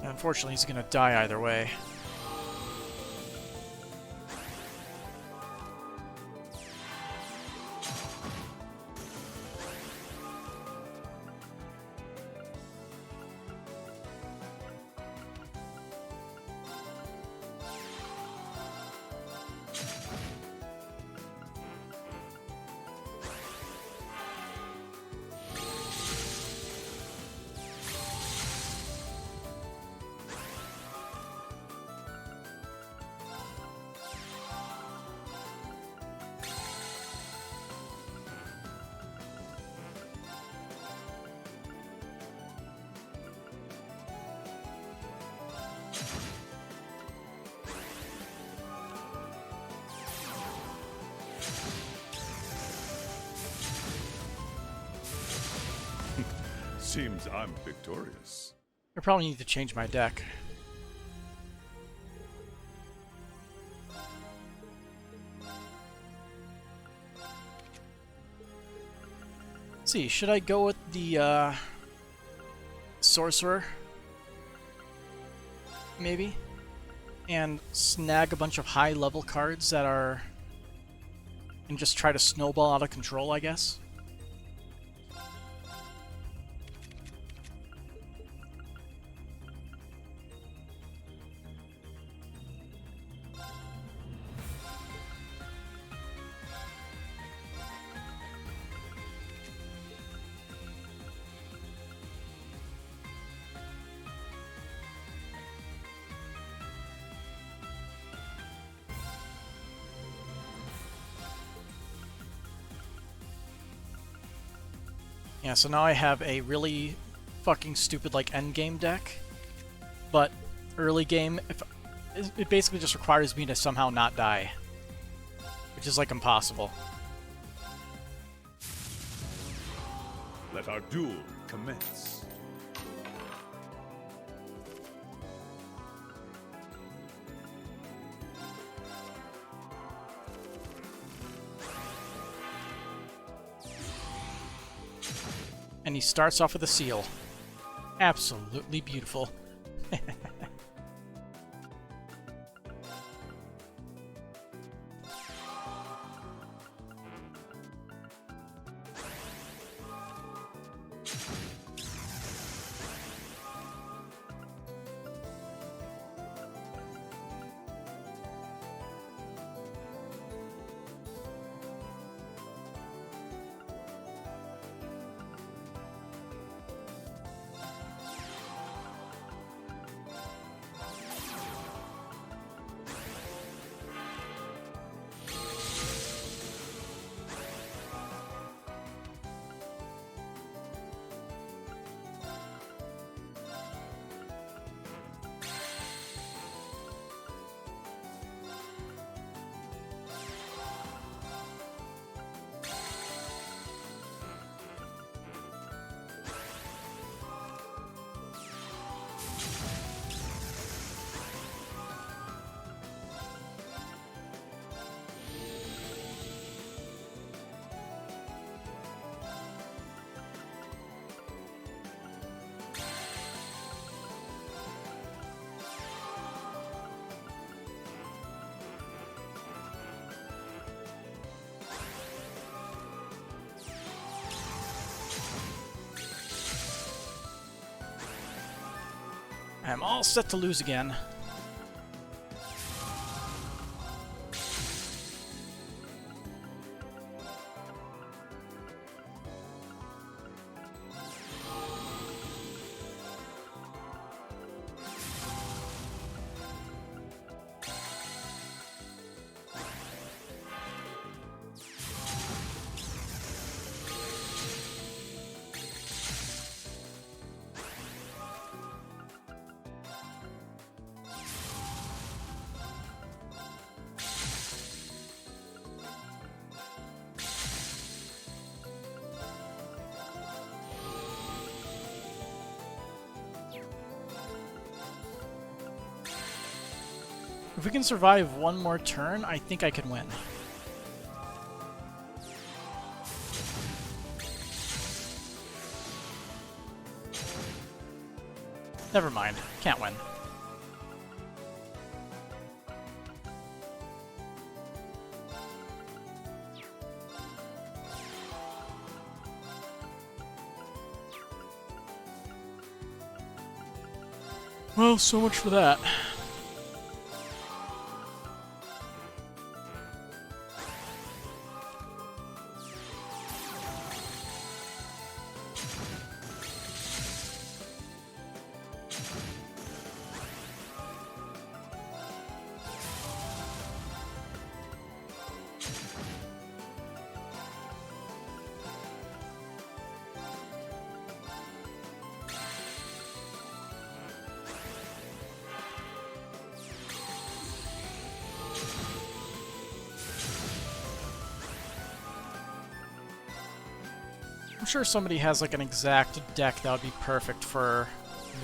Unfortunately, he's gonna die either way. Seems I'm victorious. I probably need to change my deck. Let's see, should I go with the Sorcerer? Maybe? And snag a bunch of high-level cards that are... and just try to snowball out of control, I guess? Yeah, so now I have a really fucking stupid, like, endgame deck. But early game, it basically just requires me to somehow not die. Which is, like, impossible. Let our duel commence. And he starts off with a seal. Absolutely beautiful. I'm all set to lose again. If we can survive one more turn, I think I can win. Never mind. Can't win. Well, so much for that. I'm sure somebody has like an exact deck that would be perfect for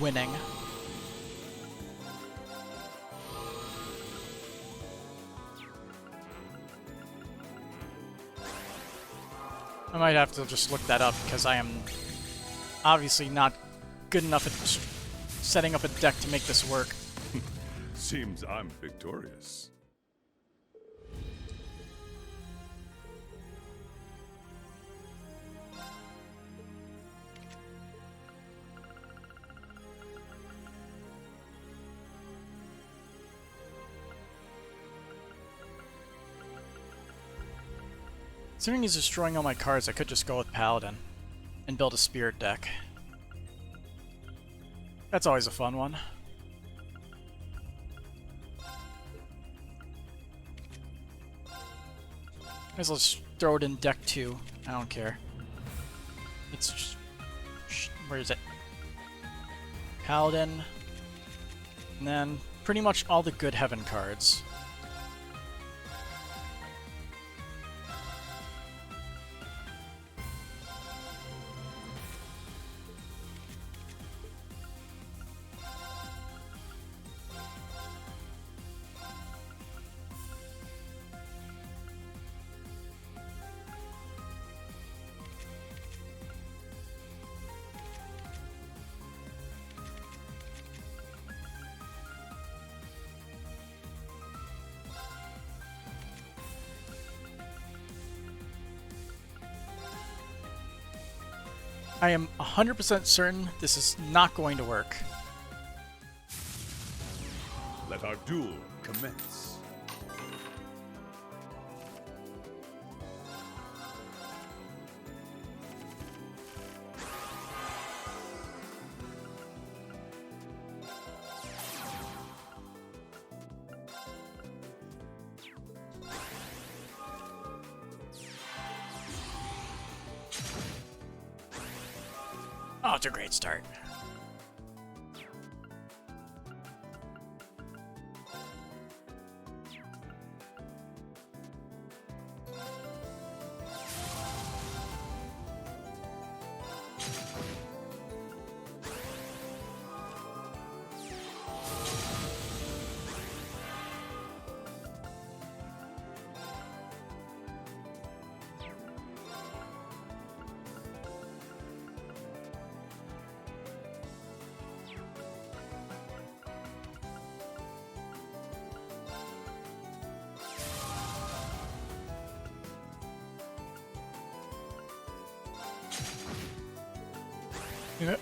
winning. I might have to just look that up because I am obviously not good enough at setting up a deck to make this work. Seems I'm victorious. Considering he's destroying all my cards, I could just go with Paladin and build a Spirit deck. That's always a fun one. Might as well just throw it in deck 2. I don't care. It's just... where is it? Paladin. And then pretty much all the good Heaven cards. I am 100% certain this is not going to work. Let our duel commence. Oh, it's a great start.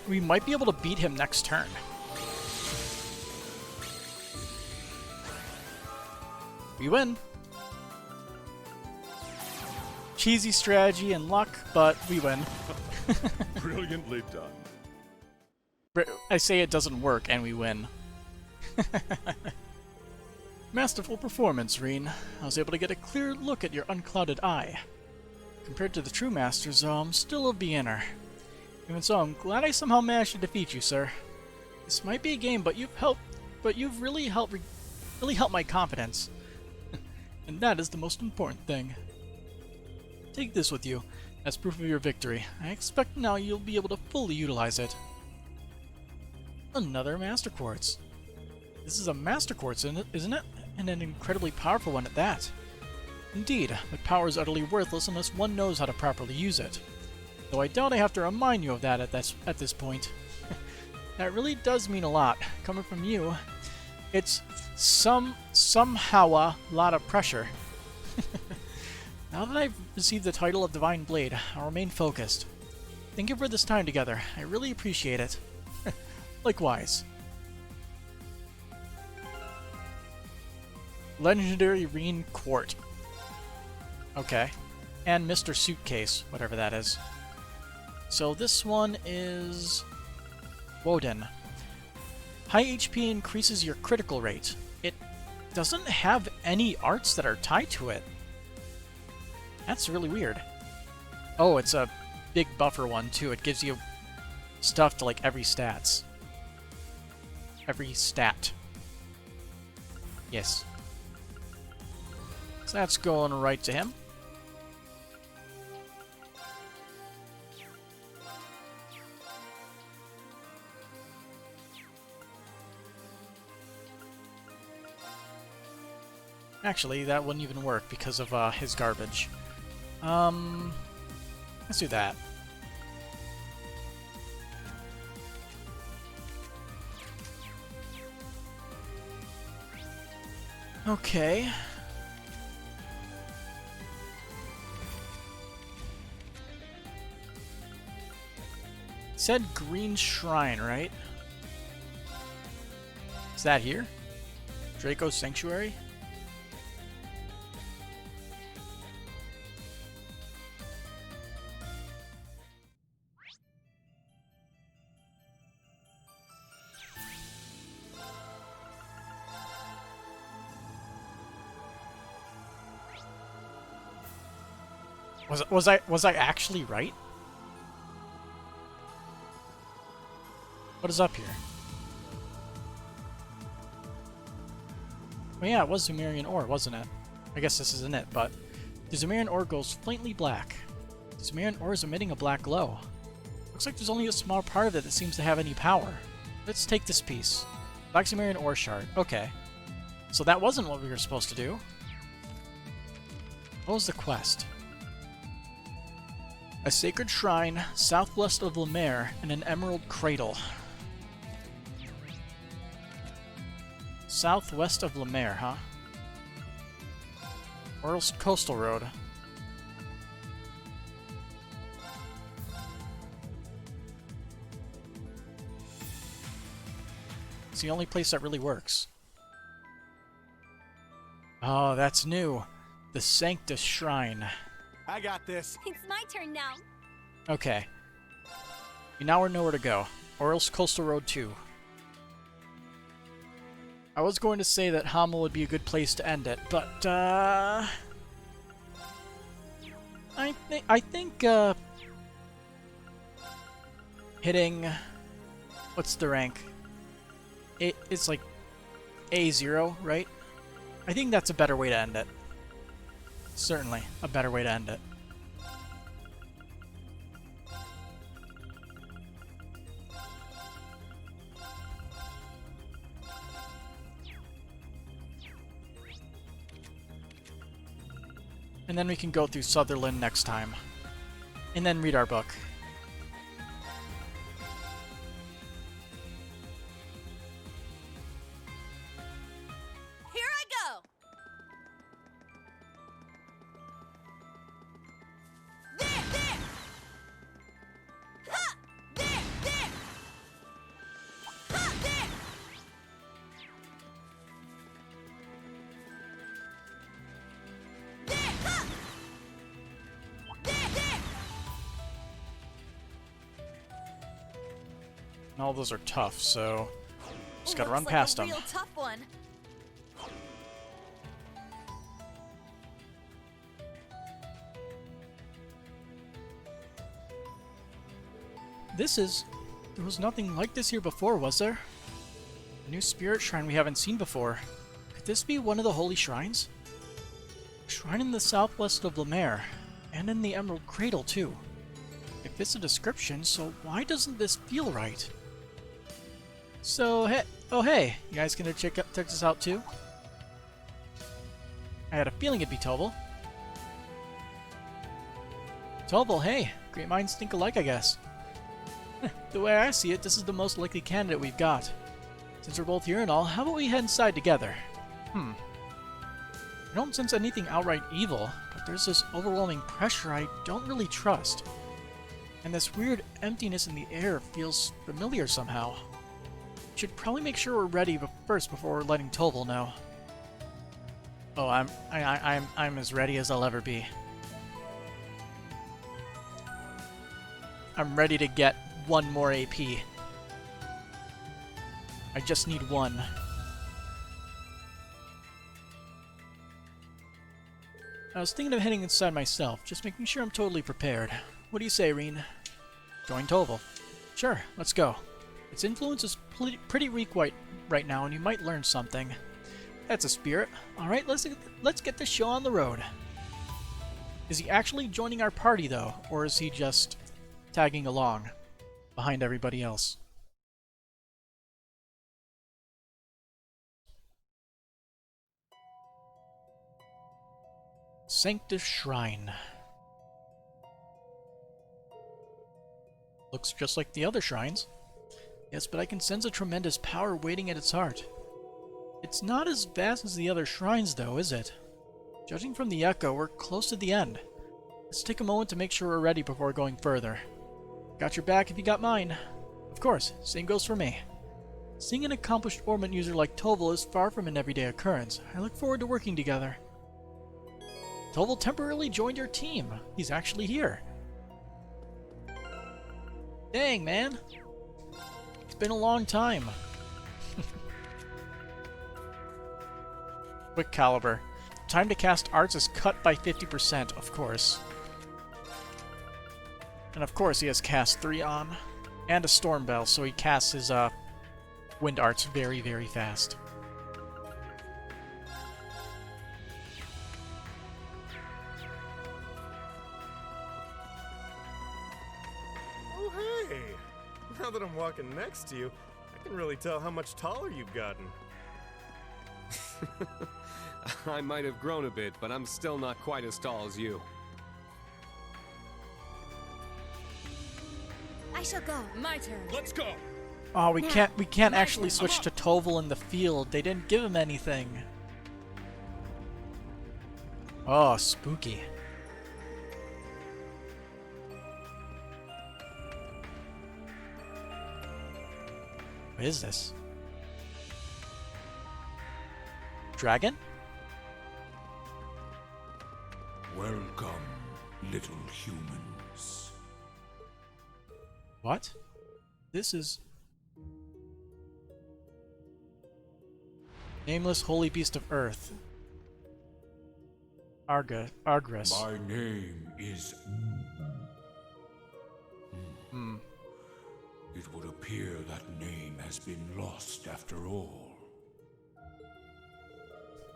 We might be able to beat him next turn. We win. Cheesy strategy and luck, but we win. Brilliantly done. I say it doesn't work, and we win. Masterful performance, Reen. I was able to get a clear look at your unclouded eye. Compared to the true masters, though, I'm still a beginner. Even so, I'm glad I somehow managed to defeat you, sir. This might be a game, but you've really helped my confidence. And that is the most important thing. Take this with you as proof of your victory. I expect now you'll be able to fully utilize it. Another Master Quartz. This is a Master Quartz, isn't it? And an incredibly powerful one at that. Indeed, but power is utterly worthless unless one knows how to properly use it. Though I doubt I have to remind you of that at this point. That really does mean a lot. Coming from you, it's somehow a lot of pressure. Now that I've received the title of Divine Blade, I'll remain focused. Thank you for this time together. I really appreciate it. Likewise. Legendary Reen Quart. Okay. And Mr. Suitcase, whatever that is. So this one is Woden. High HP increases your critical rate. It doesn't have any arts that are tied to it. That's really weird. Oh, it's a big buffer one too. It gives you stuff to like every stats. Every stat. Yes. So that's going right to him. Actually, that wouldn't even work because of his garbage. Let's do that. Okay. It said Green Shrine, right? Is that here? Draco's Sanctuary? Was I actually right? What is up here? Well, yeah, it was Zumerian ore, wasn't it? I guess this isn't it, but the Zumerian ore glows faintly black. The Zumerian ore is emitting a black glow. Looks like there's only a small part of it that seems to have any power. Let's take this piece. Black Zumerian ore shard. Okay. So that wasn't what we were supposed to do. What was the quest? A sacred shrine southwest of Lemaire and an emerald cradle. Southwest of Lemaire, huh? Or else Coastal Road. It's the only place that really works. Oh, that's new. The Sanctus Shrine. I got this. It's my turn now. Okay. You now know where to go. Or else Coastal Road 2. I was going to say that Hamel would be a good place to end it, but, I think, hitting... What's the rank? It's like A0, right? I think that's a better way to end it. Certainly a better way to end it. And then we can go through Sutherland next time. And then read our book. Here I go. There, there. Ha! There, there. Ha! There. And all those are tough, so just gotta run Looks past like them. a real tough one. There was nothing like this here before, was there? A new spirit shrine we haven't seen before. Could this be one of the holy shrines? A shrine in the southwest of Lemaire, and in the Emerald Cradle too. It fits the description, so why doesn't this feel right? So, hey, you guys gonna check this out too? I had a feeling it'd be Toval. Toval, hey, great minds think alike, I guess. The way I see it, this is the most likely candidate we've got. Since we're both here and all, how about we head inside together? I don't sense anything outright evil, but there's this overwhelming pressure I don't really trust. And this weird emptiness in the air feels familiar somehow. Should probably make sure we're ready first before letting Toval know. Oh, I'm as ready as I'll ever be. I'm ready to get one more AP. I just need one. I was thinking of heading inside myself, just making sure I'm totally prepared. What do you say, Reen? Join Toval. Sure, let's go. Its influence is pretty weak right now, and you might learn something. That's a spirit. Alright, let's get this show on the road. Is he actually joining our party, though, or is he just tagging along behind everybody else? Sanctus Shrine. Looks just like the other shrines. Yes, but I can sense a tremendous power waiting at its heart. It's not as vast as the other shrines, though, is it? Judging from the echo, we're close to the end. Let's take a moment to make sure we're ready before going further. Got your back if you got mine. Of course, same goes for me. Seeing an accomplished Orbment user like Toval is far from an everyday occurrence. I look forward to working together. Toval temporarily joined your team. He's actually here. Dang, man. It's been a long time. Quick caliber. Time to cast arts is cut by 50%, of course. And of course he has cast 3 on. And a Storm Bell, so he casts his wind arts very, very fast. Oh, hey! Now that I'm walking next to you, I can really tell how much taller you've gotten. I might have grown a bit, but I'm still not quite as tall as you. I shall go. My turn. Let's go! Oh, we can't actually switch to Toval in the field. They didn't give him anything. Oh, spooky. What is this? Dragon? Welcome, little humans. What? This is... Nameless Holy Beast of Earth. Argris. My name is... It would appear that name has been lost after all.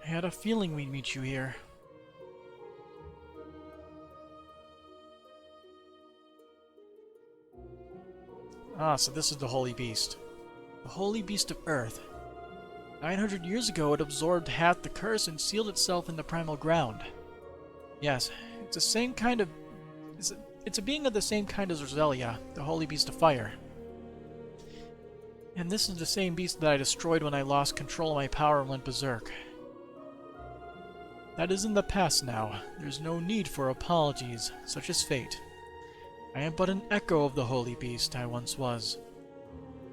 I had a feeling we'd meet you here. Ah, so this is the Holy Beast. The Holy Beast of Earth. 900 years ago, it absorbed half the curse and sealed itself in the primal ground. Yes, it's the same kind of... It's a being of the same kind as Roselia, the Holy Beast of Fire. And this is the same beast that I destroyed when I lost control of my power and went berserk. That is in the past now. There's no need for apologies, such is fate. I am but an echo of the Holy Beast I once was.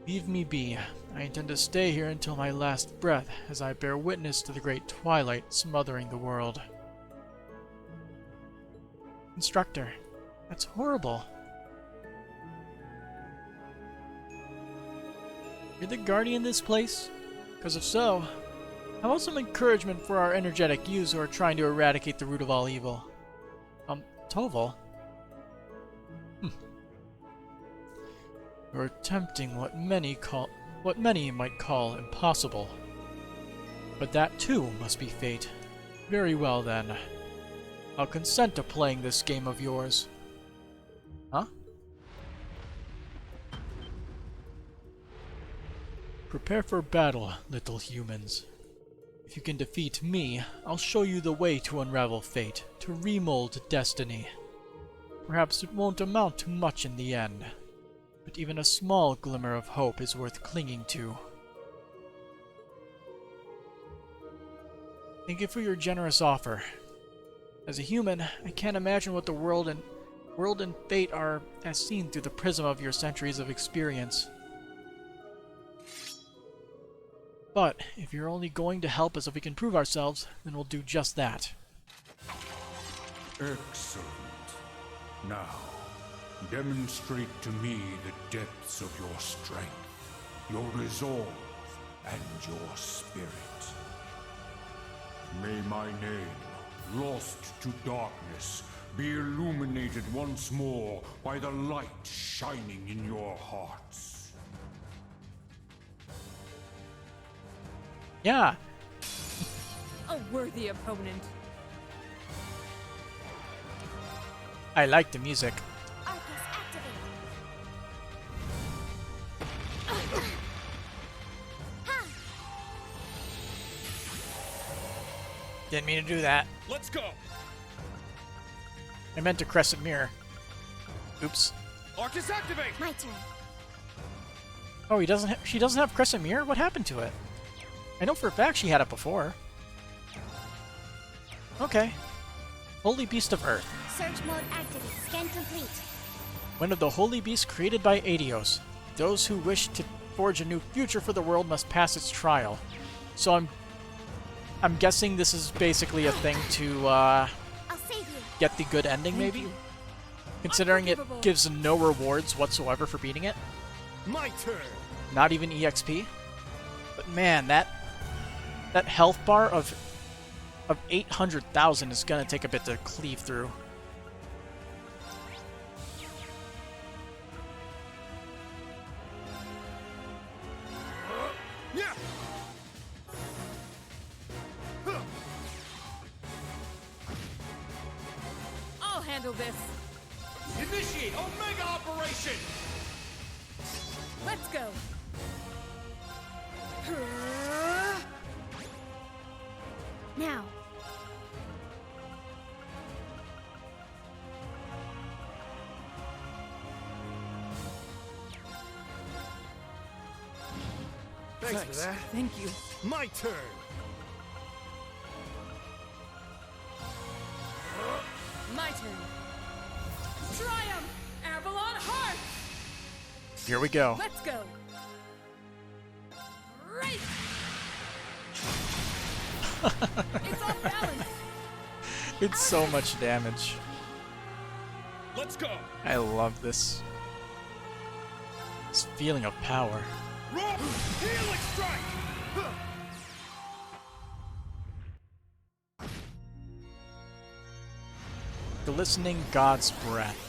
Leave me be. I intend to stay here until my last breath, as I bear witness to the great twilight smothering the world. Instructor, that's horrible. You're the guardian of this place? Because if so, how about some encouragement for our energetic youths who are trying to eradicate the root of all evil? Toval? You're attempting what many might call impossible. But that too must be fate. Very well then. I'll consent to playing this game of yours. Huh? Prepare for battle, little humans. If you can defeat me, I'll show you the way to unravel fate, to remold destiny. Perhaps it won't amount to much in the end, but even a small glimmer of hope is worth clinging to. Thank you for your generous offer. As a human, I can't imagine what the world and fate are as seen through the prism of your centuries of experience. But if you're only going to help us if we can prove ourselves, then we'll do just that. Excellent. Now, demonstrate to me the depths of your strength, your resolve, and your spirit. May my name, lost to darkness, be illuminated once more by the light shining in your hearts. Yeah. A worthy opponent. I like the music. Arcus activate. Didn't mean to do that. Let's go! I meant to crescent mirror. Oops. Arcus activate! My turn. Oh, she doesn't have crescent mirror? What happened to it? I know for a fact she had it before. Okay. Holy Beast of Earth. Search mode activate. Scan complete. One of the holy beasts created by Adios. Those who wish to forge a new future for the world must pass its trial. So I'm guessing this is basically a thing to I'll save you. get the good ending, maybe? Considering it gives no rewards whatsoever for beating it. My turn. Not even EXP. But man, that health bar of 800,000 is gonna take a bit to cleave through. Yeah. I'll handle this. Initiate Omega Operation! Let's go. Now. Thanks for that. Thank you. My turn. My turn. Triumph! Avalon Heart! Here we go. Let's go. Right! It's off balance. It's so much damage. Let's go! I love this. This feeling of power. Roar! Healing strike! Glistening God's Breath.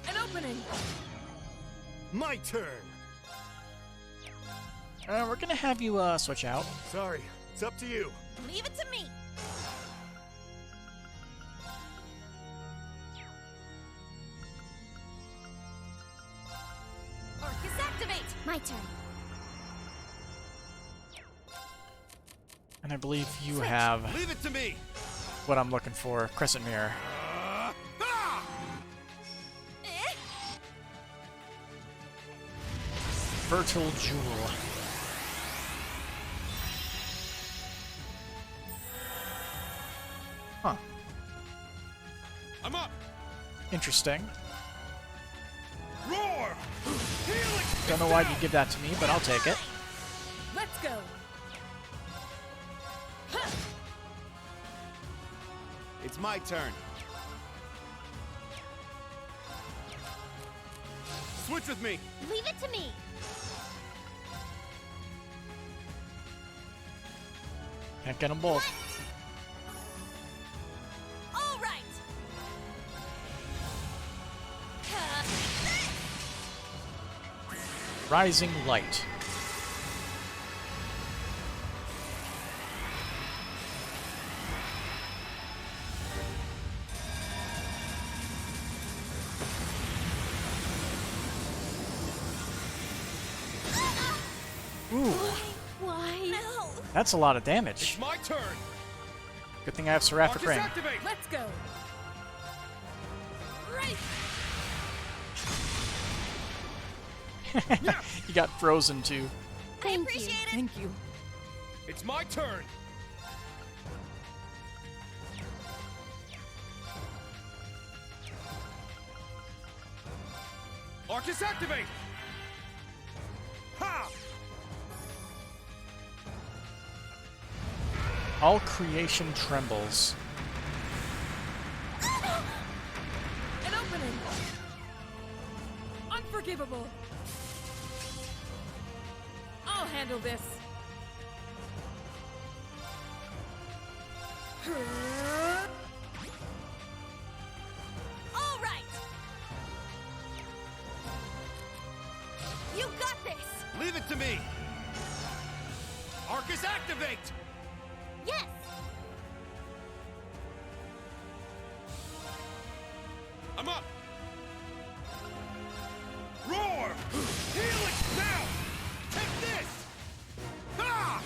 An opening. My turn. We're gonna have you switch out. Sorry, it's up to you. Leave it to me. Arcus activate. My turn. And I believe you have Leave it to me. what I'm looking for, Crescent Mirror. Fertile Jewel. Huh. I'm up! Interesting. Roar! Healing! Don't know why you give that to me, but I'll take it. Let's go. It's my turn. Switch with me. Leave it to me. Can't get them both. All right. Rising Light. Ooh, Why? No. that's a lot of damage. It's my turn. Good thing I have Seraphic Arcus Ring. activate. Let's go. Right. He got frozen too. I appreciate it. Thank you. It's my turn. Arcus activate. Ha! All creation trembles. An opening. Unforgivable. I'll handle this. All right. You got this. Leave it to me. Arcus activate. Yes. I'm up. Roar! Helix now! Take this! Ah!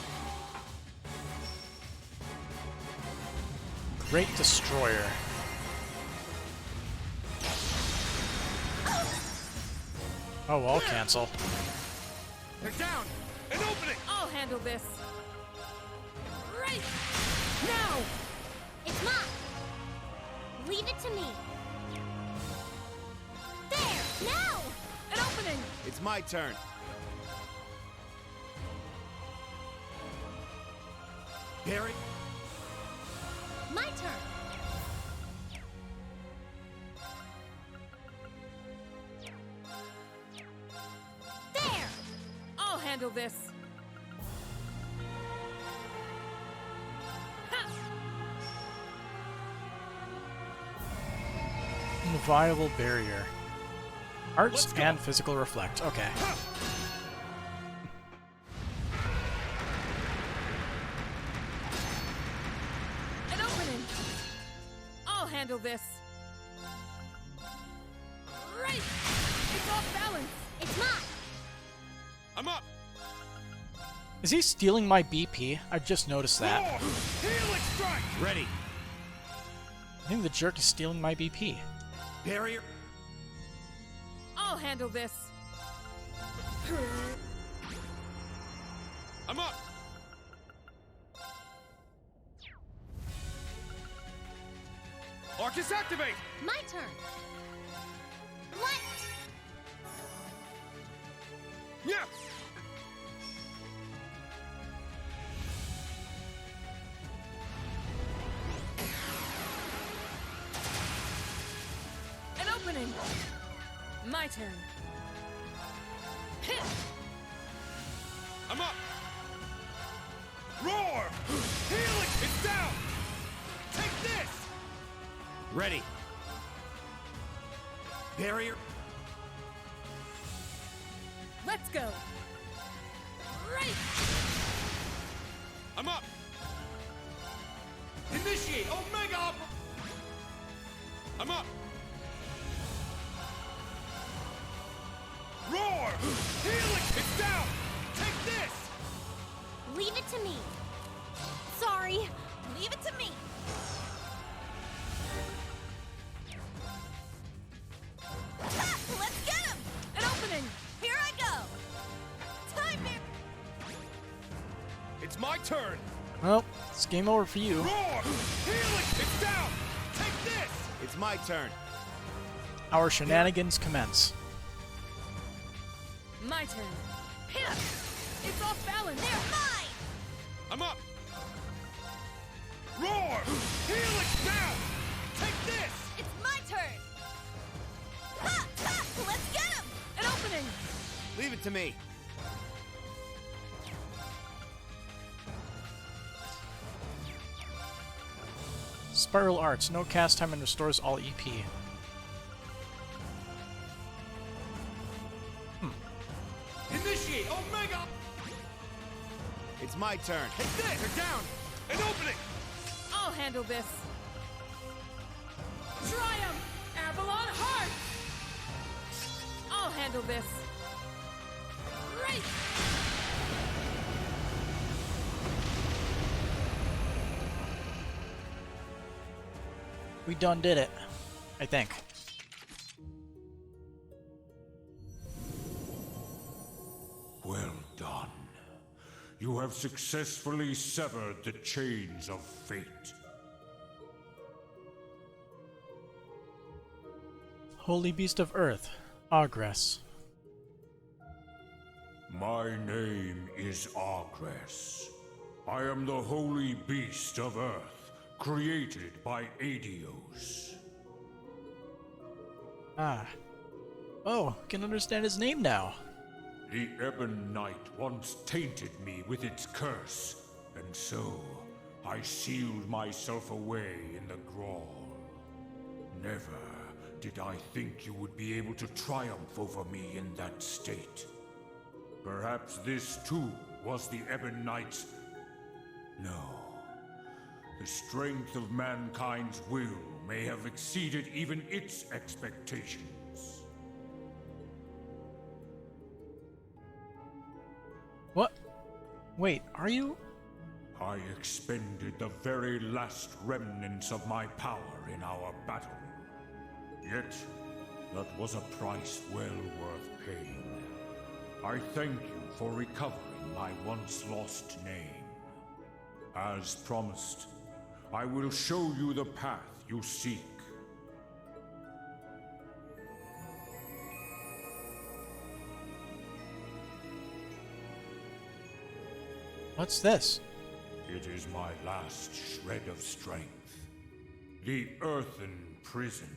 Great Destroyer. Oh, I'll cancel. They're down. An opening! I'll handle this. Right now. It's mine. Leave it to me. There. Now. An opening. It's my turn. Barry. My turn. There. I'll handle this. Ha! Inviolable Barrier. Arts Let's go. and Physical Reflect. Okay. An opening. I'll handle this. Right. It's off balance. It's mine. I'm up. Is he stealing my BP? I've just noticed that. Roar! Helix strike! Ready. I think the jerk is stealing my BP. Barrier. I'll handle this. I'm up. Arcus activate! My turn. What? Yeah! An opening. My turn. Hit. I'm up. Roar! Helix! It's down! Take this! Ready. Barrier. Let's go. Right. I'm up. Initiate Omega. I'm up. Roar! Helix! It's down! Take this! Leave it to me. Sorry. Leave it to me. Ha! Let's get him. An opening. Here I go. Time here. It's my turn. Well, it's game over for you. Roar! Helix! It's down! Take this! It's my turn. Our shenanigans commence. My turn. Hit. It's off balance. They're mine. I'm up. Roar! Helix down! Take this! It's my turn. Ha! Ha! Let's get him. An it to me. Spiral Arts. No cast time and restores all EP. Initiate Omega! It's my turn. Hey, there! They're down! An opening! I'll handle this. Triumph! Avalon Heart! I'll handle this. Right! We done did it, I think. Well done. You have successfully severed the chains of fate. Holy Beast of Earth, Agress. My name is Agress. I am the Holy Beast of Earth, created by Adios. Ah. Oh, can understand his name now. The Ebon Knight once tainted me with its curse, and so I sealed myself away in the Grawl. Never did I think you would be able to triumph over me in that state. Perhaps this too was the Ebon Knight's... No. The strength of mankind's will may have exceeded even its expectations. What? Wait, are you? I expended the very last remnants of my power in our battle. Yet, that was a price well worth paying. I thank you for recovering my once lost name. As promised, I will show you the path you seek. What's this? It is my last shred of strength. The Earthen Prison.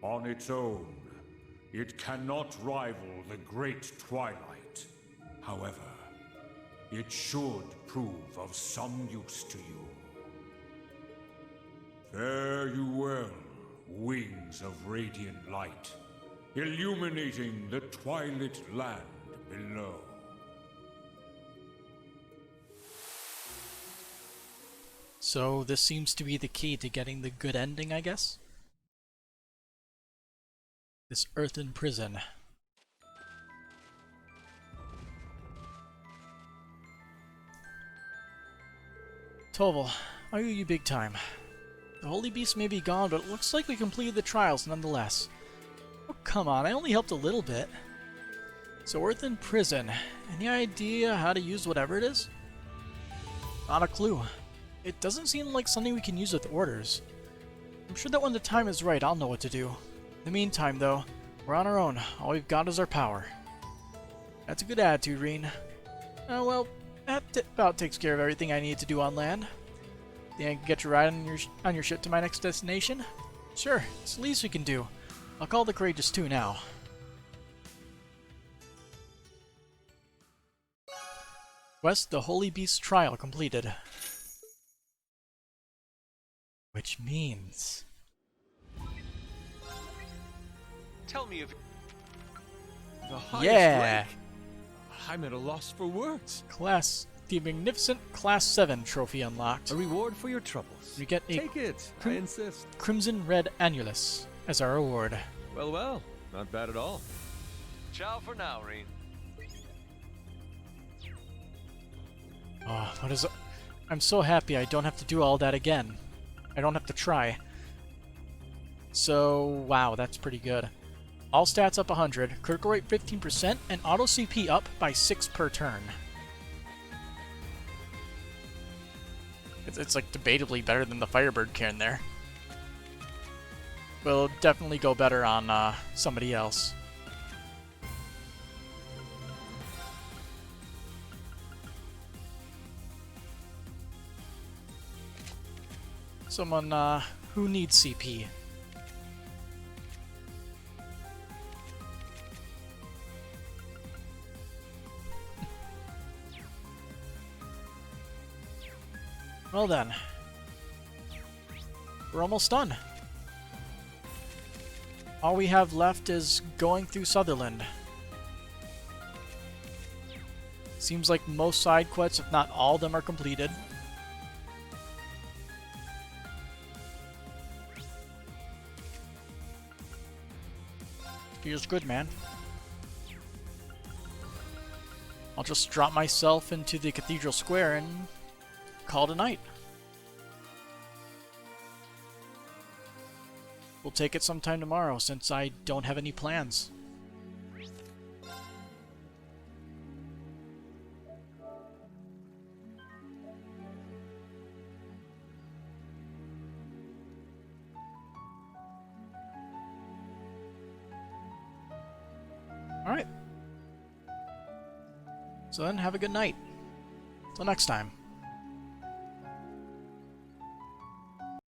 On its own, it cannot rival the Great Twilight. However, it should prove of some use to you. Fare you well, wings of radiant light, illuminating the twilit land below. So this seems to be the key to getting the good ending, I guess? This earthen prison. Toval, I owe you big time. The Holy Beast may be gone, but it looks like we completed the trials nonetheless. Oh, come on, I only helped a little bit. So earthen prison. Any idea how to use whatever it is? Not a clue. It doesn't seem like something we can use with orders. I'm sure that when the time is right, I'll know what to do. In the meantime, though, we're on our own. All we've got is our power. That's a good attitude, Reen. Oh, well, that about takes care of everything I need to do on land. Think I can get you right on your ship to my next destination? Sure, it's the least we can do. I'll call the Courageous 2 now. Quest: the Holy Beast trial completed. Which means... Tell me of the highest Yeah! rank. I'm at a loss for words. The magnificent Class 7 trophy unlocked. A reward for your troubles. You get a Take it, I insist. Crimson Red Annulus as our reward. Well, well, not bad at all. Ciao for now, Reen. Oh, what is it? I'm so happy I don't have to do all that again. I don't have to try. So, wow, that's pretty good. All stats up 100, critical rate 15%, and auto CP up by 6 per turn. It's like debatably better than the Firebird Cairn there. Will definitely go better on somebody else. Someone who needs CP. Well then. We're almost done. All we have left is going through Sutherland. Seems like most side quests, if not all of them, are completed. Feels good, man. I'll just drop myself into the Cathedral Square and call it a night. We'll take it sometime tomorrow since I don't have any plans. Alright. So then, have a good night. Till next time.